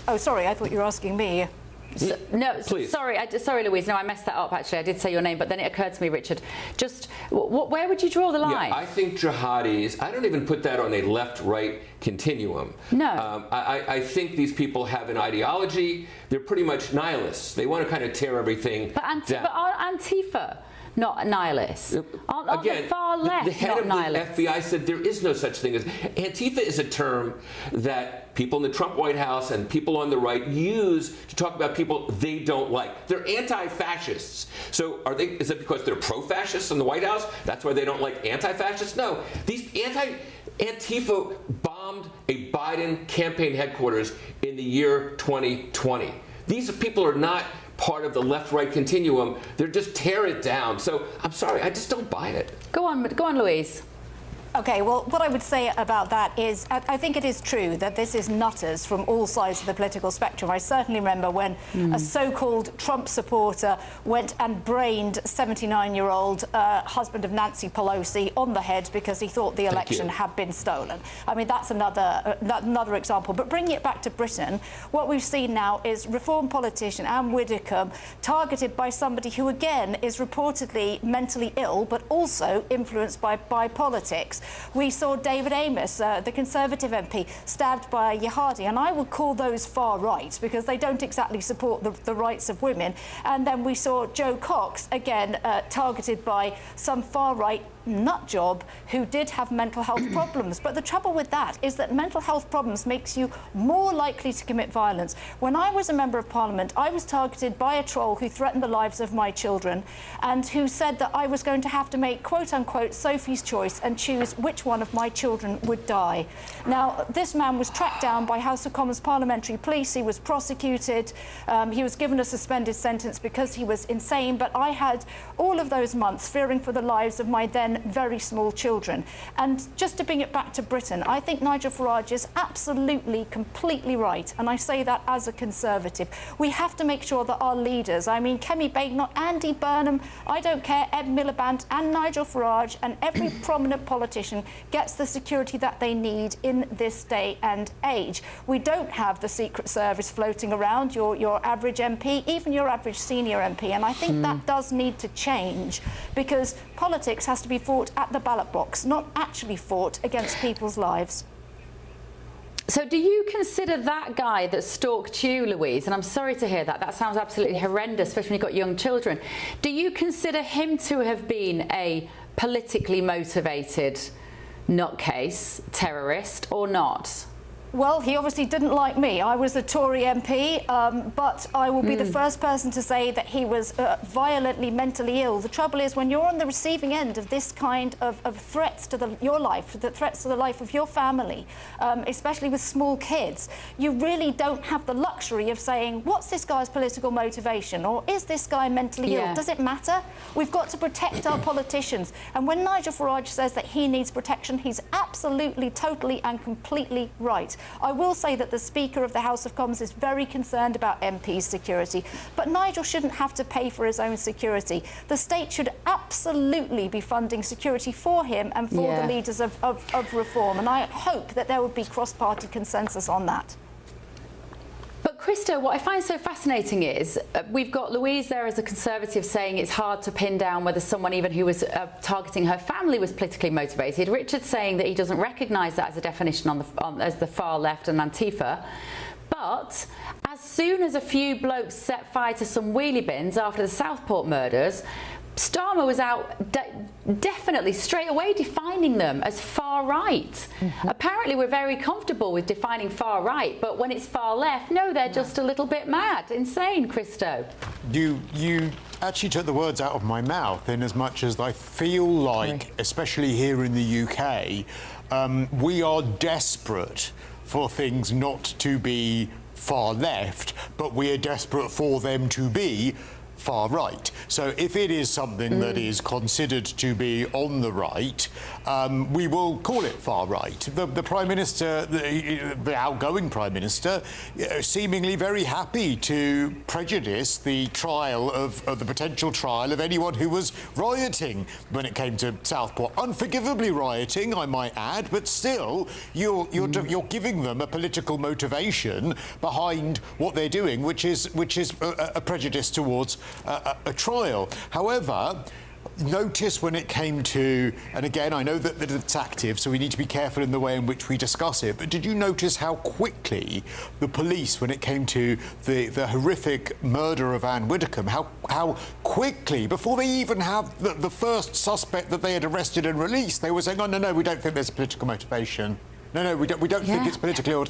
Oh, sorry, I thought you were asking me. No, please. Sorry, Louise. No, I messed that up. Actually, I did say your name, but then it occurred to me, Richard. Just where would you draw the line? Yeah, I think jihadis. I don't even put that on a left-right continuum. No. I think these people have an ideology. They're pretty much nihilists. They want to kind of tear everything down. But aren't Antifa not nihilists? Aren't the far left the head not of nihilists? the FBI said there is no such thing as Antifa. Is a term that people in the Trump White House and people on the right use to talk about people they don't like. They're anti-fascists. So is it because they're pro-fascists in the White House? That's why they don't like anti-fascists? No. These Antifa bombed a Biden campaign headquarters in the year 2020. These people are not part of the left-right continuum. They're just tear it down. So I'm sorry, I just don't buy it. Go on, Louise. Okay, well, what I would say about that is I think it is true that this is nutters from all sides of the political spectrum. I certainly remember when a so-called Trump supporter went and brained 79-year-old husband of Nancy Pelosi on the head because he thought the election had been stolen. I mean, that's another example. But bringing it back to Britain, what we've seen now is Reform politician Anne Widdecombe targeted by somebody who, again, is reportedly mentally ill, but also influenced by politics. We saw David Amos, the Conservative MP, stabbed by a jihadi, and I would call those far right because they don't exactly support the rights of women. And then we saw Joe Cox, again, targeted by some far right nut job who did have mental health problems. But the trouble with that is that mental health problems makes you more likely to commit violence. When I was a member of Parliament, I was targeted by a troll who threatened the lives of my children and who said that I was going to have to make, quote unquote, Sophie's choice and choose which one of my children would die. Now, this man was tracked down by House of Commons parliamentary police. He was prosecuted. He was given a suspended sentence because he was insane. But I had all of those months fearing for the lives of my then very small children. And just to bring it back to Britain, I think Nigel Farage is absolutely, completely right. And I say that as a Conservative. We have to make sure that our leaders, I mean, Kemi Badenoch, Andy Burnham, I don't care, Ed Miliband and Nigel Farage and every prominent politician gets the security that they need in this day and age. We don't have the Secret Service floating around, your average MP, even your average senior MP. And I think that does need to change because politics has to be fought at the ballot box, not actually fought against people's lives. So do you consider that guy that stalked you, Louise, and I'm sorry to hear that, that sounds absolutely horrendous, especially when you've got young children, do you consider him to have been a politically motivated nutcase, terrorist, or not? Well, he obviously didn't like me. I was a Tory MP, but I will be the first person to say that he was violently mentally ill. The trouble is, when you're on the receiving end of this kind of threats to your life, the threats to the life of your family, especially with small kids, you really don't have the luxury of saying, what's this guy's political motivation? Or is this guy mentally ill? Does it matter? We've got to protect our politicians. And when Nigel Farage says that he needs protection, he's absolutely, totally and completely right. I will say that the Speaker of the House of Commons is very concerned about MPs' security, but Nigel shouldn't have to pay for his own security. The state should absolutely be funding security for him and for the leaders of reform, and I hope that there would be cross-party consensus on that. Christo, what I find so fascinating is we've got Louise there as a Conservative saying it's hard to pin down whether someone even who was targeting her family was politically motivated. Richard saying that he doesn't recognise that as a definition as the far left and Antifa. But as soon as a few blokes set fire to some wheelie bins after the Southport murders, Starmer was out definitely straight away defining them as far right. Apparently we're very comfortable with defining far right, but when it's far left, no, they're just a little bit mad. Insane, Christo. You actually took the words out of my mouth, in as much as I feel like, especially here in the UK, we are desperate for things not to be far left, but we are desperate for them to be far right. So if it is something that is considered to be on the right, we will call it far right. The Prime Minister, the outgoing Prime Minister, seemingly very happy to prejudice the trial of the potential trial of anyone who was rioting when it came to Southport. Unforgivably rioting, I might add, but still, you're giving them a political motivation behind what they're doing, which is a prejudice towards a trial. However, notice when it came to, and again, I know that it's active, so we need to be careful in the way in which we discuss it, but did you notice how quickly the police, when it came to the horrific murder of Anne Widdecombe, how quickly, before they even have the first suspect that they had arrested and released, they were saying, oh, no, we don't think there's a political motivation. No, we don't think it's politically or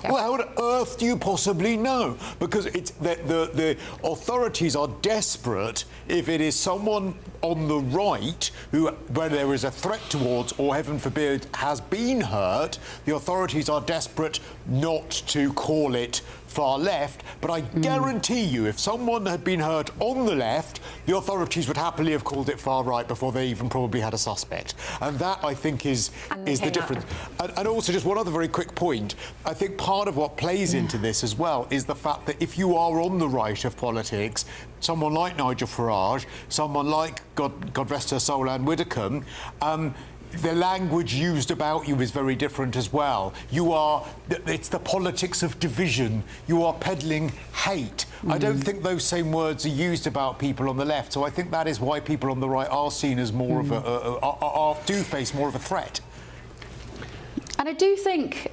well, how on earth do you possibly know? Because it's the authorities are desperate if it is someone on the right who, where there is a threat towards, or heaven forbid, has been hurt, the authorities are desperate not to call it far left, but I guarantee you, if someone had been hurt on the left, the authorities would happily have called it far right before they even probably had a suspect. And that, I think, is the difference. And also, just one other very quick point, I think part of what plays into this as well is the fact that if you are on the right of politics, someone like Nigel Farage, someone like, God rest her soul, Anne Widdecombe, the language used about you is very different as well. It's the politics of division. You are peddling hate. I don't think those same words are used about people on the left. So I think that is why people on the right are seen as more of do face more of a threat. And I do think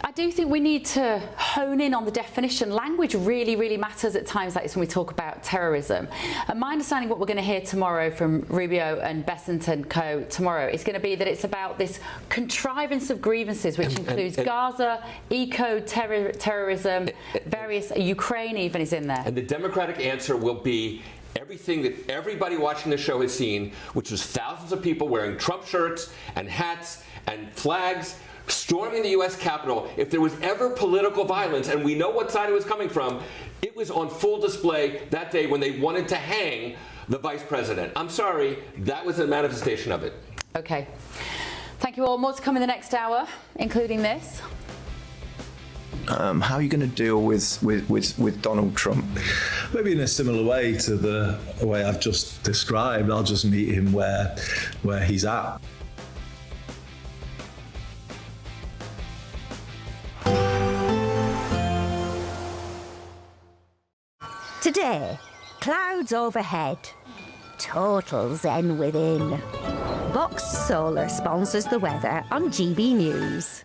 we need to hone in on the definition. Language really, really matters at times like this when we talk about terrorism. And my understanding, what we're going to hear tomorrow from Rubio and Bessent and co tomorrow, is going to be that it's about this contrivance of grievances, which includes Gaza, eco-terrorism, various, Ukraine even is in there. And the Democratic answer will be everything that everybody watching the show has seen, which was thousands of people wearing Trump shirts and hats and flags, storming the U.S. Capitol. If there was ever political violence, and we know what side it was coming from, it was on full display that day when they wanted to hang the vice president. I'm sorry, that was a manifestation of it. Okay. Thank you all. More to come in the next hour, including this. How are you going to deal with Donald Trump? Maybe in a similar way to the way I've just described. I'll just meet him where he's at. Today, clouds overhead, total zen within. Boxed Solar sponsors the weather on GB News.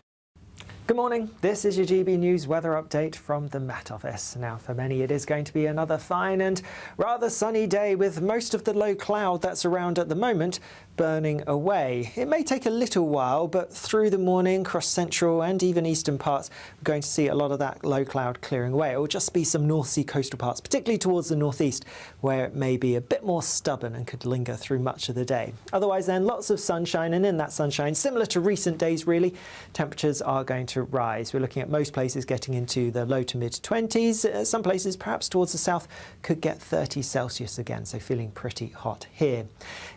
Good morning, this is your GB News weather update from the Met Office. Now, for many, it is going to be another fine and rather sunny day with most of the low cloud that's around at the moment burning away. It may take a little while, but through the morning, across central and even eastern parts, we're going to see a lot of that low cloud clearing away. It will just be some North Sea coastal parts, particularly towards the northeast, where it may be a bit more stubborn and could linger through much of the day. Otherwise then, lots of sunshine, and in that sunshine, similar to recent days really, temperatures are going to rise. We're looking at most places getting into the low to mid-20s. Some places, perhaps towards the south, could get 30 Celsius again, so feeling pretty hot here.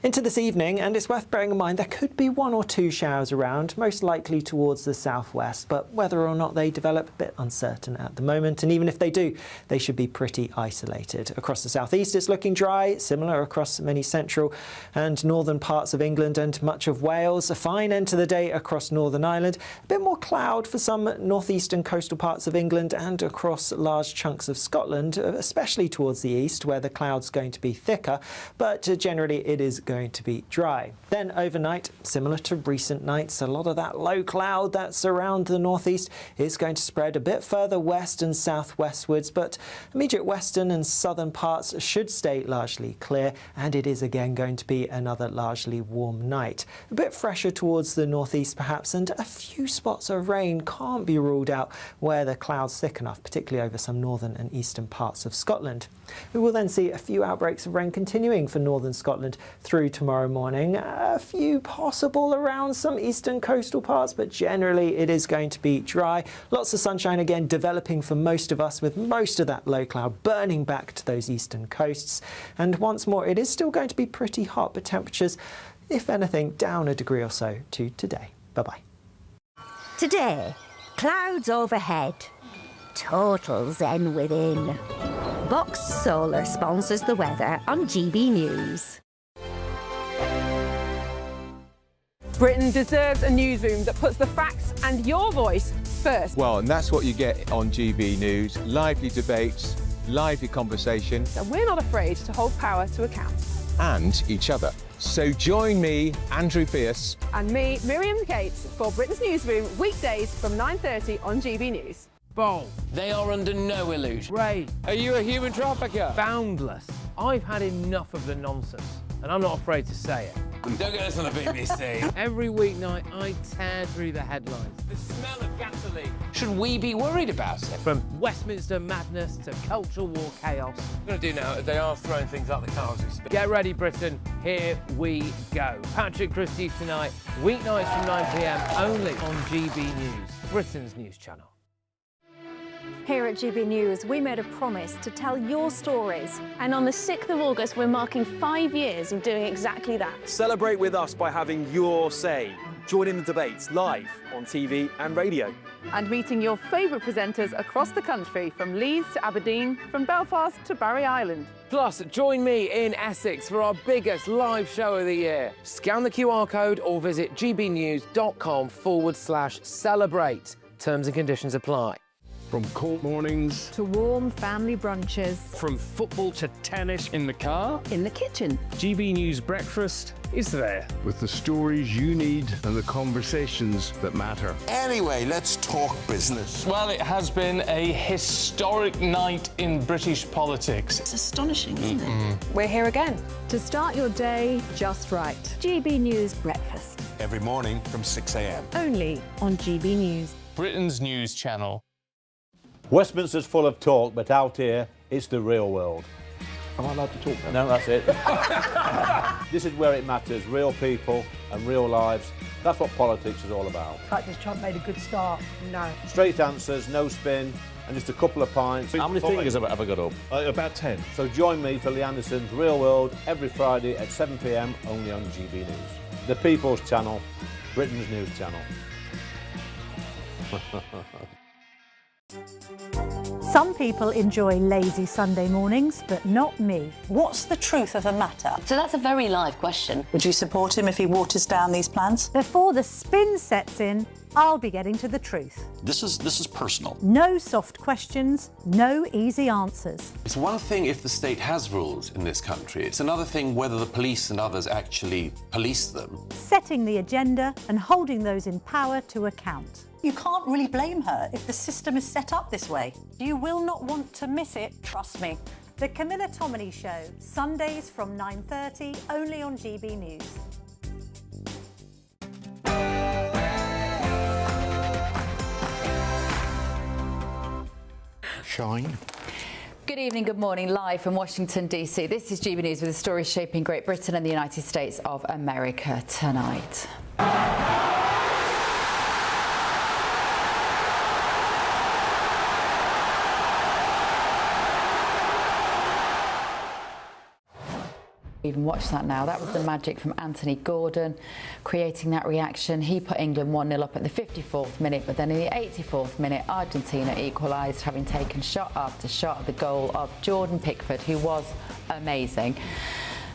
Into this evening, and it's worth bearing in mind there could be 1 or 2 showers around, most likely towards the southwest, but whether or not they develop, a bit uncertain at the moment, and even if they do, they should be pretty isolated. Across the southeast it's looking dry, similar across many central and northern parts of England and much of Wales. A fine end to the day across Northern Ireland, a bit more cloud cloud for some northeastern coastal parts of England and across large chunks of Scotland, especially towards the east where the cloud's going to be thicker, but generally it is going to be dry. Then overnight, similar to recent nights, a lot of that low cloud that's around the northeast is going to spread a bit further west and southwestwards, but immediate western and southern parts should stay largely clear, and it is again going to be another largely warm night. A bit fresher towards the northeast perhaps, and a few spots of rain can't be ruled out where the cloud's thick enough, particularly over some northern and eastern parts of Scotland. We will then see a few outbreaks of rain continuing for northern Scotland through tomorrow morning. A few possible around some eastern coastal parts, but generally it is going to be dry. Lots of sunshine again developing for most of us, with most of that low cloud burning back to those eastern coasts. And once more, it is still going to be pretty hot, but temperatures, if anything, down a degree or so to today. Bye-bye. Today, clouds overhead. Total zen within. Boxed Solar sponsors the weather on GB News. Britain deserves a newsroom that puts the facts and your voice first. Well, and that's what you get on GB News. Lively debates, lively conversation. And we're not afraid to hold power to account. And each other. So join me, Andrew Pierce. And me, Miriam Gates, for Britain's Newsroom, weekdays from 9:30 on GB News. Bo, they are under no illusion. Ray, are you a human trafficker? Boundless. I've had enough of the nonsense, and I'm not afraid to say it. Don't get us on the BBC. Every weeknight, I tear through the headlines. The smell of gasoline. Should we be worried about it? From Westminster madness to cultural war chaos. What we're going to do now is they are throwing things out the car as we speak. Get ready, Britain. Here we go. Patrick Christys tonight, weeknights from 9 p.m, only on GB News, Britain's news channel. Here at GB News, we made a promise to tell your stories. And on the 6th of August, we're marking 5 years of doing exactly that. Celebrate with us by having your say. Join in the debates live on TV and radio. And meeting your favourite presenters across the country, from Leeds to Aberdeen, from Belfast to Barry Island. Plus, join me in Essex for our biggest live show of the year. Scan the QR code or visit gbnews.com/celebrate. Terms and conditions apply. From court mornings to warm family brunches. From football to tennis in the car. In the kitchen. GB News Breakfast is there with the stories you need and the conversations that matter. Anyway, let's talk business. Well, it has been a historic night in British politics. It's astonishing, isn't it? We're here again to start your day just right. GB News Breakfast. Every morning from 6 a.m. Only on GB News. Britain's news channel. Westminster's full of talk, but out here, it's the real world. Am I allowed to talk No, now? that's it. This is where it matters, real people and real lives. That's what politics is all about. In fact, has Trump made a good start? No. Straight answers, no spin, and just a couple of pints. How many fingers have I got up? About 10. So join me for Lee Anderson's Real World every Friday at 7 p.m, only on GB News. The People's Channel, Britain's news channel. Some people enjoy lazy Sunday mornings, but not me. What's the truth of the matter? So that's a very live question. Would you support him if he waters down these plans? Before the spin sets in, I'll be getting to the truth. This is personal. No soft questions, no easy answers. It's one thing if the state has rules in this country. It's another thing whether the police and others actually police them. Setting the agenda and holding those in power to account. You can't really blame her if the system is set up this way. You will not want to miss it, trust me. The Camilla Tominey Show, Sundays from 9:30, only on GB News. Shine. Good evening, good morning, live from Washington, D.C. This is GB News with the stories shaping Great Britain and the United States of America tonight. Even watch that now. That was the magic from Anthony Gordon, creating that reaction. He put England 1-0 up at the 54th minute, but then in the 84th minute, Argentina equalised, having taken shot after shot at the goal of Jordan Pickford, who was amazing.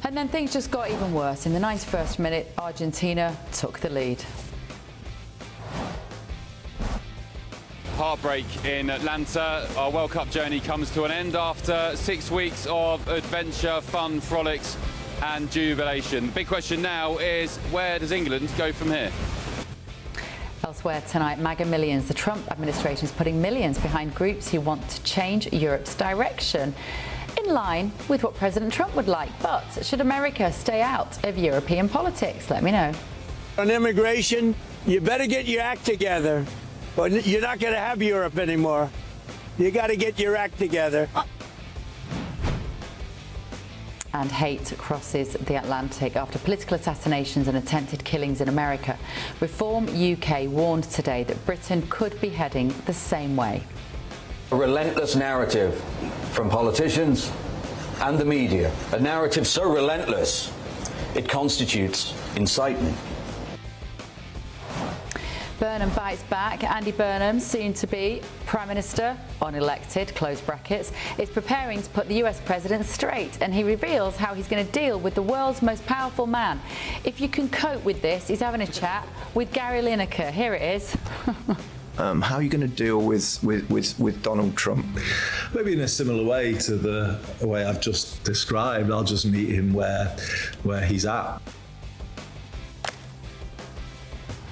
And then things just got even worse. In the 91st minute, Argentina took the lead. heartbreak in Atlanta. Our World Cup journey comes to an end after 6 weeks of adventure, fun, frolics and jubilation. The big question now is, where does England go from here? Elsewhere tonight, MAGA millions. The Trump administration is putting millions behind groups who want to change Europe's direction, in line with what President Trump would like. But should America stay out of European politics? Let me know. On immigration, you better get your act together, or you're not going to have Europe anymore. You got to get your act together. And hate crosses the Atlantic after political assassinations and attempted killings in America. Reform UK warned today that Britain could be heading the same way. A relentless narrative from politicians and the media. A narrative so relentless, it constitutes incitement. Burnham bites back. Andy Burnham, soon to be Prime Minister, unelected, close brackets, is preparing to put the US President straight, and he reveals how he's going to deal with the world's most powerful man. If you can cope with this, he's having a chat with Gary Lineker. Here it is. How are you going to deal with Donald Trump? Maybe in a similar way to the way I've just described. I'll just meet him where he's at.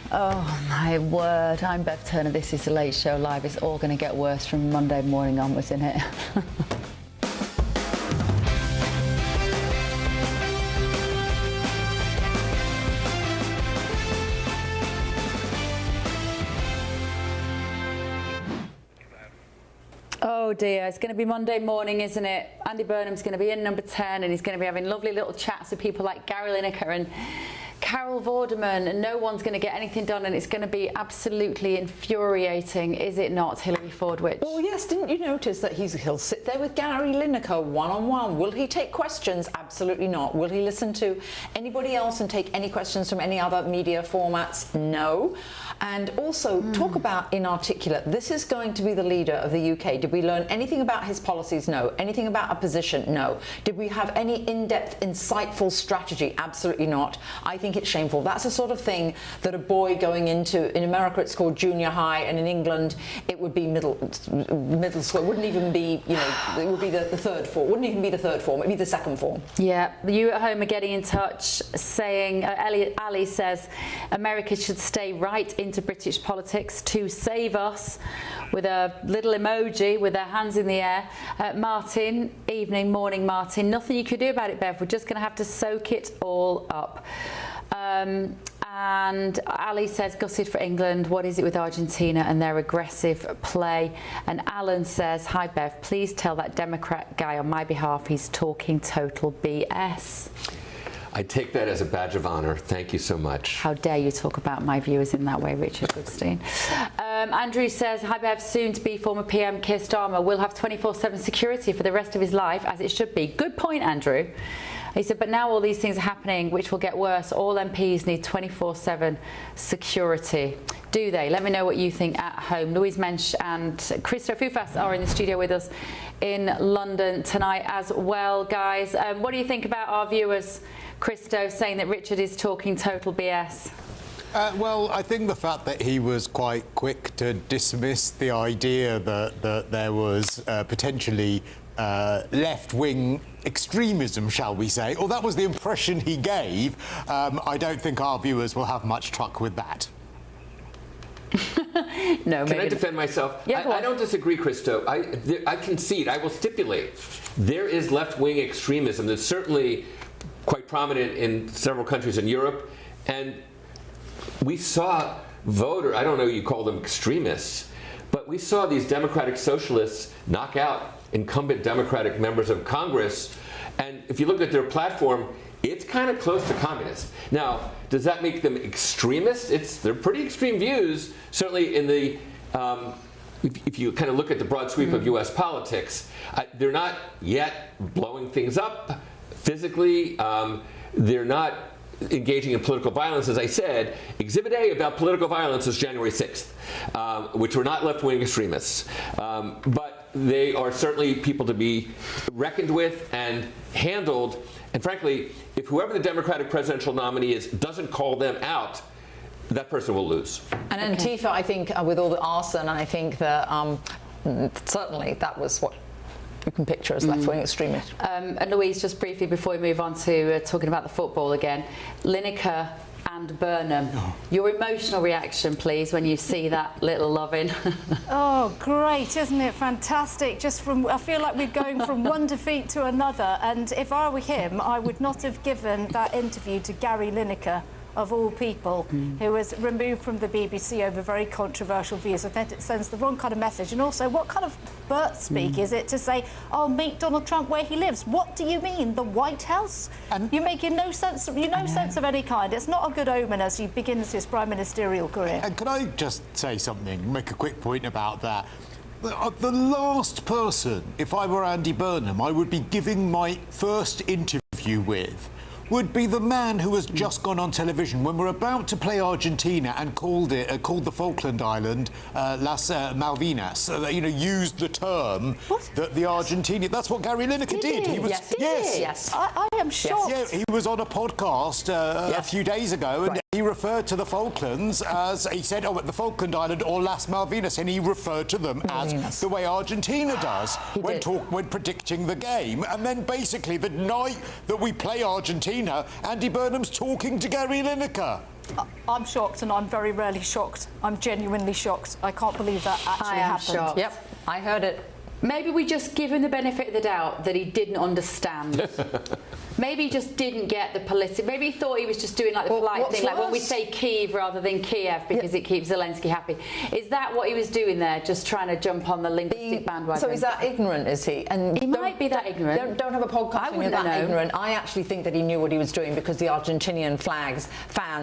Oh my word, I'm Bev Turner, this is The Late Show Live. It's all going to get worse from Monday morning onwards, isn't it? Oh dear, it's going to be Monday morning, isn't it? Andy Burnham's going to be in number 10 and he's going to be having lovely little chats with people like Gary Lineker and Carol Vorderman, and no one's going to get anything done, and it's going to be absolutely infuriating, is it not, Hilary Fordwich? Well, yes, didn't you notice that he'll sit there with Gary Lineker one-on-one? Will he take questions? Absolutely not. Will he listen to anybody else and take any questions from any other media formats? No. And also, talk about inarticulate. This is going to be the leader of the UK. Did we learn anything about his policies? No. Anything about a position? No. Did we have any in-depth, insightful strategy? Absolutely not. I think it's shameful. That's the sort of thing that a boy going into, in America it's called junior high, and in England it would be middle school. It wouldn't even be, you know, it would be the third form. It wouldn't even be the third form. It'd be the second form. Yeah, you at home are getting in touch saying, Ali says, America should stay right into British politics to save us, with a little emoji with their hands in the air. Martin, evening, morning Martin, nothing you could do about it, Bev. We're just going to have to soak it all up. And Ali says, gutted for England. What is it with Argentina and their aggressive play? And Alan says, hi Bev, please tell that Democrat guy on my behalf he's talking total BS. I take that as a badge of honor. Thank you so much. How dare you talk about my viewers in that way, Richard Goodstein. Andrew says, hi Bev, soon to be former PM Keir Starmer will have 24/7 security for the rest of his life, as it should be. Good point, Andrew. He said, but now all these things are happening, which will get worse. All MPs need 24/7 security. Do they? Let me know what you think at home. Louise Mensch and Christo Fufas are in the studio with us in London tonight as well, guys. What do you think about our viewers, Christo, saying that Richard is talking total BS? Well, I think the fact that he was quite quick to dismiss the idea that there was potentially left-wing extremism, shall we say, or that was the impression he gave, I don't think our viewers will have much truck with that. No, Can I defend myself? Yeah, I don't disagree, Christo. I concede, I will stipulate, there is left-wing extremism that's certainly quite prominent in several countries in Europe, and we saw I don't know you call them extremists, but we saw these democratic socialists knock out incumbent Democratic members of Congress, and if you look at their platform, it's kind of close to communist. Now, does that make them extremists? They're pretty extreme views, certainly in the, if you kind of look at the broad sweep of US politics. They're not yet blowing things up physically. They're not engaging in political violence, as I said. Exhibit A about political violence is January 6th, which were not left-wing extremists. But they are certainly people to be reckoned with and handled. And frankly, if whoever the Democratic presidential nominee is doesn't call them out, that person will lose. And Antifa, I think, with all the arson, I think that certainly that was what you can picture as left-wing extremists. And Louise, just briefly before we move on to talking about the football again, Lineker and Burnham, your emotional reaction, please, when you see that little loving. Oh, great, isn't it? Fantastic. I feel like we're going from one defeat to another. And if I were him, I would not have given that interview to Gary Lineker, of all people, who was removed from the BBC over very controversial views. I think it sends the wrong kind of message. And also, what kind of birth speak is it to say, "I'll meet Donald Trump where he lives"? What do you mean, the White House? You're making no sense. Sense of any kind. It's not a good omen as he begins his prime ministerial career. And can I just say something? Make a quick point about that. The last person, if I were Andy Burnham, I would be giving my first interview with would be the man who has just gone on television when we're about to play Argentina and called the Falkland Island Las Malvinas. Used the term that the Argentina. That's what Gary Lineker did. He was Yes. I am shocked. Yeah, he was on a podcast a few days ago, and he referred to the Falklands as he said, the Falkland Island or Las Malvinas, and he referred to them as the way Argentina does when predicting the game. And then basically the night that we play Argentina, Andy Burnham's talking to Gary Lineker. I'm shocked, and I'm very rarely shocked. I'm genuinely shocked. I can't believe that actually happened. Shocked. Yep, I heard it. Maybe we just give him the benefit of the doubt that he didn't understand. Maybe he just didn't get the political. Maybe he thought he was just doing like the polite thing, like when we say Kyiv rather than Kiev because it keeps Zelensky happy. Is that what he was doing there? Just trying to jump on the linguistic bandwagon? So is that ignorant? Is he? And he might be that ignorant. Don't have a podcast. I wouldn't that know. Ignorant. I actually think that he knew what he was doing because the Argentinian fans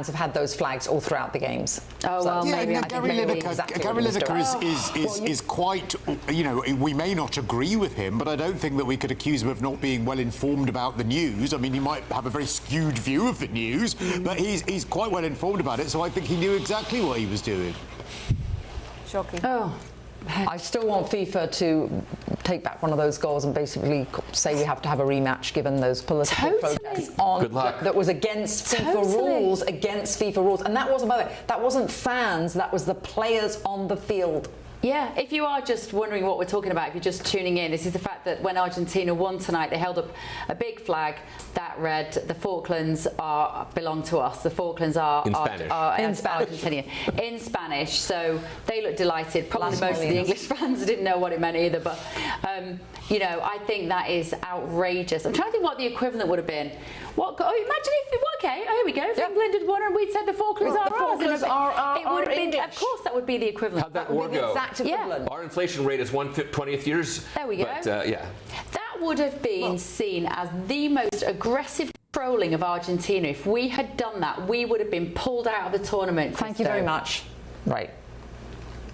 have had those flags all throughout the games. Oh well, maybe. Gary Lineker is quite. We may not agree with him, but I don't think that we could accuse him of not being well informed about the news. I mean, he might have a very skewed view of the news, but he's quite well informed about it, so I think he knew exactly what he was doing. Shocking. Oh. I still want FIFA to take back one of those goals and basically say we have to have a rematch given those political protests on Good luck. that was against FIFA rules, and that wasn't, by the way, that wasn't fans, that was the players on the field. Yeah, if you are just wondering what we're talking about, if you're just tuning in, this is the fact that when Argentina won tonight, they held up a big flag that read, "The Falklands belong to us." The Falklands are Argentinian. In Spanish, so they looked delighted. Probably most of the English fans didn't know what it meant either, but I think that is outrageous. I'm trying to think what the equivalent would have been. Imagine if, here we go. If England had won and we'd said the Falklands are ours. It would have been, of course, that would be the equivalent. How'd that war go? Yeah. Our inflation rate is 1/20th years. There we go. But, That would have been seen as the most aggressive trolling of Argentina. If we had done that, we would have been pulled out of the tournament. Thank you very much. Right.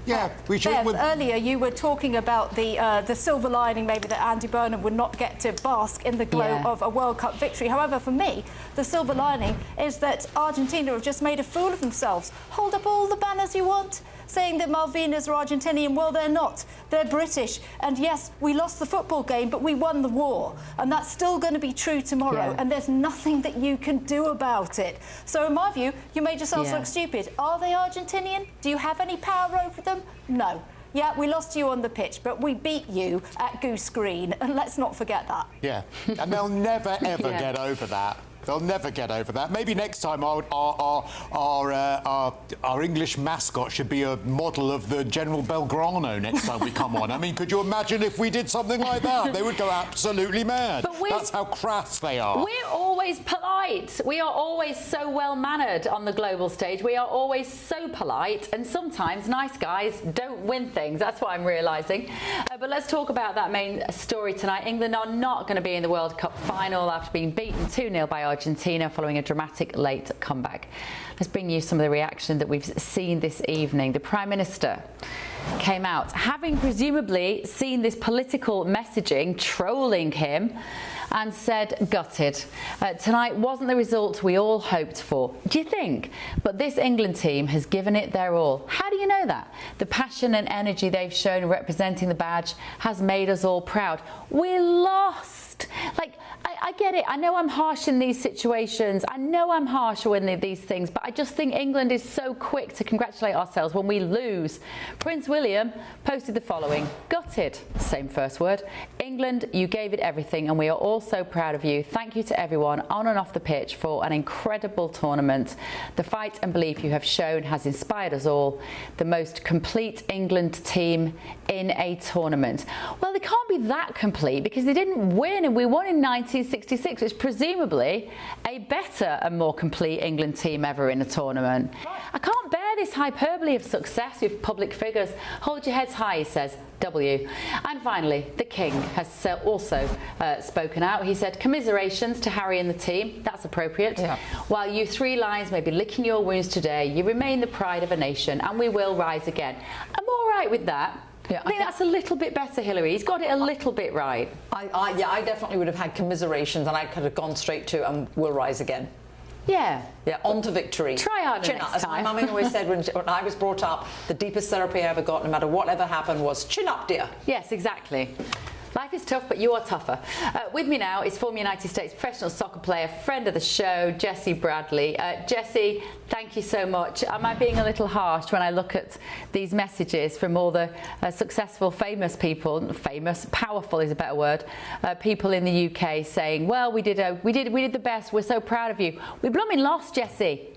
Yeah, we should. Bev, earlier you were talking about the silver lining, maybe that Andy Burnham would not get to bask in the glow of a World Cup victory. However, for me, the silver lining is that Argentina have just made a fool of themselves. Hold up all the banners you want, saying that Malvinas are Argentinian. Well, they're not. They're British. And yes, we lost the football game, but we won the war. And that's still going to be true tomorrow. And there's nothing that you can do about it. So in my view, you made yourselves look stupid. Are they Argentinian? Do you have any power over them? No. Yeah, we lost you on the pitch, but we beat you at Goose Green. And let's not forget that. Yeah. And they'll never, ever get over that. They'll never get over that. Maybe next time our English mascot should be a model of the General Belgrano next time we come on. I mean, could you imagine if we did something like that? They would go absolutely mad. That's how crass they are. We're always polite. We are always so well-mannered on the global stage. We are always so polite, and sometimes nice guys don't win things. That's what I'm realising. But let's talk about that main story tonight. England are not going to be in the World Cup final after being beaten 2-0 by Argentina following a dramatic late comeback. Let's bring you some of the reaction that we've seen this evening. The Prime Minister came out, having presumably seen this political messaging trolling him, and said, gutted. Tonight wasn't the result we all hoped for. Do you think? But this England team has given it their all. How do you know that? The passion and energy they've shown representing the badge has made us all proud. We lost. Like, I I get it. I know I'm harsh in these situations. I know I'm harsh when these things, but I just think England is so quick to congratulate ourselves when we lose. Prince William posted the following: gutted, same first word. England, you gave it everything and we are all so proud of you. Thank you to everyone on and off the pitch for an incredible tournament. The fight and belief you have shown has inspired us all. The most complete England team in a tournament. Well, they can't be that complete because they didn't win, and we won in 1966, which is presumably a better and more complete England team ever in a tournament. I can't bear this hyperbole of success with public figures. Hold your heads high, he says. W. And finally, the King has also spoken out. He said, commiserations to Harry and the team. That's appropriate. Yeah. While you three lions may be licking your wounds today, you remain the pride of a nation and we will rise again. I'm all right with that. Yeah, I think that's a little bit better, Hillary. He's got it a little bit right. I definitely would have had commiserations and I could have gone straight to and we'll rise again. Yeah. Yeah, on to victory. Try harder next As time. my mummy always said when I was brought up, the deepest therapy I ever got, no matter what ever happened, was chin up, dear. Yes, exactly. Life is tough, but you are tougher. With me now is former United States professional soccer player, friend of the show, Jessie Bradley. Jessie, thank you so much. Am I being a little harsh when I look at these messages from all the successful, famous people, powerful is a better word, people in the UK saying, well, we did the best, we're so proud of you. We blooming lost, Jessie.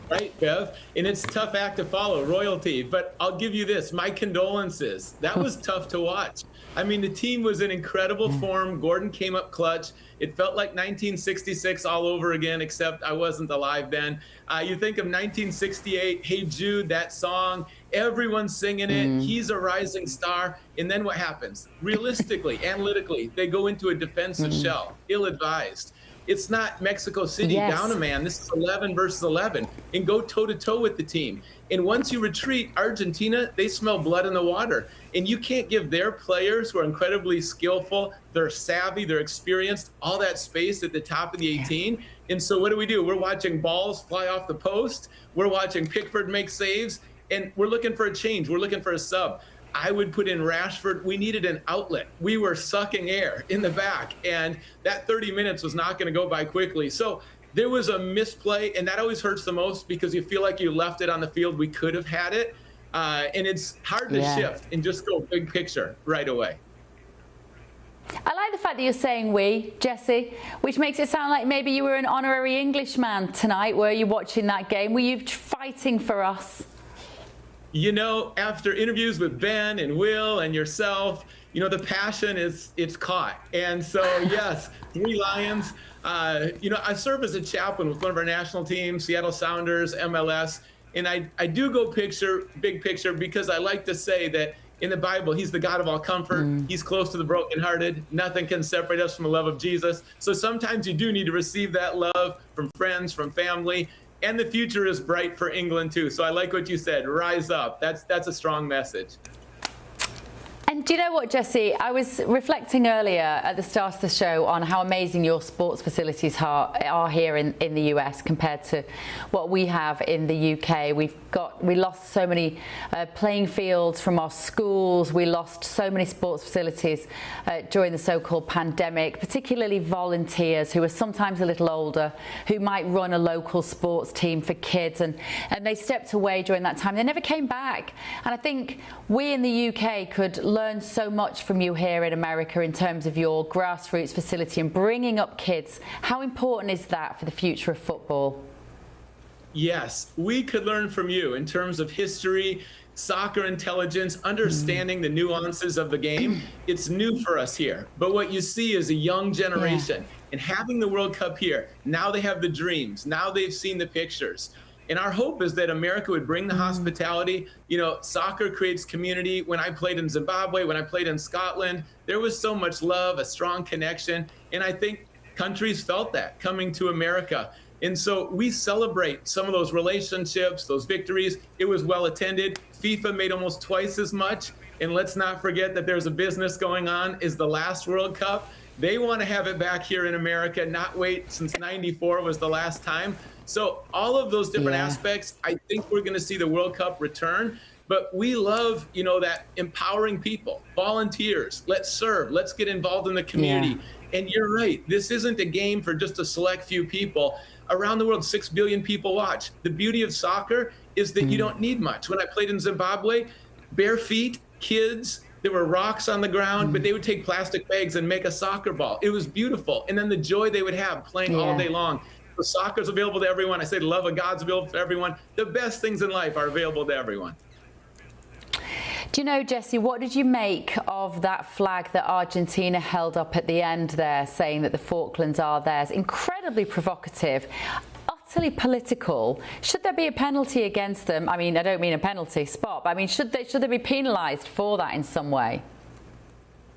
Right, Bev, and it's a tough act to follow, royalty, but I'll give you this, my condolences. That was tough to watch. I mean, the team was in incredible form. Gordon came up clutch. It felt like 1966 all over again, except I wasn't alive then. You think of 1968, Hey Jude, that song, everyone's singing it. He's a rising star. And then what happens? Realistically, analytically, they go into a defensive shell, ill-advised. It's not Mexico City down a man. This is 11 versus 11, and go toe-to-toe with the team. And once you retreat, Argentina, they smell blood in the water. And you can't give their players who are incredibly skillful, they're savvy, they're experienced, all that space at the top of the 18. And so what do? We're watching balls fly off the post. We're watching Pickford make saves, and we're looking for a change. We're looking for a sub. I would put in Rashford. We needed an outlet. We were sucking air in the back, and that 30 minutes was not going to go by quickly. So there was a misplay, and that always hurts the most because you feel like you left it on the field. We could have had it, and it's hard to shift and just go big picture right away. I like the fact that you're saying we, Jessie, which makes it sound like maybe you were an honorary Englishman tonight. Were you watching that game? Were you fighting for us? You know, after interviews with Ben and Will and yourself, you know, the passion it's caught. And so, yes, three Lions. You know, I serve as a chaplain with one of our national teams, Seattle Sounders, MLS. And I do go big picture, because I like to say that in the Bible, he's the God of all comfort. He's close to the brokenhearted. Nothing can separate us from the love of Jesus. So sometimes you do need to receive that love from friends, from family. And the future is bright for England too. So I like what you said, rise up. That's a strong message. And do you know what, Jessie? I was reflecting earlier at the start of the show on how amazing your sports facilities are here in the US compared to what we have in the UK. We lost so many playing fields from our schools. We lost so many sports facilities during the so-called pandemic, particularly volunteers who are sometimes a little older, who might run a local sports team for kids, and they stepped away during that time. They never came back. And I think we in the UK could learn so much from you here in America in terms of your grassroots facility and bringing up kids. How important is that for the future of football? Yes, we could learn from you in terms of history, soccer intelligence, understanding the nuances of the game. It's new for us here. But what you see is a young generation, and having the World Cup here, now they have the dreams, now they've seen the pictures. And our hope is that America would bring the hospitality. You know, soccer creates community. When I played in Zimbabwe, when I played in Scotland, there was so much love, a strong connection. And I think countries felt that coming to America. And so we celebrate some of those relationships, those victories. It was well attended. FIFA made almost twice as much. And let's not forget that there's a business going on, is the last World Cup. They want to have it back here in America, not wait since '94 was the last time. So all of those different aspects, I think we're going to see the World Cup return. But we love, you know, that empowering people, volunteers. Let's serve. Let's get involved in the community. And you're right. This isn't a game for just a select few people. Around the world, 6 billion people watch. The beauty of soccer is that you don't need much. When I played in Zimbabwe, bare feet, kids, there were rocks on the ground, but they would take plastic bags and make a soccer ball. It was beautiful. And then the joy they would have playing all day long. So soccer's available to everyone. I say the love of God's available to everyone. The best things in life are available to everyone. Do you know, Jesse, what did you make of that flag that Argentina held up at the end there, saying that the Falklands are theirs? Incredibly provocative, utterly political. Should there be a penalty against them? I mean, I don't mean a penalty spot, but I mean, should they be penalised for that in some way?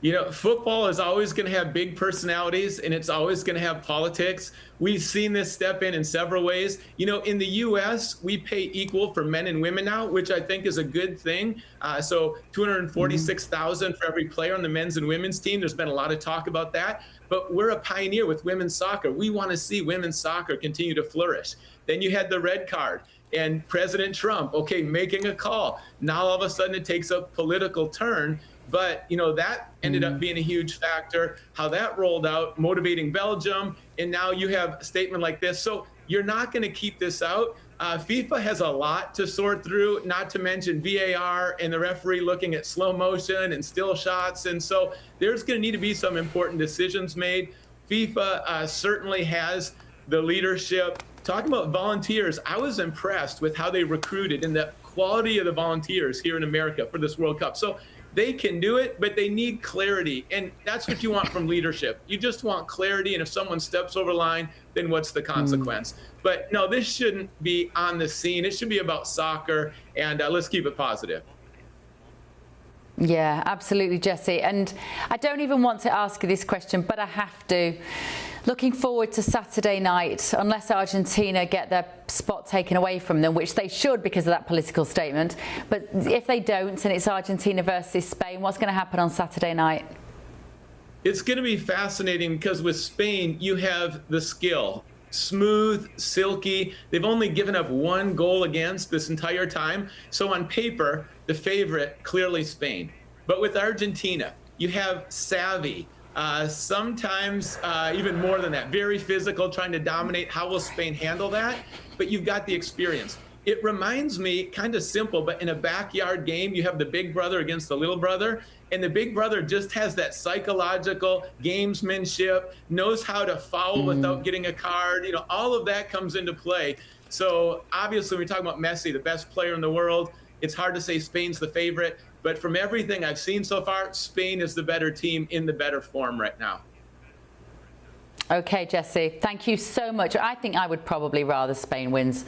You know, football is always going to have big personalities, and it's always going to have politics. We've seen this step in several ways. You know, in the U.S., we pay equal for men and women now, which I think is a good thing. So $246,000 for every player on the men's and women's team. There's been a lot of talk about that. But we're a pioneer with women's soccer. We want to see women's soccer continue to flourish. Then you had the red card. And President Trump, okay, making a call. Now all of a sudden it takes a political turn. But, you know, that ended up being a huge factor, how that rolled out, motivating Belgium. And now you have a statement like this. So you're not going to keep this out. FIFA has a lot to sort through, not to mention VAR and the referee looking at slow motion and still shots. And so there's going to need to be some important decisions made. FIFA certainly has the leadership. Talking about volunteers, I was impressed with how they recruited and the quality of the volunteers here in America for this World Cup. So they can do it, but they need clarity. And that's what you want from leadership. You just want clarity. And if someone steps over the line, then what's the consequence? But no, this shouldn't be on the scene. It should be about soccer. And let's keep it positive. Yeah, absolutely, Jesse. And I don't even want to ask you this question, but I have to. Looking forward to Saturday night, unless Argentina get their spot taken away from them, which they should because of that political statement. But if they don't, and it's Argentina versus Spain, what's going to happen on Saturday night? It's going to be fascinating because with Spain, you have the skill. Smooth, silky. They've only given up one goal against this entire time. So on paper, the favorite, clearly Spain. But with Argentina, you have savvy. Sometimes even more than that, very physical, trying to dominate. How will Spain handle that? But you've got the experience. It reminds me, kind of simple, but in a backyard game, you have the big brother against the little brother, and the big brother just has that psychological gamesmanship, knows how to foul without getting a card. You know, all of that comes into play. So obviously, when we talk about Messi, the best player in the world, it's hard to say Spain's the favorite. But from everything I've seen so far, Spain is the better team in the better form right now. Okay, Jesse, thank you so much. I think I would probably rather Spain wins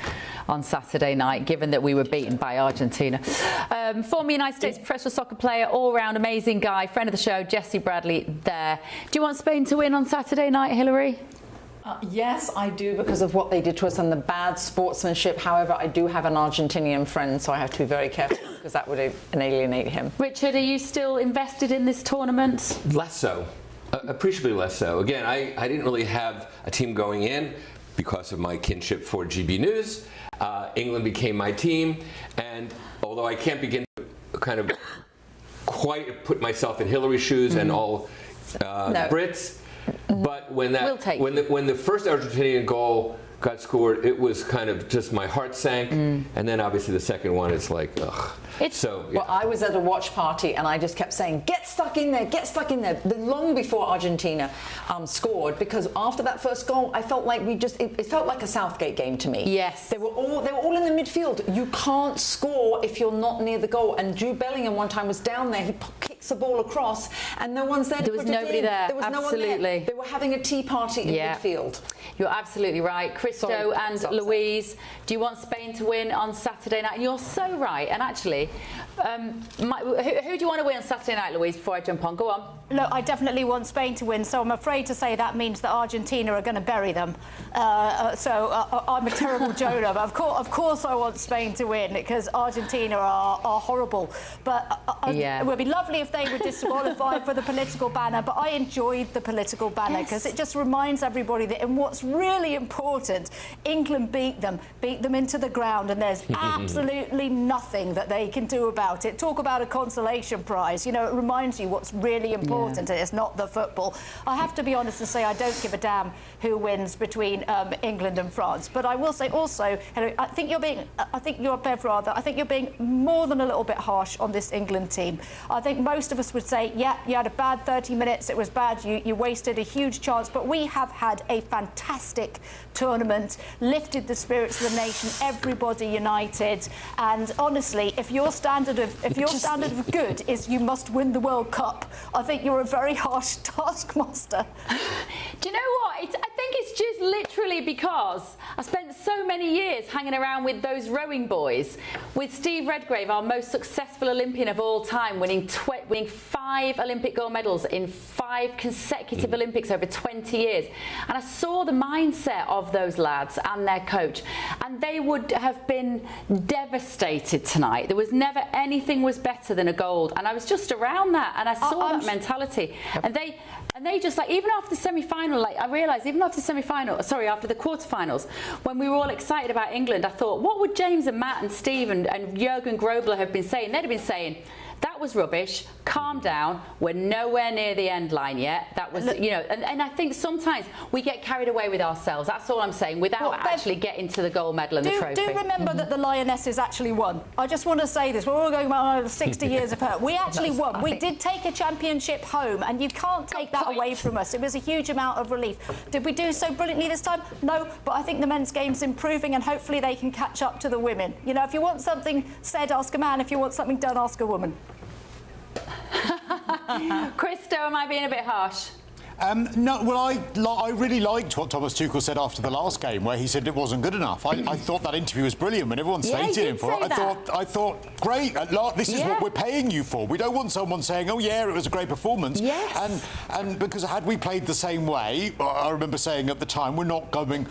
on Saturday night, given that we were beaten by Argentina. Former United States professional soccer player, all-round amazing guy, friend of the show, Jesse Bradley there. Do you want Spain to win on Saturday night, Hillary? Yes, I do, because of what they did to us and the bad sportsmanship. However, I do have an Argentinian friend, so I have to be very careful because that would alienate him. Richard, are you still invested in this tournament? Less so. Appreciably less so. Again, I didn't really have a team going in because of my kinship for GB News. England became my team, and although I can't begin to kind of quite put myself in Hillary's shoes and all Brits, but when the first Argentinian goal got scored, it was kind of just my heart sank, and then obviously the second one, it's like, ugh. Well, I was at a watch party and I just kept saying, get stuck in there, get stuck in there, long before Argentina scored, because after that first goal, I felt like it felt like a Southgate game to me. Yes. They were all in the midfield. You can't score if you're not near the goal. And Jude Bellingham one time was down there, he kicks the ball across and no one's there to put it in. There was nobody there. There was absolutely. no one there. They were having a tea party in midfield. You're absolutely right. Christo and Louise, do you want Spain to win on Saturday night? And you're so right. And actually, who do you want to win on Saturday night, Louise, before I jump on? Go on. Look, I definitely want Spain to win, so I'm afraid to say that means that Argentina are going to bury them. I'm a terrible Jonah, but of course I want Spain to win, because Argentina are horrible. But it would be lovely if they were disqualified for the political banner, but I enjoyed the political banner because it just reminds everybody that in what's really important important. England beat them into the ground, and there's absolutely nothing that they can do about it. Talk about a consolation prize. You know, it reminds you what's really important, and it's not the football. I have to be honest and say I don't give a damn who wins between England and France. But I will say also, Hilary, I think you're being more than a little bit harsh on this England team. I think most of us would say, yeah, you had a bad 30 minutes, it was bad, you wasted a huge chance, but we have had a fantastic tournament, lifted the spirits of the nation, everybody united, and honestly, if your standard of good is you must win the World Cup, I think you're a very harsh taskmaster. Do you know what? I think it's just literally because I spent so many years hanging around with those rowing boys, with Steve Redgrave, our most successful Olympian of all time, winning 5 Olympic gold medals in 5 consecutive Olympics over 20 years. And I saw the mindset of those lads and their coach, and they would have been devastated tonight. There was never anything was better than a gold, and I was just around that, and I saw that mentality. And they just, like, even after the semi-final, like, I realised even after the quarterfinals, when we were all excited about England, I thought, what would James and Matt and Steve and Jurgen Grobler have been saying? They'd have been saying, that was rubbish, calm down, we're nowhere near the end line yet. That was, you know, and I think sometimes we get carried away with ourselves, that's all I'm saying, without actually getting to the gold medal and the trophy. Do remember that the Lionesses actually won. I just want to say this, we're all going about 60 years of her. We actually won. We did take a championship home, and you can't take that away from us. It was a huge amount of relief. Did we do so brilliantly this time? No, but I think the men's game's improving, and hopefully they can catch up to the women. You know, if you want something said, ask a man. If you want something done, ask a woman. Christo, am I being a bit harsh? No, well, I really liked what Thomas Tuchel said after the last game, where he said it wasn't good enough. I thought that interview was brilliant when everyone slated him for it. I thought, great, this is what we're paying you for. We don't want someone saying, oh yeah, it was a great performance. Yes. And because had we played the same way, I remember saying at the time, we're not going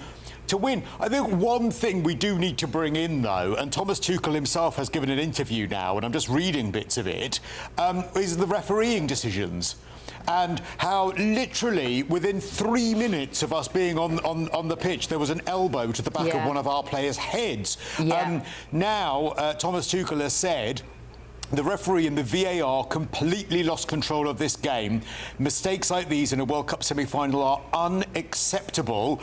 to win. I think one thing we do need to bring in, though, and Thomas Tuchel himself has given an interview now, and I'm just reading bits of it, is the refereeing decisions. And how literally within 3 minutes of us being on the pitch, there was an elbow to the back of one of our players' heads. Now, Thomas Tuchel has said the referee and the VAR completely lost control of this game. Mistakes like these in a World Cup semi-final are unacceptable.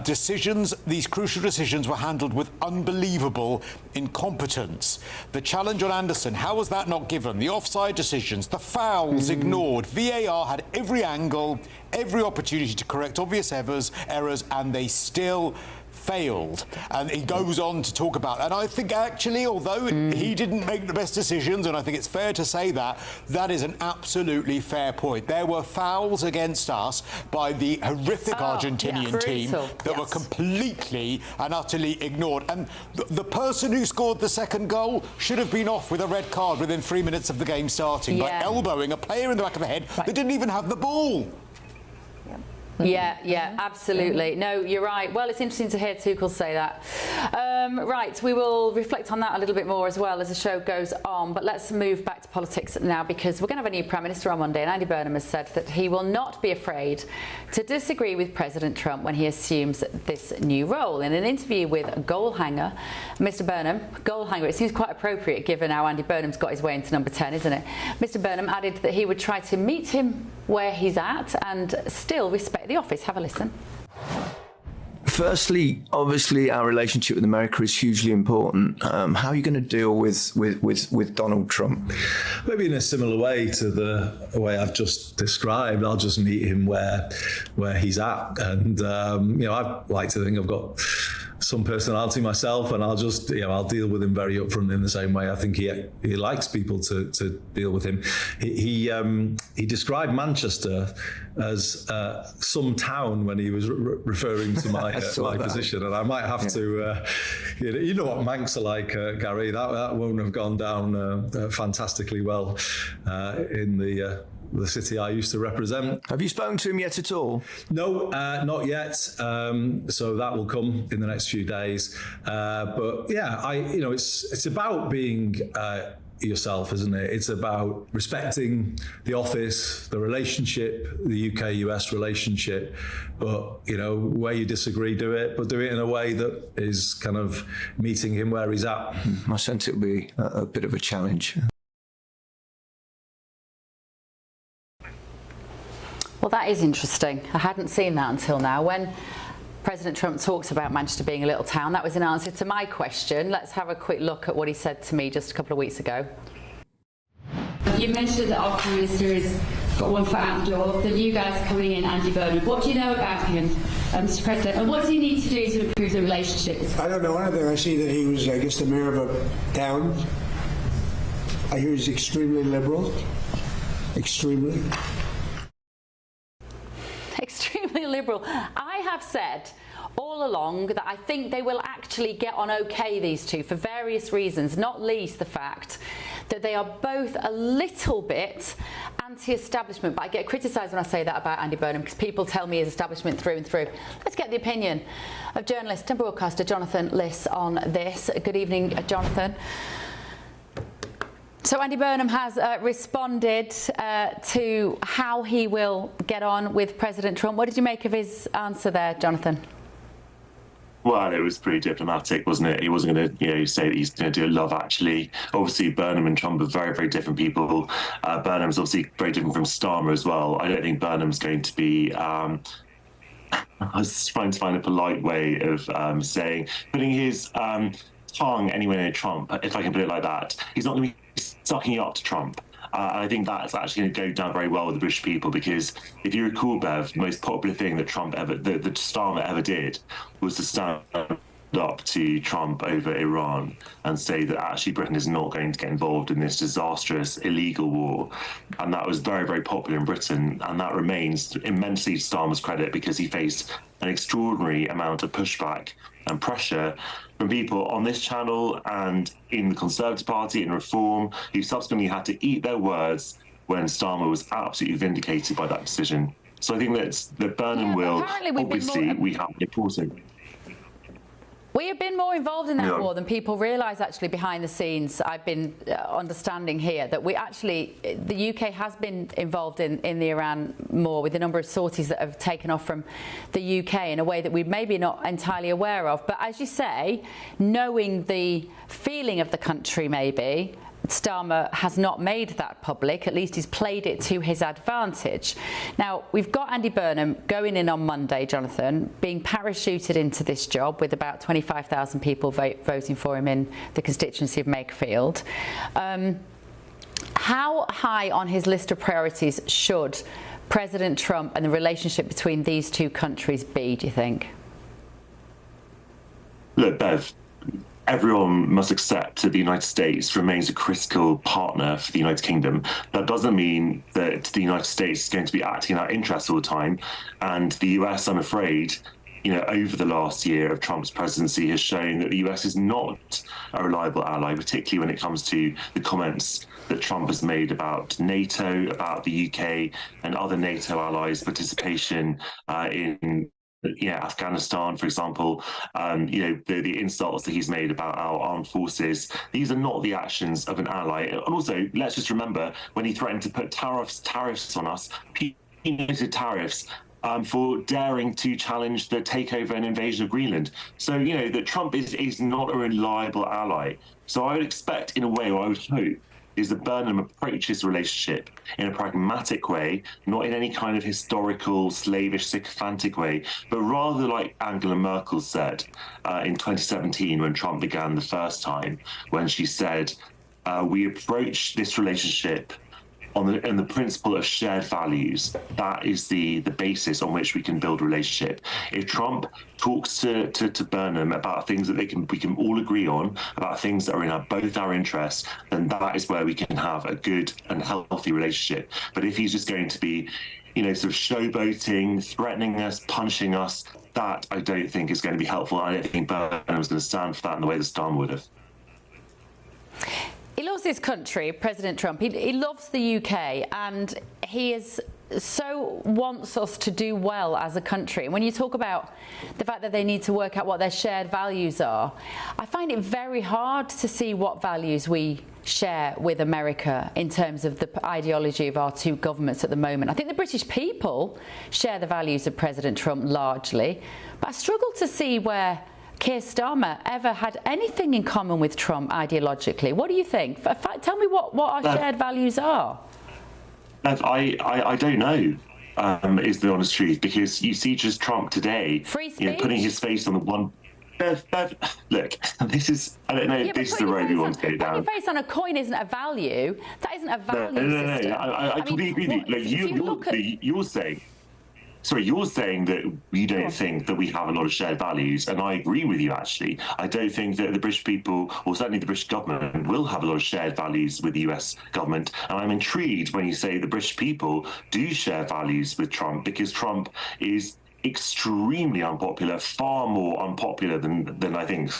These crucial decisions were handled with unbelievable incompetence. The challenge on Anderson, how was that not given? The offside decisions, the fouls ignored. VAR had every angle, every opportunity to correct obvious errors, and they still failed. And he goes on to talk about, and I think actually, although he didn't make the best decisions, and I think it's fair to say that is an absolutely fair point. There were fouls against us by the horrific Argentinian team that were completely and utterly ignored. And the person who scored the second goal should have been off with a red card within 3 minutes of the game starting by elbowing a player in the back of the head that didn't even have the ball. Yeah, absolutely. No, you're right. Well, it's interesting to hear Tuchel say that. Right, we will reflect on that a little bit more as well as the show goes on. But let's move back to politics now, because we're going to have a new Prime Minister on Monday, and Andy Burnham has said that he will not be afraid to disagree with President Trump when he assumes this new role. In an interview with Goalhanger, Mr. Burnham, Goalhanger, it seems quite appropriate given how Andy Burnham's got his way into number 10, isn't it? Mr. Burnham added that he would try to meet him where he's at and still respect the office. Have a listen. Firstly, obviously, our relationship with America is hugely important. How are you going to deal with Donald Trump? Maybe in a similar way to the way I've just described. I'll just meet him where he's at, and I like to think I've got some personality myself, and I'll just I'll deal with him very upfront in the same way I think he likes people to deal with him. He described Manchester as some town when he was referring to my position, and I might have to you know what Manx are like, Gary. That won't have gone down fantastically well in the city I used to represent. Have you spoken to him yet at all? No, not yet. So that will come in the next few days. But yeah, it's about being yourself, isn't it? It's about respecting the office, the relationship, the UK-US relationship, but, you know, where you disagree, do it, but do it in a way that is kind of meeting him where he's at. I sense it'll be a bit of a challenge. Well, that is interesting. I hadn't seen that until now. When President Trump talks about Manchester being a little town, that was in answer to my question. Let's have a quick look at what he said to me just a couple of weeks ago. You mentioned that our Prime Minister has got one foot out the door, the new guys coming in, Andy Burnham. What do you know about him, Mr. President, and what does he need to do to improve the relationship? I don't know anything. I see that he was, I guess, the mayor of a town. I hear he's extremely liberal. Extremely liberal. I have said all along that I think they will actually get on okay, these two, for various reasons, not least the fact that they are both a little bit anti-establishment. But I get criticised when I say that about Andy Burnham, because people tell me he's establishment through and through. Let's get the opinion of journalist and broadcaster Jonathan Liss on this. Good evening, Jonathan. So Andy Burnham has responded to how he will get on with President Trump. What did you make of his answer there, Jonathan? Well, it was pretty diplomatic, wasn't it? He wasn't going to, say that he's going to do a love, actually. Obviously, Burnham and Trump are very, very different people. Burnham's obviously very different from Starmer as well. I don't think Burnham's going to be... I was trying to find a polite way of putting his tongue anywhere near Trump, if I can put it like that. He's not going to be sucking up to Trump. I think that's actually going to go down very well with the British people, because if you recall, Bev, the most popular thing that that Starmer ever did was to stand up to Trump over Iran and say that actually Britain is not going to get involved in this disastrous illegal war. And that was very, very popular in Britain, and that remains immensely to Starmer's credit, because he faced an extraordinary amount of pushback and pressure from people on this channel and in the Conservative Party and Reform, who subsequently had to eat their words when Starmer was absolutely vindicated by that decision. So I think that Burnham will, obviously, we have important. We have been more involved in that war than people realise, actually, behind the scenes. I've been understanding here that the UK has been involved in the Iran war, with the number of sorties that have taken off from the UK in a way that we're maybe not entirely aware of. But as you say, knowing the feeling of the country, maybe, Starmer has not made that public. At least he's played it to his advantage. Now, we've got Andy Burnham going in on Monday, Jonathan, being parachuted into this job with about 25,000 people voting for him in the constituency of Makerfield. How high on his list of priorities should President Trump and the relationship between these two countries be, do you think? Look, Bev, everyone must accept that the United States remains a critical partner for the United Kingdom. That doesn't mean that the United States is going to be acting in our interests all the time. And the US, I'm afraid, over the last year of Trump's presidency, has shown that the US is not a reliable ally, particularly when it comes to the comments that Trump has made about NATO, about the UK and other NATO allies' participation in Afghanistan, for example, the insults that he's made about our armed forces. These are not the actions of an ally. And also, let's just remember when he threatened to put tariffs on us, punitive tariffs, for daring to challenge the takeover and invasion of Greenland. So, that Trump is not a reliable ally. So I would expect, in a way, or I would hope, is that Burnham approaches the relationship in a pragmatic way, not in any kind of historical, slavish, sycophantic way, but rather like Angela Merkel said in 2017 when Trump began the first time, when she said, we approach this relationship on the principle of shared values. That is the basis on which we can build a relationship. If Trump talks to Burnham about things that we can all agree on, about things that are in both our interests, then that is where we can have a good and healthy relationship. But if he's just going to be, sort of showboating, threatening us, punishing us, that I don't think is going to be helpful. I don't think Burnham's going to stand for that in the way that Starmer would have. He loves his country, President Trump. He loves the UK, and he has so wants us to do well as a country. And when you talk about the fact that they need to work out what their shared values are, I find it very hard to see what values we share with America in terms of the ideology of our two governments at the moment. I think the British people share the values of President Trump largely, but I struggle to see where Keir Starmer ever had anything in common with Trump ideologically. What do you think? Tell me what our shared values are. I don't know, is the honest truth, because you see just Trump today, putting his face on the one. Look, this is, I don't know, this is the road we want to go down. Putting your face on a coin isn't a value. That isn't a value system. No. I completely agree with you. Like, you're saying that we don't think that we have a lot of shared values, and I agree with you, actually. I don't think that the British people, or certainly the British government, will have a lot of shared values with the US government. And I'm intrigued when you say the British people do share values with Trump, because Trump is extremely unpopular, far more unpopular than I think,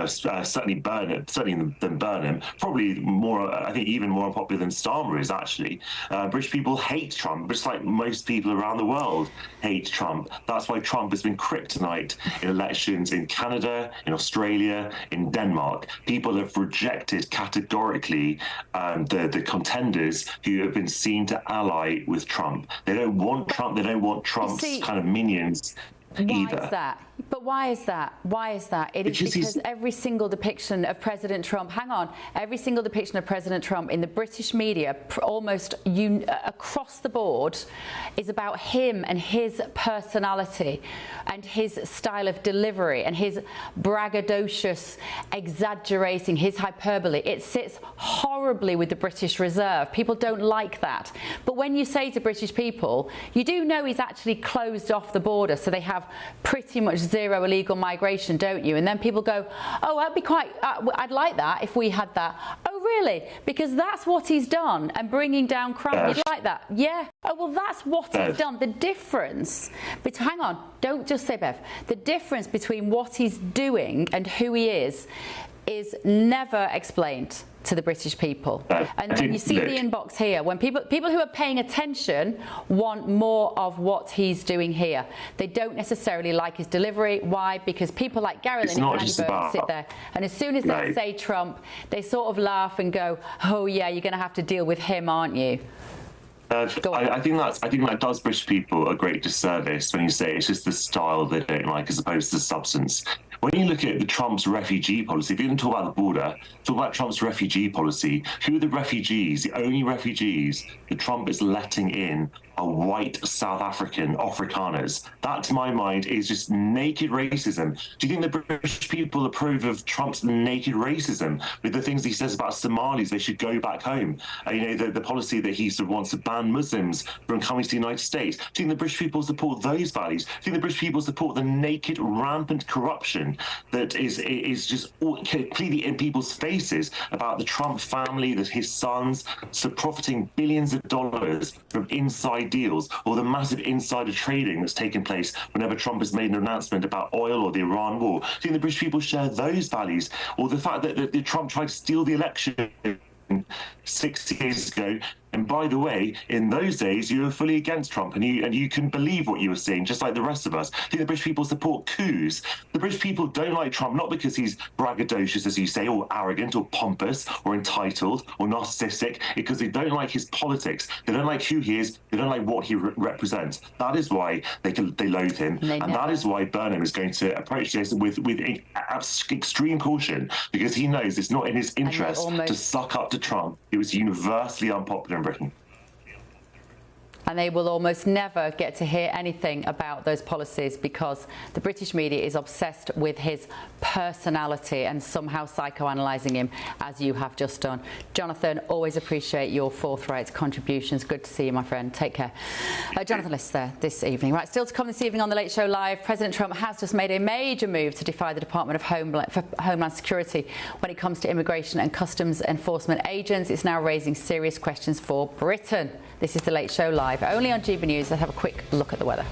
certainly than Burnham, probably more, I think even more unpopular than Starmer is, actually. British people hate Trump, just like most people around the world hate Trump. That's why Trump has been kryptonite in elections in Canada, in Australia, in Denmark. People have rejected categorically the contenders who have been seen to ally with Trump. They don't want Trump, they don't want Trump's kind of minions. Why is that? But why is that? Why is that? It is because every single depiction of President Trump, every single depiction of President Trump in the British media, almost across the board, is about him and his personality and his style of delivery and his braggadocious exaggerating, his hyperbole. It sits horribly with the British Reserve. People don't like that. But when you say to British people, you do know he's actually closed off the border, so they have pretty much zero illegal migration, don't you? And then people go, oh, I'd like that if we had that. Oh, really? Because that's what he's done, and bringing down crime. You'd like that? Yeah. Oh, well, that's what he's done. The difference, hang on, don't just say Bev. The difference between what he's doing and who he is never explained to the British people. And then you see the inbox here, when people who are paying attention want more of what he's doing here. They don't necessarily like his delivery. Why? Because people like Gary Lineker and Andy Burnham sit there, and as soon as they say Trump, they sort of laugh and go, oh yeah, you're going to have to deal with him, aren't you? I think that does British people a great disservice when you say it's just the style they don't like as opposed to the substance. When you look at the Trump's refugee policy, if you didn't talk about the border, talk about Trump's refugee policy. Who are the refugees? The only refugees that Trump is letting in are white South Afrikaners. That, to my mind, is just naked racism. Do you think the British people approve of Trump's naked racism with the things he says about Somalis? They should go back home. The policy that he sort of wants to ban Muslims from coming to the United States. Do you think the British people support those values? Do you think the British people support the naked, rampant corruption that is just completely in people's faces about the Trump family, that his sons, profiting billions of dollars from inside deals, or the massive insider trading that's taken place whenever Trump has made an announcement about oil or the Iran war? Do you think the British people share those values? Or the fact that Trump tried to steal the election 6 years ago? And by the way, in those days, you were fully against Trump, and you couldn't believe what you were seeing, just like the rest of us. I think the British people support coups. The British people don't like Trump, not because he's braggadocious, as you say, or arrogant, or pompous, or entitled, or narcissistic, because they don't like his politics. They don't like who he is. They don't like what he represents. That is why they loathe him, and that is why Burnham is going to approach this with extreme caution, because he knows it's not in his interest to suck up to Trump. It was universally unpopular in Britain. And they will almost never get to hear anything about those policies because the British media is obsessed with his personality and somehow psychoanalyzing him, as you have just done. Jonathan, always appreciate your forthright contributions. Good to see you, my friend. Take care. Jonathan List there this evening. Right, still to come this evening on The Late Show Live, President Trump has just made a major move to defy the Department of Homeland Security when it comes to immigration and customs enforcement agents. It's now raising serious questions for Britain. This is The Late Show Live, only on GB News. Let's have a quick look at the weather.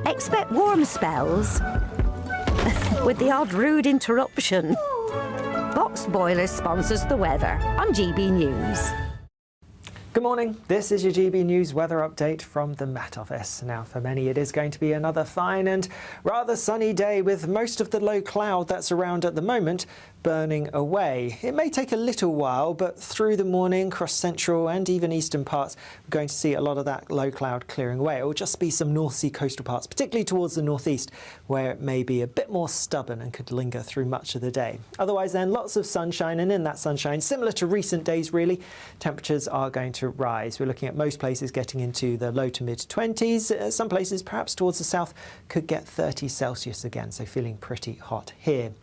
Expect warm spells with the odd rude interruption. Box Boilers sponsors the weather on GB News. Good morning. This is your GB News weather update from the Met Office. Now, for many, it is going to be another fine and rather sunny day with most of the low cloud that's around at the moment burning away. It may take a little while, but through the morning, across central and even eastern parts, we're going to see a lot of that low cloud clearing away. It will just be some North Sea coastal parts, particularly towards the northeast, where it may be a bit more stubborn and could linger through much of the day. Otherwise then, lots of sunshine, and in that sunshine, similar to recent days really, temperatures are going to rise. We're looking at most places getting into the low to mid 20s. Some places, perhaps towards the south, could get 30 Celsius again, so feeling pretty hot here.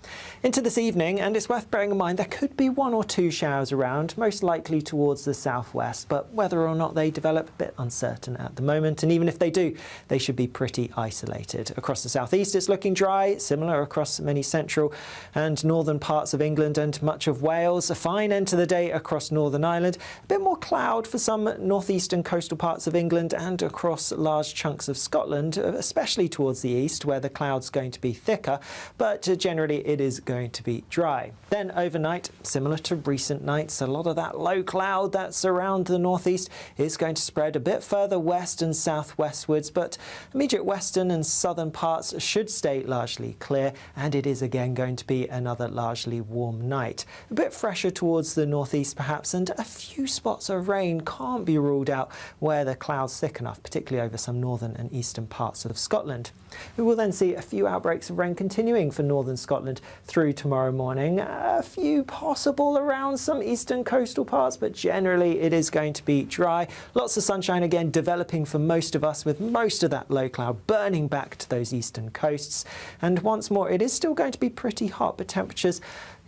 Into this evening, and it's worth bearing in mind there could be 1 or 2 showers around, most likely towards the southwest, but whether or not they develop, a bit uncertain at the moment, and even if they do, they should be pretty isolated. Across the southeast it's looking dry, similar across many central and northern parts of England and much of Wales. A fine end to the day across Northern Ireland, a bit more cloud for some northeastern coastal parts of England and across large chunks of Scotland, especially towards the east where the cloud's going to be thicker, but generally it is going to be dry. Then overnight, similar to recent nights, a lot of that low cloud that's around the northeast is going to spread a bit further west and southwestwards, but immediate western and southern parts should stay largely clear, and it is again going to be another largely warm night. A bit fresher towards the northeast perhaps, and a few spots of rain can't be ruled out where the cloud's thick enough, particularly over some northern and eastern parts of Scotland. We will then see a few outbreaks of rain continuing for northern Scotland through tomorrow morning. A few possible around some eastern coastal parts, but generally it is going to be dry. Lots of sunshine again developing for most of us, with most of that low cloud burning back to those eastern coasts. And once more, it is still going to be pretty hot, but temperatures,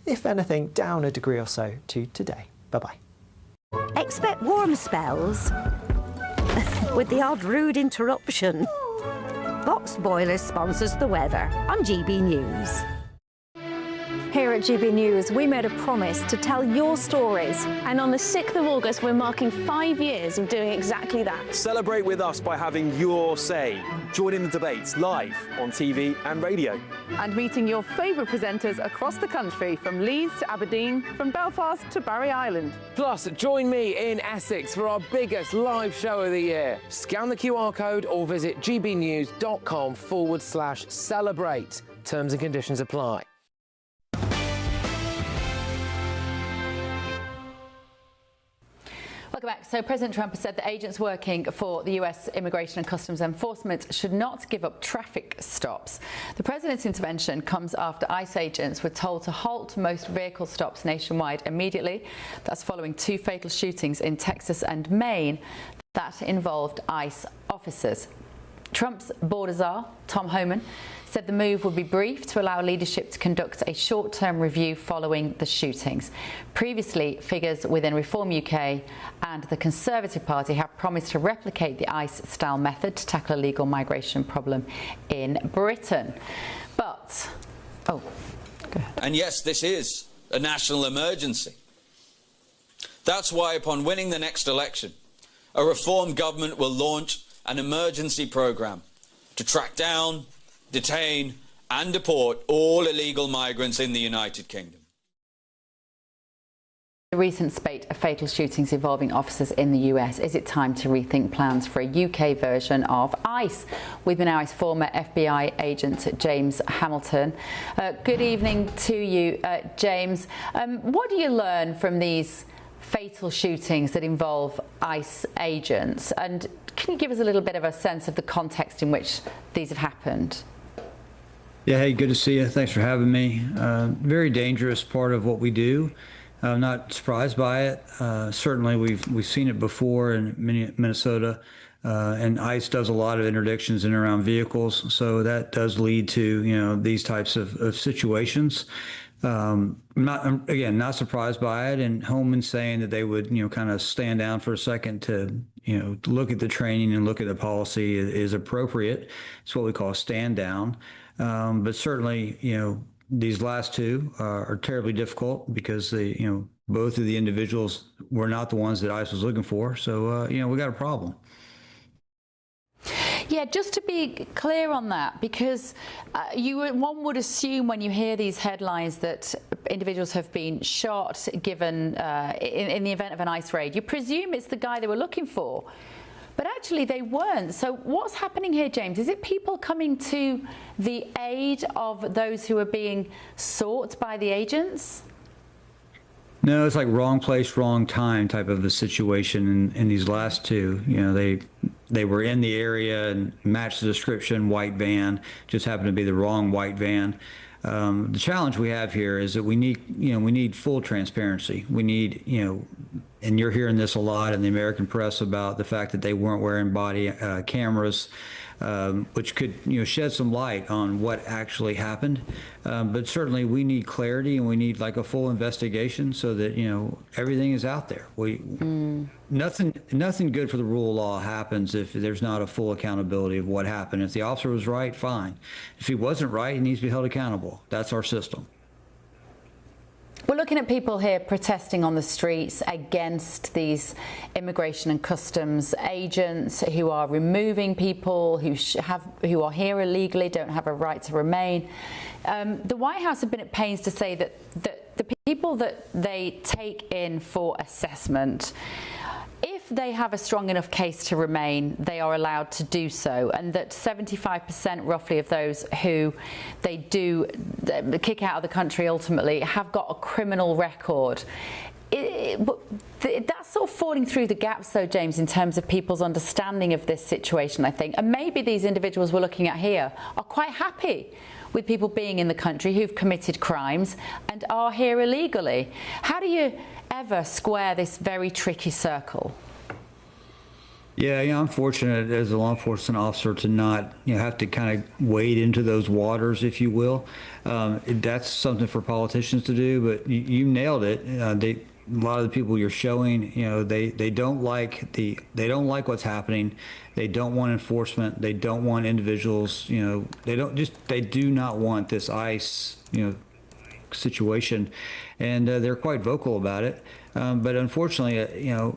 if anything, down a degree or so to today. Bye-bye. Expect warm spells with the odd rude interruption. Box Boilers sponsors the weather on GB News. Here at GB News, we made a promise to tell your stories. And on the 6th of August, we're marking 5 years of doing exactly that. Celebrate with us by having your say. Join in the debates live on TV and radio. And meeting your favourite presenters across the country, from Leeds to Aberdeen, from Belfast to Barry Island. Plus, join me in Essex for our biggest live show of the year. Scan the QR code or visit gbnews.com/celebrate. Terms and conditions apply. Welcome back. So President Trump has said that agents working for the US Immigration and Customs Enforcement should not give up traffic stops. The president's intervention comes after ICE agents were told to halt most vehicle stops nationwide immediately. That's following 2 fatal shootings in Texas and Maine that involved ICE officers. Trump's border czar, Tom Homan, said the move would be brief to allow leadership to conduct a short-term review following the shootings. Previously, figures within Reform UK and the Conservative Party have promised to replicate the ICE-style method to tackle a legal migration problem in Britain. But, go ahead. And yes, this is a national emergency. That's why, upon winning the next election, a Reform government will launch an emergency programme to track down, detain and deport all illegal migrants in the United Kingdom. The recent spate of fatal shootings involving officers in the US, is it time to rethink plans for a UK version of ICE? With me now is former FBI agent James Hamilton. Good evening to you, James. What do you learn from these fatal shootings that involve ICE agents, and can you give us a little bit of a sense of the context in which these have happened? Yeah, hey, good to see you. Thanks for having me. Very dangerous part of what we do. I'm not surprised by it. Certainly, we've seen it before in Minnesota, and ICE does a lot of interdictions in and around vehicles, so that does lead to these types of situations. Not surprised by it, and Holman saying that they would kind of stand down for a second to look at the training and look at the policy is appropriate. It's what we call a stand down. But certainly, these last 2 are terribly difficult because both of the individuals were not the ones that ICE was looking for. So, we got a problem. Yeah, just to be clear on that, because one would assume when you hear these headlines that individuals have been shot, given in the event of an ICE raid, you presume it's the guy they were looking for. But actually they weren't. So what's happening here, James? Is it people coming to the aid of those who are being sought by the agents? No, it's like wrong place, wrong time type of a situation in these last two. You know, they were in the area and matched the description, white van, just happened to be the wrong white van. The challenge we have here is that we need full transparency. We need, and you're hearing this a lot in the American press about the fact that they weren't wearing body cameras, which could, shed some light on what actually happened. But certainly we need clarity, and we need like a full investigation so that, everything is out there. Nothing good for the rule of law happens if there's not a full accountability of what happened. If the officer was right, fine. If he wasn't right, he needs to be held accountable. That's our system. We're looking at people here protesting on the streets against these immigration and customs agents who are removing people who are here illegally, don't have a right to remain. The White House have been at pains to say that the people that they take in for assessment, if they have a strong enough case to remain, they are allowed to do so, and that 75% roughly of those who they do kick out of the country ultimately have got a criminal record. That's sort of falling through the gaps, though, James, in terms of people's understanding of this situation, I think. And maybe these individuals we're looking at here are quite happy with people being in the country who've committed crimes and are here illegally. How do you ever square this very tricky circle? Yeah, I'm fortunate as a law enforcement officer to not, have to kind of wade into those waters, if you will. That's something for politicians to do, but you nailed it. A lot of the people you're showing, they don't like what's happening. They don't want enforcement. They don't want individuals, they do not want this ICE, situation, and they're quite vocal about it. But unfortunately,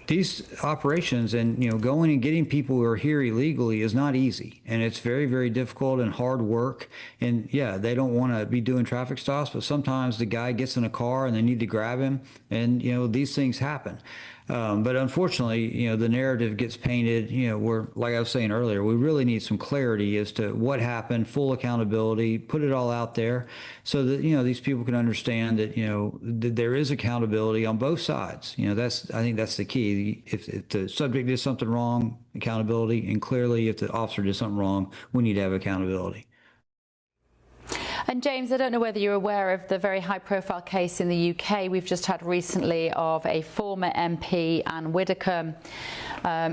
these operations and, going and getting people who are here illegally is not easy. And it's very, very difficult and hard work. And yeah, they don't want to be doing traffic stops, but sometimes the guy gets in a car and they need to grab him. And, these things happen. But unfortunately, the narrative gets painted, where, like I was saying earlier, we really need some clarity as to what happened, full accountability, put it all out there so that, these people can understand that, that there is accountability on both sides. I think that's the key. If the subject did something wrong, accountability, and clearly if the officer did something wrong, we need to have accountability. And James, I don't know whether you're aware of the very high-profile case in the UK we've just had recently of a former MP, Anne Widdecombe,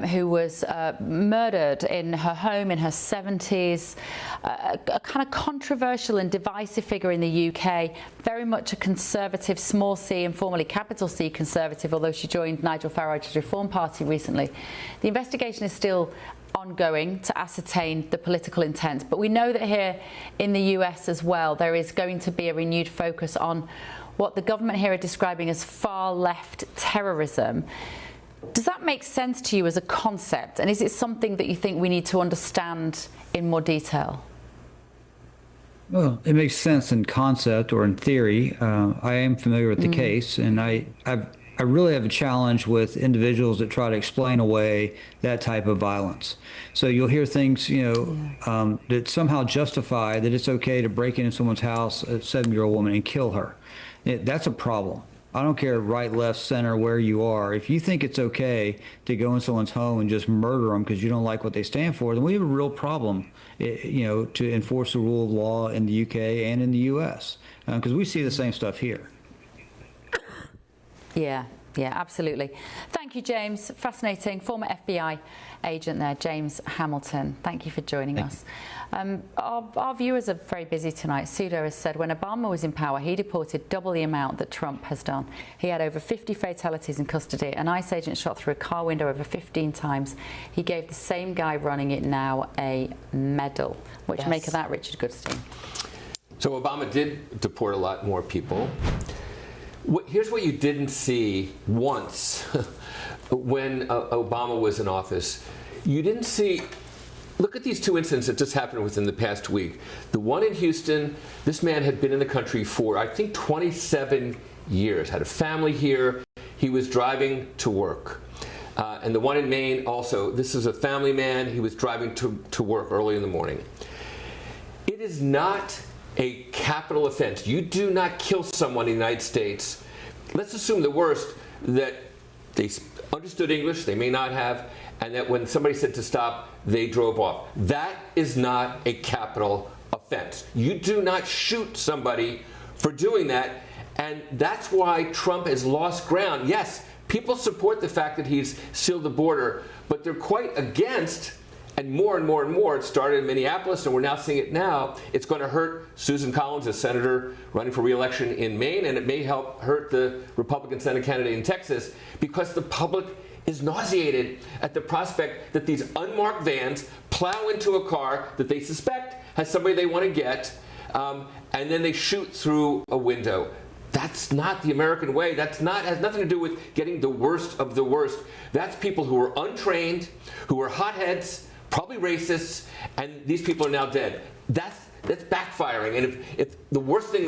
who was murdered in her home in her 70s, a kind of controversial and divisive figure in the UK, very much a conservative, small c and formerly capital C conservative, although she joined Nigel Farage's Reform Party recently. The investigation is still ongoing to ascertain the political intent, but we know that here in the US as well there is going to be a renewed focus on what the government here are describing as far left terrorism. Does that make sense to you as a concept, and is it something that you think we need to understand in more detail? Well, it makes sense in concept or in theory. I am familiar with the case, and I really have a challenge with individuals that try to explain away that type of violence. So you'll hear things, that somehow justify that it's okay to break into someone's house, a 7-year-old woman, and kill her. That's a problem. I don't care right, left, center, where you are. If you think it's okay to go in someone's home and just murder them because you don't like what they stand for, then we have a real problem, to enforce the rule of law in the UK and in the US, because we see the same stuff here. Yeah, absolutely. Thank you, James. Fascinating. Former FBI agent there, James Hamilton. Thank you for joining us. Our viewers are very busy tonight. Sudo has said when Obama was in power, he deported double the amount that Trump has done. He had over 50 fatalities in custody. An ICE agent shot through a car window over 15 times. He gave the same guy running it now a medal. What do you make of that, Richard Goodstein? So Obama did deport a lot more people. Here's what you didn't see once when Obama was in office. You didn't see look at these two incidents that just happened within the past week. The one in Houston, this man had been in the country for, I think, 27 years, had a family here. He was driving to work. And the one in Maine also, this is a family man. He was driving to work early in the morning. It is not a capital offense. You do not kill someone in the United States. Let's assume the worst, that they understood English, they may not have, and that when somebody said to stop, they drove off. That is not a capital offense. You do not shoot somebody for doing that, and that's why Trump has lost ground. Yes, people support the fact that he's sealed the border, but they're quite against, and more, it started in Minneapolis, and we're now seeing it now. It's going to hurt Susan Collins, a senator running for re-election in Maine, and it may help hurt the Republican Senate candidate in Texas, because the public is nauseated at the prospect that these unmarked vans plow into a car that they suspect has somebody they want to get, and then they shoot through a window. That's not the American way. Has nothing to do with getting the worst of the worst. That's people who are untrained, who are hotheads, probably racists, and these people are now dead. That's backfiring. And if the worst thing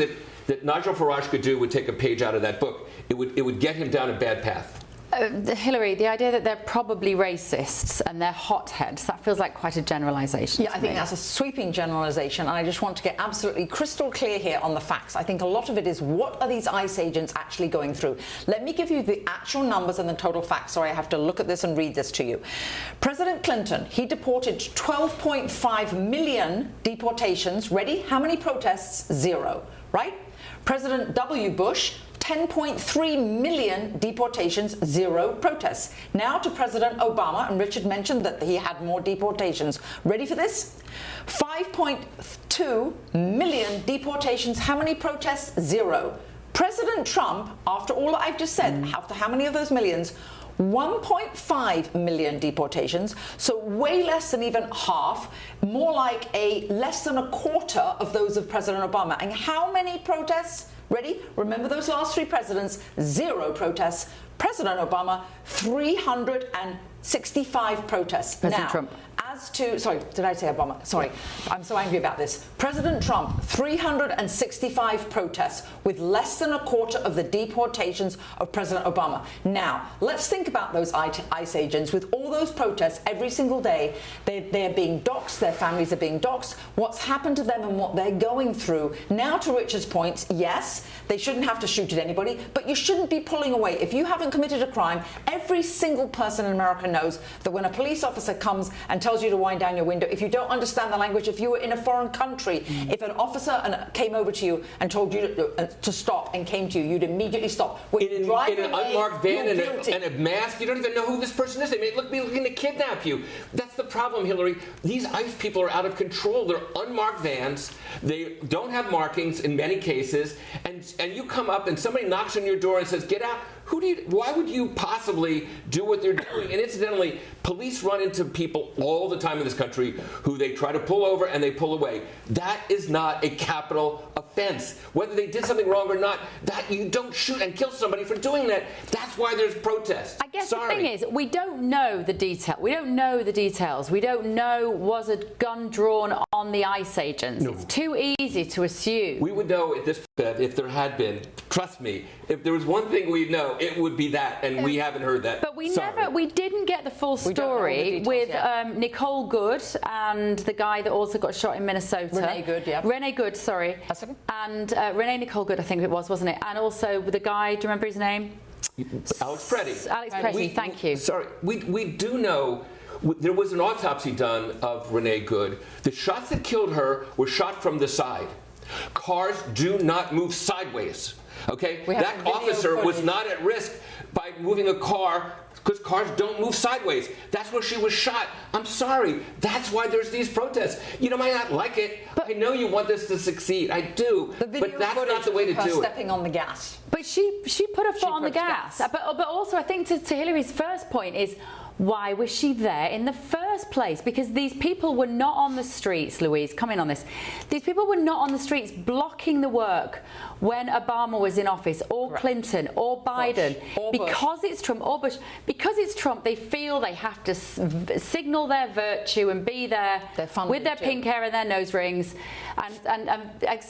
that Nigel Farage could do would take a page out of that book, it would get him down a bad path. Hillary, the idea that they're probably racists and they're hotheads, that feels like quite a generalization. Yeah, I think that's a sweeping generalization, and I just want to get absolutely crystal clear here on the facts. I think a lot of it is, what are these ICE agents actually going through? Let me give you the actual numbers and the total facts. Sorry, I have to look at this and read this to you. President Clinton, he deported 12.5 million deportations. Ready? How many protests? 0, right? President W. Bush, 10.3 million deportations, 0 protests. Now to President Obama, and Richard mentioned that he had more deportations. Ready for this? 5.2 million deportations. How many protests? 0. President Trump, after all that I've just said, after how many of those millions? 1.5 million deportations, so way less than even half, more like less than a quarter of those of President Obama. And how many protests? Ready? Remember those last 3 presidents, 0 protests. President Obama, 365 protests. President Trump. As to, sorry, did I say Obama? Sorry, I'm so angry about this. President Trump, 365 protests, with less than a quarter of the deportations of President Obama. Now, let's think about those ICE agents with all those protests every single day. They're being doxxed, their families are being doxxed, what's happened to them and what they're going through. Now, to Richard's point, yes, they shouldn't have to shoot at anybody, but you shouldn't be pulling away. If you haven't committed a crime, every single person in America knows that when a police officer comes and tells you to wind down your window, if you don't understand the language, if you were in a foreign country, if an officer came over to you and told you to stop and came to you, you'd immediately stop. In an unmarked van and a mask, you don't even know who this person is. They may be looking to kidnap you. That's the problem, Hillary. These ICE people are out of control. They're unmarked vans. They don't have markings in many cases, and you come up and somebody knocks on your door and says, "Get out." Why would you possibly do what they're doing? And incidentally, police run into people all the time in this country who they try to pull over and they pull away. That is not a capital offense. Whether they did something wrong or not, that you don't shoot and kill somebody for doing that. That's why there's protests. I guess the thing is, we don't know the detail. We don't know the details. We don't know, was a gun drawn on the ICE agents? No. It's too easy to assume. We would know at this point if there had been. Trust me, if there was one thing we'd know, it would be that, and we haven't heard that. But we didn't get the full story with Nicole Good and the guy that also got shot in Minnesota. Renee Good, yeah. Renee Good, sorry. And Renee Nicole Good, I think it was, wasn't it? And also the guy, do you remember his name? Alex Preddy. Alex Preddy, thank you. Sorry, we do know. There was an autopsy done of Renee Good. The shots that killed her were shot from the side. Cars do not move sideways. Okay? That officer was not at risk by moving a car, because cars don't move sideways. That's where she was shot. I'm sorry. That's why there's these protests. You might not like it. But I know you want this to succeed. I do. But that's not the way to do it. Stepping on the gas. But she put her foot on the gas. But also, I think to Hillary's first point is, why was she there in the first place? Because these people were not on the streets, Louise, come in on this. These people were not on the streets blocking the work when Obama was in office, or Clinton, or Biden. Because it's Trump, or Bush. Because it's Trump, they feel they have to signal their virtue and be there with their pink hair and their nose rings.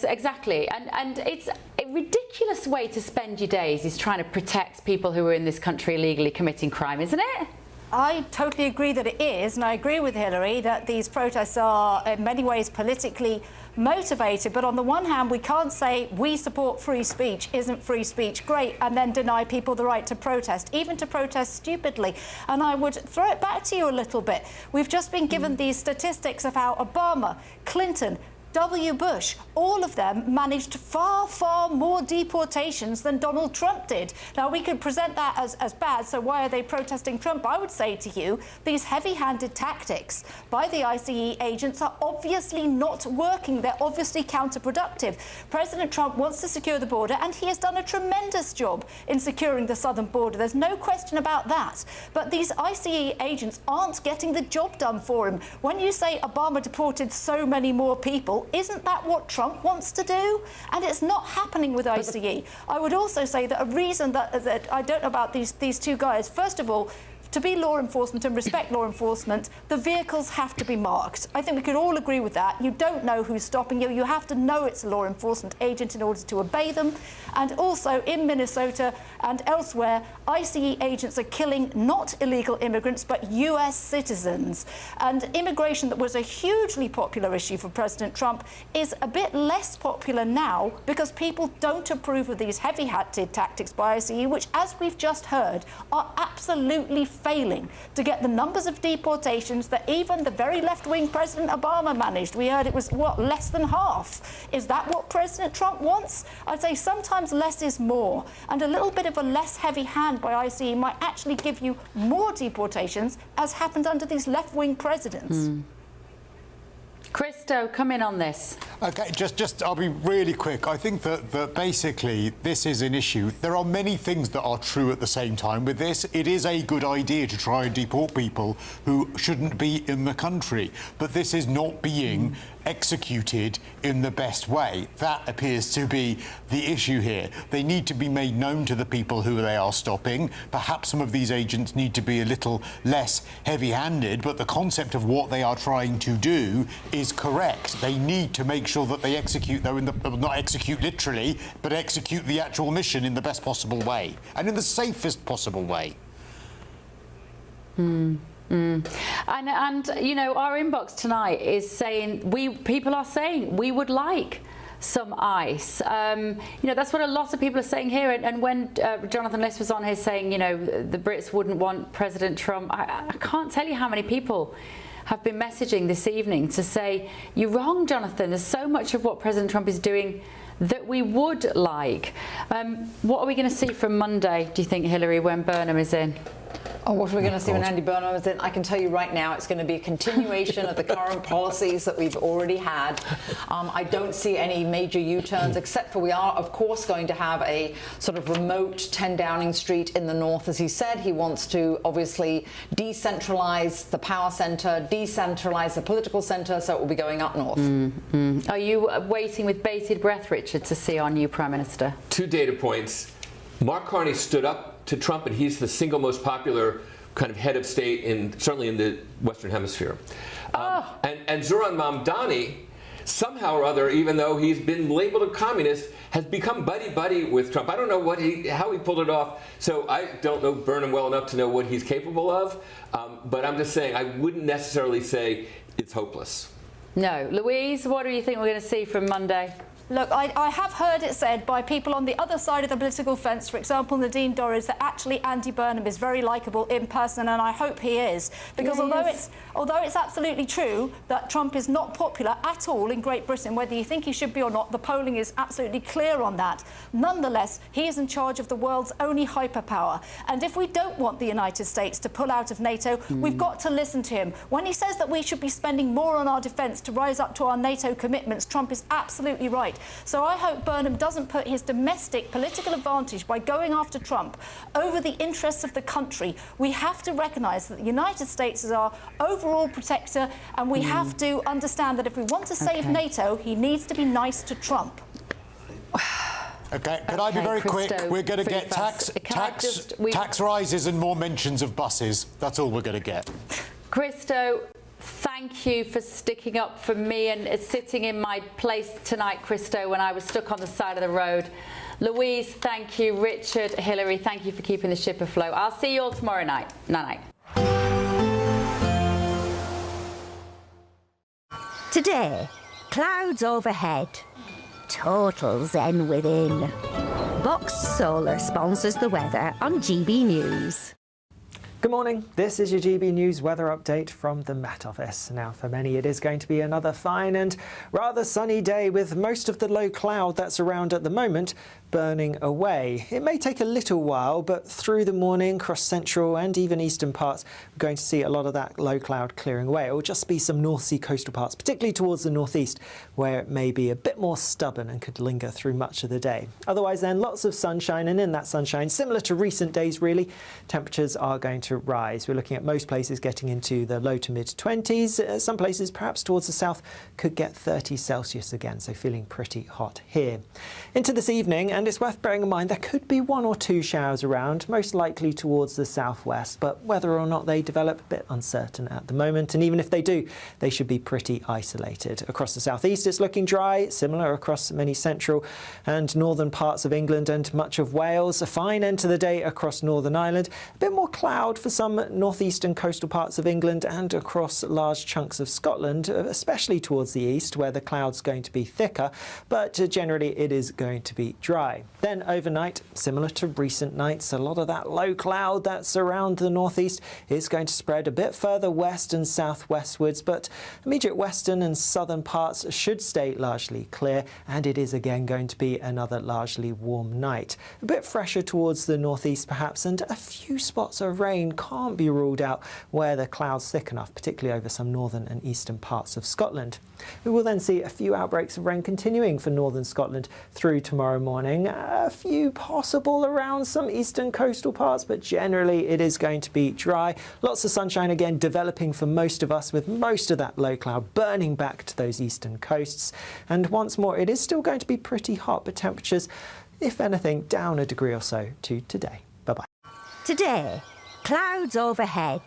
Exactly. And it's a ridiculous way to spend your days, is trying to protect people who are in this country illegally committing crime, isn't it? I totally agree that it is, and I agree with Hillary that these protests are in many ways politically motivated. But on the one hand, we can't say we support free speech, isn't free speech great, and then deny people the right to protest, even to protest stupidly. And I would throw it back to you a little bit. We've just been given these statistics of how Obama, Clinton, W. Bush, all of them managed far, far more deportations than Donald Trump did. Now, we could present that as bad, so why are they protesting Trump? I would say to you, these heavy-handed tactics by the ICE agents are obviously not working. They're obviously counterproductive. President Trump wants to secure the border, and he has done a tremendous job in securing the southern border. There's no question about that. But these ICE agents aren't getting the job done for him. When you say Obama deported so many more people, isn't that what Trump wants to do? And it's not happening with ICE. I would also say that a reason that I don't know about these two guys, first of all, to be law enforcement and respect law enforcement, the vehicles have to be marked. I think we could all agree with that. You don't know who's stopping you. You have to know it's a law enforcement agent in order to obey them. And also in Minnesota and elsewhere, ICE agents are killing not illegal immigrants, but US citizens. And immigration, that was a hugely popular issue for President Trump, is a bit less popular now because people don't approve of these heavy-handed tactics by ICE, which, as we've just heard, are absolutely failing to get the numbers of deportations that even the very left-wing President Obama managed. We heard it was, what, less than half. Is that what President Trump wants? I'd say sometimes less is more, and a little bit of a less heavy hand by ICE might actually give you more deportations, as happened under these left-wing presidents. Christo, come in on this. Okay, just I'll be really quick. I think that basically this is an issue. There are many things that are true at the same time with this. It is a good idea to try and deport people who shouldn't be in the country, but this is not being executed in the best way. That appears to be the issue here. They need to be made known to the people who they are stopping. Perhaps some of these agents need to be a little less heavy-handed, but the concept of what they are trying to do is correct. They need to make sure that they execute, though, not execute literally, but execute the actual mission in the best possible way and in the safest possible way. And you know, our inbox tonight is saying people are saying we would like some ice. You know, that's what a lot of people are saying here. And when Jonathan List was on here saying, you know, the Brits wouldn't want President Trump, I can't tell you how many people have been messaging this evening to say, you're wrong, Jonathan. There's so much of what President Trump is doing that we would like. What are we going to see from Monday, do you think, Hillary, when Burnham is in? Oh, what are we going to see when Andy Burnham is in? I can tell you right now, it's going to be a continuation of the current policies that we've already had. I don't see any major U-turns, except for we are, of course, going to have a sort of remote 10 Downing Street in the north. As he said, he wants to obviously decentralize the power center, decentralize the political center, so it will be going up north. Are you waiting with bated breath, Richard, to see our new Prime Minister? 2 data points. Mark Carney stood up to Trump, and he's the single most popular kind of head of state certainly in the Western Hemisphere. And Zoran Mamdani, somehow or other, even though he's been labeled a communist, has become buddy-buddy with Trump. I don't know how he pulled it off, so I don't know Burnham well enough to know what he's capable of, but I'm just saying I wouldn't necessarily say it's hopeless. No. Louise, what do you think we're going to see from Monday? Look, I have heard it said by people on the other side of the political fence, for example, Nadine Dorries, that actually Andy Burnham is very likeable in person, and I hope he is. Because although it's absolutely true that Trump is not popular at all in Great Britain, whether you think he should be or not, the polling is absolutely clear on that. Nonetheless, he is in charge of the world's only hyperpower. And if we don't want the United States to pull out of NATO, we've got to listen to him. When he says that we should be spending more on our defence to rise up to our NATO commitments, Trump is absolutely right. right. So I hope Burnham doesn't put his domestic political advantage by going after Trump over the interests of the country. We have to recognise that the United States is our overall protector, and we have to understand that if we want to save NATO, he needs to be nice to Trump. Okay, can I be very quick? We're going to get tax rises and more mentions of buses. That's all we're going to get. Christo, thank you for sticking up for me and sitting in my place tonight, Christo, when I was stuck on the side of the road. Louise, thank you. Richard, Hillary, thank you for keeping the ship afloat. I'll see you all tomorrow night. Night-night. Today, clouds overhead. Total zen within. Boxed Solar sponsors the weather on GB News. Good morning. This is your GB News weather update from the Met Office. Now, for many, it is going to be another fine and rather sunny day with most of the low cloud that's around at the moment burning away. It may take a little while, but through the morning, across central and even eastern parts, we're going to see a lot of that low cloud clearing away. It will just be some North Sea coastal parts, particularly towards the northeast, where it may be a bit more stubborn and could linger through much of the day. Otherwise then, lots of sunshine, and in that sunshine, similar to recent days really, temperatures are going to rise. We're looking at most places getting into the low to mid-20s. Some places, perhaps towards the south, could get 30 Celsius again, so feeling pretty hot here. Into this evening, and it's worth bearing in mind there could be 1 or 2 showers around, most likely towards the southwest, but whether or not they develop, a bit uncertain at the moment, and even if they do, they should be pretty isolated. Across the southeast it's looking dry, similar across many central and northern parts of England and much of Wales. A fine end to the day across Northern Ireland, a bit more cloud for some northeastern coastal parts of England and across large chunks of Scotland, especially towards the east where the cloud's going to be thicker, but generally it is going to be dry. Then overnight, similar to recent nights, a lot of that low cloud that's around the northeast is going to spread a bit further west and southwestwards, but immediate western and southern parts should stay largely clear, and it is again going to be another largely warm night. A bit fresher towards the northeast perhaps, and a few spots of rain can't be ruled out where the cloud's thick enough, particularly over some northern and eastern parts of Scotland. We will then see a few outbreaks of rain continuing for northern Scotland through tomorrow morning. A few possible around some eastern coastal parts, but generally it is going to be dry. Lots of sunshine again developing for most of us, with most of that low cloud burning back to those eastern coasts. And once more, it is still going to be pretty hot, but temperatures, if anything, down a degree or so to today. Bye-bye. Today, clouds overhead.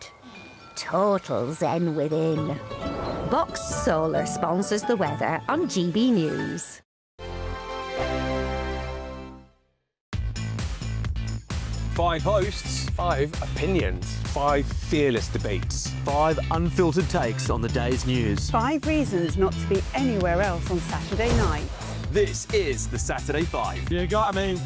Total zen within. Boxed Solar sponsors the weather on GB News. 5 hosts, 5 opinions, 5 fearless debates, 5 unfiltered takes on the day's news. 5 reasons not to be anywhere else on Saturday night. This is the Saturday 5. You got me.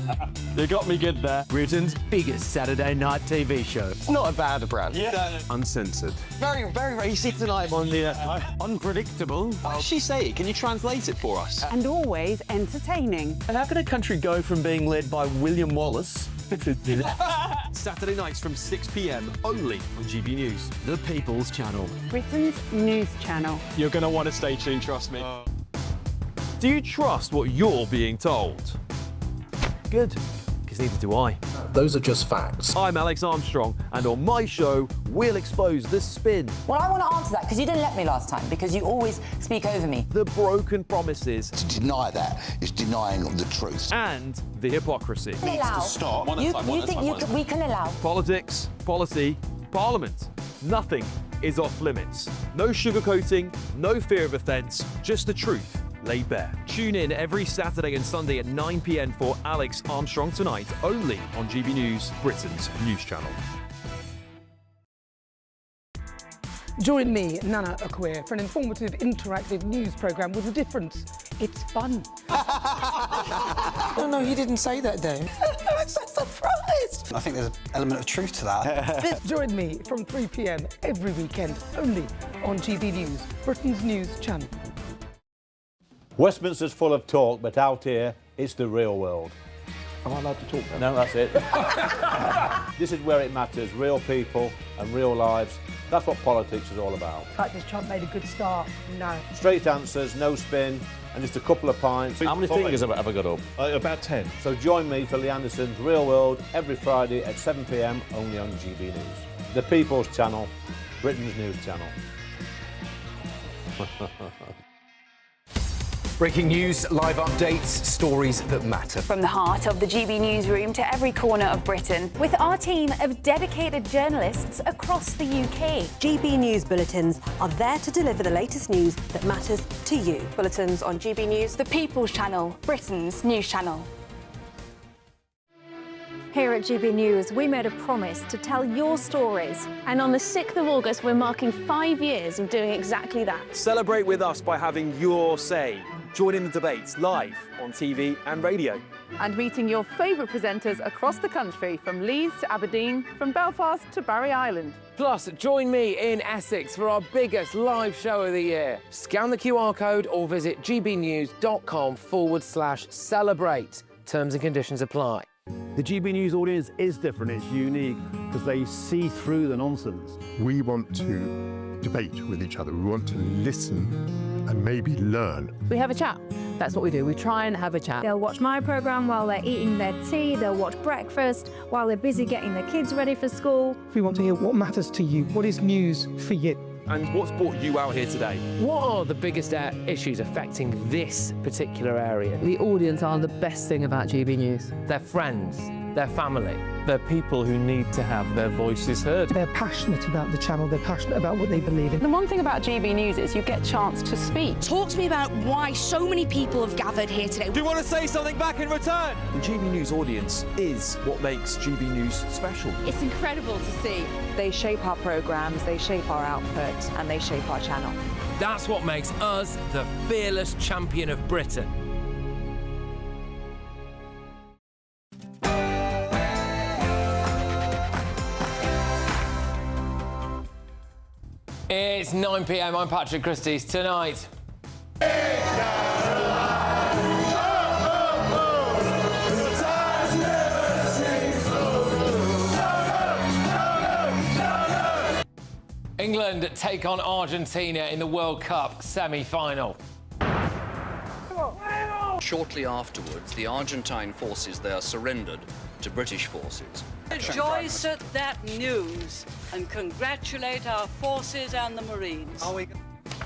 You got me good there. Britain's biggest Saturday night TV show. It's not a bad brand. Yeah. Uncensored. Very, very racy tonight. On the unpredictable. What does she say? Can you translate it for us? And always entertaining. And how can a country go from being led by William Wallace Saturday nights from 6 p.m. only on GB News. The People's Channel. Britain's news channel. You're going to want to stay tuned, trust me. Do you trust what you're being told? Good, because neither do I. Those are just facts. I'm Alex Armstrong, and on my show, we'll expose the spin. Well, I want to answer that, because you didn't let me last time, because you always speak over me. The broken promises. To deny that is denying the truth. And the hypocrisy. Needs to stop. You think we can allow? Politics, policy, parliament. Nothing is off limits. No sugarcoating, no fear of offence, just the truth laid bare. Tune in every Saturday and Sunday at 9 p.m. for Alex Armstrong Tonight, only on GB News, Britain's news channel. Join me, Nana Akweer, for an informative, interactive news programme with a difference. It's fun. No, he didn't say that, though. I'm so surprised. I think there's an element of truth to that. Join me from 3 p.m. every weekend, only on GB News, Britain's news channel. Westminster's full of talk, but out here, it's the real world. Am I allowed to talk now? No, that's it. This is where it matters, real people and real lives. That's what politics is all about. In fact, has Trump made a good start? No. Straight answers, no spin, and just a couple of pints. How many fingers have I got up? About 10. So join me for Lee Anderson's Real World every Friday at 7 p.m. only on GB News. The People's Channel, Britain's news channel. Breaking news, live updates, stories that matter. From the heart of the GB newsroom to every corner of Britain, with our team of dedicated journalists across the UK. GB News bulletins are there to deliver the latest news that matters to you. Bulletins on GB News, the People's Channel, Britain's news channel. Here at GB News, we made a promise to tell your stories. And on the 6th of August, we're marking 5 years of doing exactly that. Celebrate with us by having your say. Join in the debates live on TV and radio. And meeting your favourite presenters across the country, from Leeds to Aberdeen, from Belfast to Barry Island. Plus, join me in Essex for our biggest live show of the year. Scan the QR code or visit gbnews.com/celebrate. Terms and conditions apply. The GB News audience is different, it's unique, because they see through the nonsense. We want to debate with each other, we want to listen and maybe learn. We have a chat. That's what we do. We try and have a chat. They'll watch my programme while they're eating their tea. They'll watch breakfast while they're busy getting their kids ready for school. We want to hear what matters to you. What is news for you? And what's brought you out here today? What are the biggest issues affecting this particular area? The audience are the best thing about GB News. Their friends, their family. They're people who need to have their voices heard. They're passionate about the channel. They're passionate about what they believe in. The one thing about GB News is you get a chance to speak. Talk to me about why so many people have gathered here today. Do you want to say something back in return? The GB News audience is what makes GB News special. It's incredible to see. They shape our programmes, they shape our output, and they shape our channel. That's what makes us the fearless champion of Britain. It's 9 p.m. I'm Patrick Christys. Tonight. England take on Argentina in the World Cup semi-final. Shortly afterwards, the Argentine forces there surrendered to British forces. Rejoice at that news and congratulate our forces and the Marines.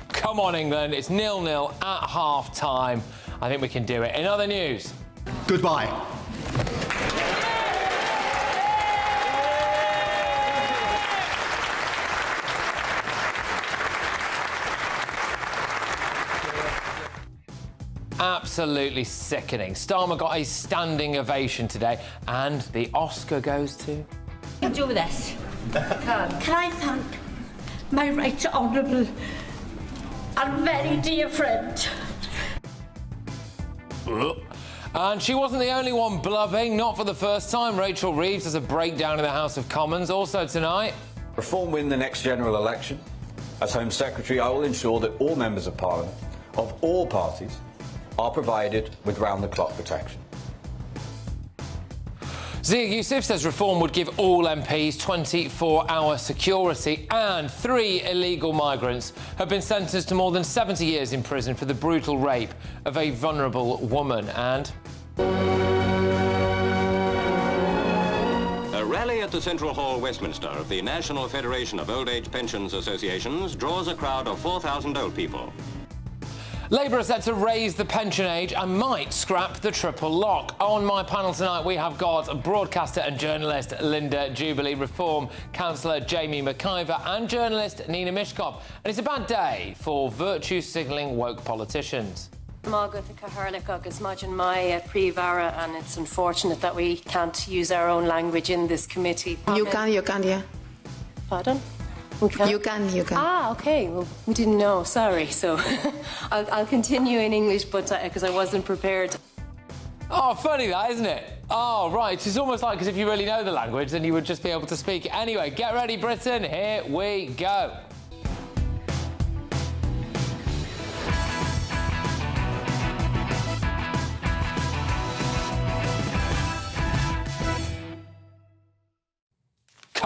Come on, England. It's 0-0 at half-time. I think we can do it. In other news... Goodbye. Absolutely sickening. Starmer got a standing ovation today, and the Oscar goes to... Can do this. Can I thank my right honourable and very dear friend? And she wasn't the only one blubbing, not for the first time. Rachel Reeves has a breakdown in the House of Commons. Also tonight... Reform win the next general election. As Home Secretary, I will ensure that all members of Parliament, of all parties, are provided with round-the-clock protection. Zia Youssef says reform would give all MPs 24-hour security, and 3 illegal migrants have been sentenced to more than 70 years in prison for the brutal rape of a vulnerable woman. And... A rally at the Central Hall, Westminster, of the National Federation of Old Age Pensions Associations draws a crowd of 4,000 old people. Labour are set to raise the pension age and might scrap the triple lock. On my panel tonight, we have got broadcaster and journalist Linda Jubilee, Reform councillor Jamie McIver and journalist Nina Mishkov. And it's a bad day for virtue-signalling woke politicians. Margaret Caharlick agus Majin Mai Privara, and it's unfortunate that we can't use our own language in this committee. You can, yeah. Pardon? You can. Ah, okay. Well, we didn't know. Sorry. So I'll continue in English, but because I wasn't prepared. Oh, funny that, isn't it? Oh, right. It's almost like as if you really know the language, then you would just be able to speak it. Anyway, get ready, Britain. Here we go.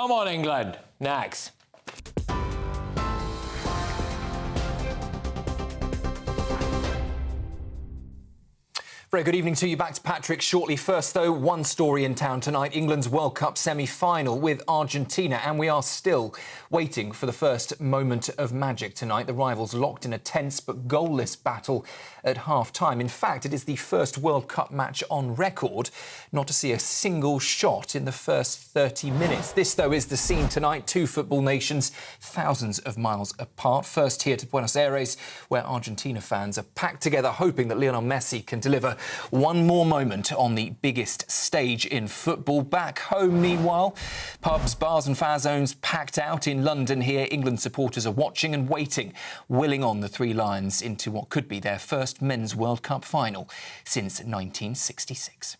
Come on, England. Next. Very good evening to you. Back to Patrick shortly. First, though, one story in town tonight. England's World Cup semi-final with Argentina, and we are still waiting for the first moment of magic tonight. The rivals locked in a tense but goalless battle at half-time. In fact, it is the first World Cup match on record not to see a single shot in the first 30 minutes. This, though, is the scene tonight. Two football nations thousands of miles apart. First here to Buenos Aires, where Argentina fans are packed together hoping that Lionel Messi can deliver one more moment on the biggest stage in football. Back home, meanwhile, pubs, bars and fan zones packed out in London here. England supporters are watching and waiting, willing on the Three Lions into what could be their first Men's World Cup final since 1966.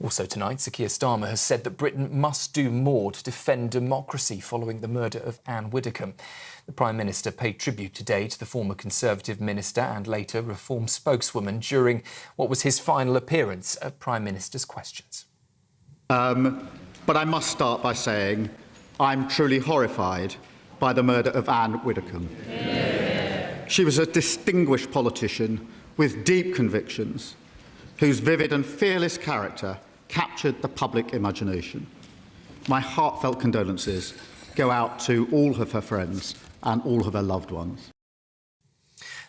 Also tonight, Sir Keir Starmer has said that Britain must do more to defend democracy following the murder of Anne Widdecombe. The Prime Minister paid tribute today to the former Conservative minister and later Reform spokeswoman during what was his final appearance at Prime Minister's Questions. But I must start by saying I'm truly horrified by the murder of Anne Widdecombe. Yeah. She was a distinguished politician with deep convictions, whose vivid and fearless character captured the public imagination. My heartfelt condolences go out to all of her friends and all of her loved ones.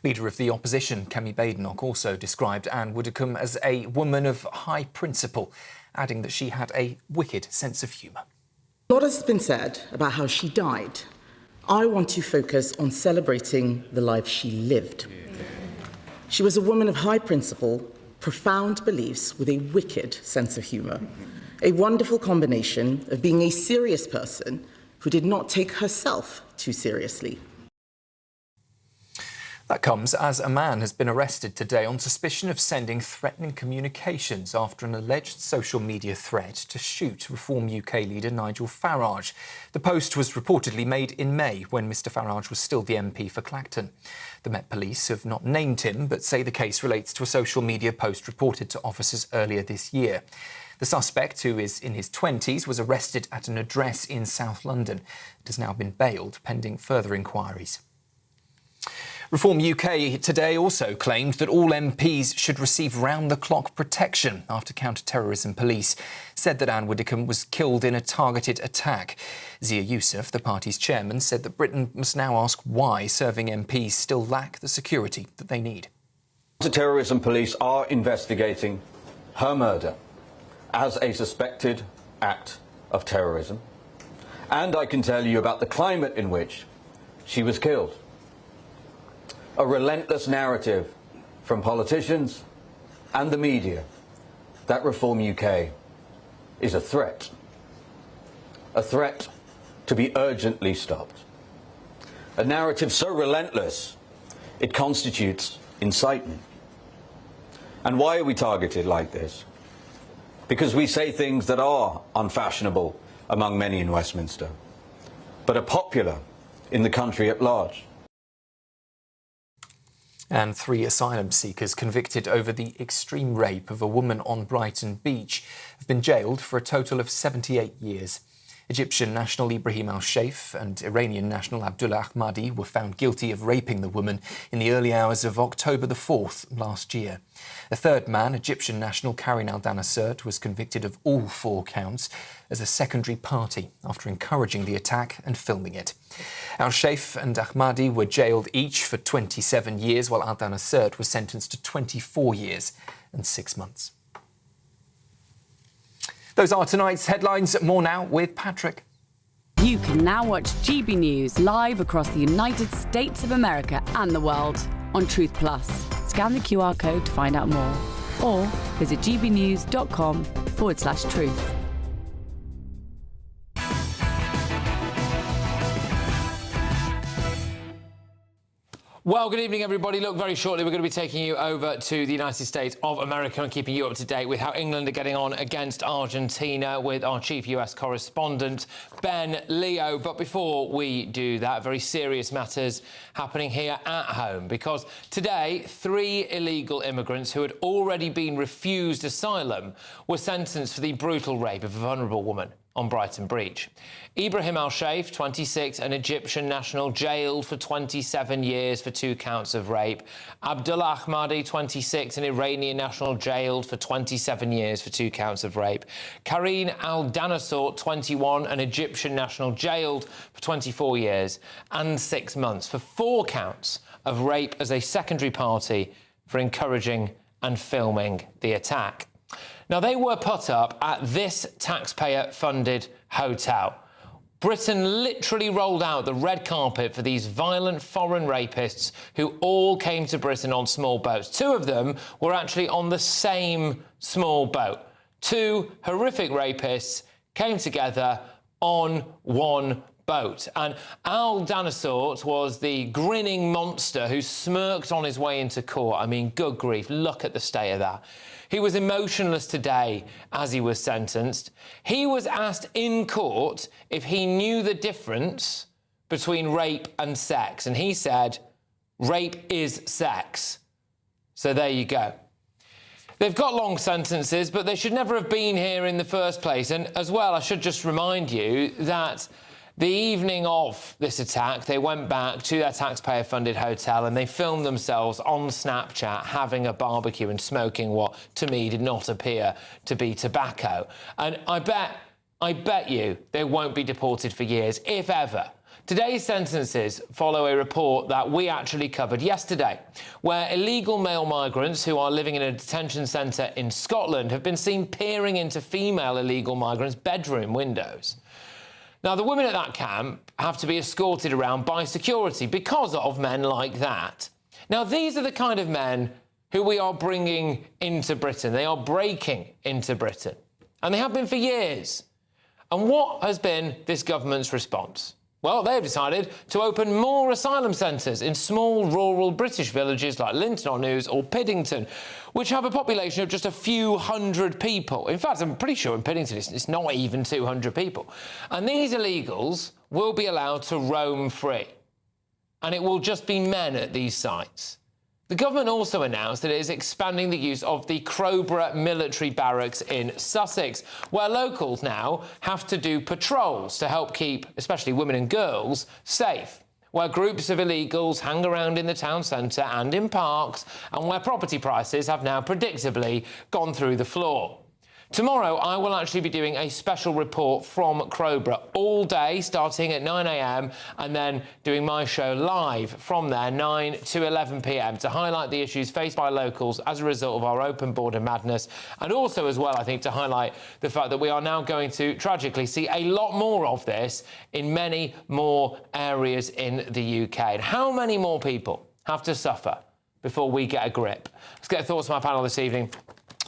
Leader of the opposition, Kemi Badenoch, also described Anne Widdecombe as a woman of high principle, adding that she had a wicked sense of humour. A lot has been said about how she died. I want to focus on celebrating the life she lived. She was a woman of high principle, profound beliefs with a wicked sense of humour. A wonderful combination of being a serious person who did not take herself too seriously. That comes as a man has been arrested today on suspicion of sending threatening communications after an alleged social media threat to shoot Reform UK leader Nigel Farage. The post was reportedly made in May when Mr Farage was still the MP for Clacton. The Met Police have not named him but say the case relates to a social media post reported to officers earlier this year. The suspect, who is in his 20s, was arrested at an address in South London. It has now been bailed pending further inquiries. Reform UK today also claimed that all MPs should receive round-the-clock protection after counter-terrorism police said that Anne Widdecombe was killed in a targeted attack. Zia Youssef, the party's chairman, said that Britain must now ask why serving MPs still lack the security that they need. Counter-terrorism police are investigating her murder as a suspected act of terrorism. And I can tell you about the climate in which she was killed. A relentless narrative from politicians and the media that Reform UK is a threat to be urgently stopped. A narrative so relentless it constitutes incitement. And why are we targeted like this? Because we say things that are unfashionable among many in Westminster, but are popular in the country at large. And 3 asylum seekers convicted over the extreme rape of a woman on Brighton Beach have been jailed for a total of 78 years. Egyptian national Ibrahim al-Sheikh and Iranian national Abdullah Ahmadi were found guilty of raping the woman in the early hours of October the 4th last year. A third man, Egyptian national Karim al-Danasert, was convicted of all 4 counts as a secondary party after encouraging the attack and filming it. Al-Sheikh and Ahmadi were jailed each for 27 years, while al-Danasert was sentenced to 24 years and 6 months. Those are tonight's headlines. More now with Patrick. You can now watch GB News live across the United States of America and the world on Truth Plus. Scan the QR code to find out more or visit gbnews.com/truth. Well, good evening, everybody. Look, very shortly, we're going to be taking you over to the United States of America and keeping you up to date with how England are getting on against Argentina with our chief US correspondent, Ben Leo. But before we do that, very serious matters happening here at home, because today, 3 illegal immigrants who had already been refused asylum were sentenced for the brutal rape of a vulnerable woman on Brighton Breach. Ibrahim al-Sheikh, 26, an Egyptian national, jailed for 27 years for 2 counts of rape. Abdullah Ahmadi, 26, an Iranian national, jailed for 27 years for 2 counts of rape. Karine al-Danassor, 21, an Egyptian national, jailed for 24 years and 6 months for 4 counts of rape as a secondary party for encouraging and filming the attack. Now, they were put up at this taxpayer-funded hotel. Britain literally rolled out the red carpet for these violent foreign rapists who all came to Britain on small boats. 2 of them were actually on the same small boat. 2 horrific rapists came together on one boat. And al-Danassor was the grinning monster who smirked on his way into court. I mean, good grief, look at the state of that. He was emotionless today as he was sentenced. He was asked in court if he knew the difference between rape and sex, and he said, rape is sex. So there you go. They've got long sentences, but they should never have been here in the first place. And as well, I should just remind you that the evening of this attack, they went back to their taxpayer-funded hotel and they filmed themselves on Snapchat having a barbecue and smoking what, to me, did not appear to be tobacco. And I bet you they won't be deported for years, if ever. Today's sentences follow a report that we actually covered yesterday, where illegal male migrants who are living in a detention centre in Scotland have been seen peering into female illegal migrants' bedroom windows. Now, the women at that camp have to be escorted around by security because of men like that. Now, these are the kind of men who we are bringing into Britain. They are breaking into Britain. And they have been for years. And what has been this government's response? Well, they've decided to open more asylum centres in small rural British villages like Linton-on-Ouse or Piddington, which have a population of just a few hundred people. In fact, I'm pretty sure in Piddington it's not even 200 people. And these illegals will be allowed to roam free. And it will just be men at these sites. The government also announced that it is expanding the use of the Crowborough military barracks in Sussex, where locals now have to do patrols to help keep, especially women and girls, safe, where groups of illegals hang around in the town centre and in parks, and where property prices have now predictably gone through the floor. Tomorrow, I will actually be doing a special report from Crowborough all day, starting at 9 a.m, and then doing my show live from there, 9 to 11 p.m, to highlight the issues faced by locals as a result of our open border madness, and also as well, I think, to highlight the fact that we are now going to, tragically, see a lot more of this in many more areas in the UK. And how many more people have to suffer before we get a grip? Let's get thoughts from our panel this evening.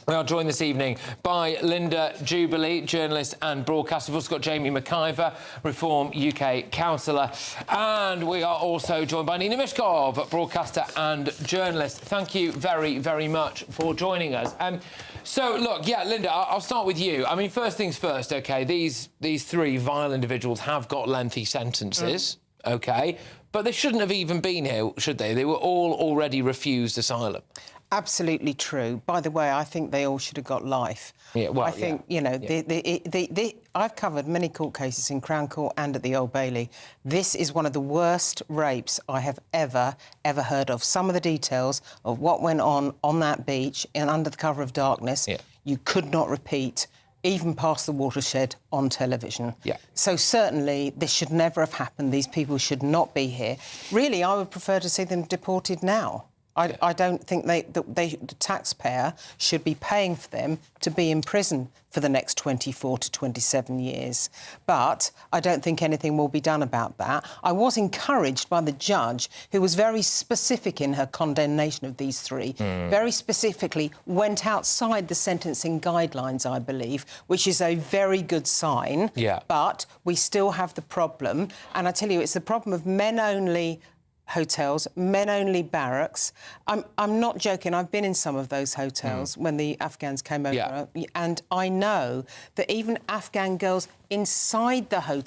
We are joined this evening by Linda Jubilee, journalist and broadcaster. We've also got Jamie McIver, Reform UK councillor. And we are also joined by Nina Mishkov, broadcaster and journalist. Thank you very, very much for joining us. So, look, yeah, Linda, I'll start with you. I mean, first things first, OK, these 3 vile individuals have got lengthy sentences, OK, but they shouldn't have even been here, should they? They were all already refused asylum. Absolutely true. By the way, I think they all should have got life. Yeah, well, I think, you know, I've covered many court cases in Crown Court and at the Old Bailey. This is one of the worst rapes I have ever heard of. Some of the details of what went on that beach and under the cover of darkness, you could not repeat, even past the watershed, on television. Yeah. So certainly this should never have happened. These people should not be here. Really, I would prefer to see them deported now. I don't think the taxpayer should be paying for them to be in prison for the next 24 to 27 years. But I don't think anything will be done about that. I was encouraged by the judge, who was very specific in her condemnation of these 3, very specifically went outside the sentencing guidelines, I believe, which is a very good sign. Yeah. But we still have the problem, and I tell you, it's the problem of men-only hotels, men-only barracks. I'm not joking. I've been in some of those hotels when the Afghans came over, and I know that even Afghan girls inside the hotel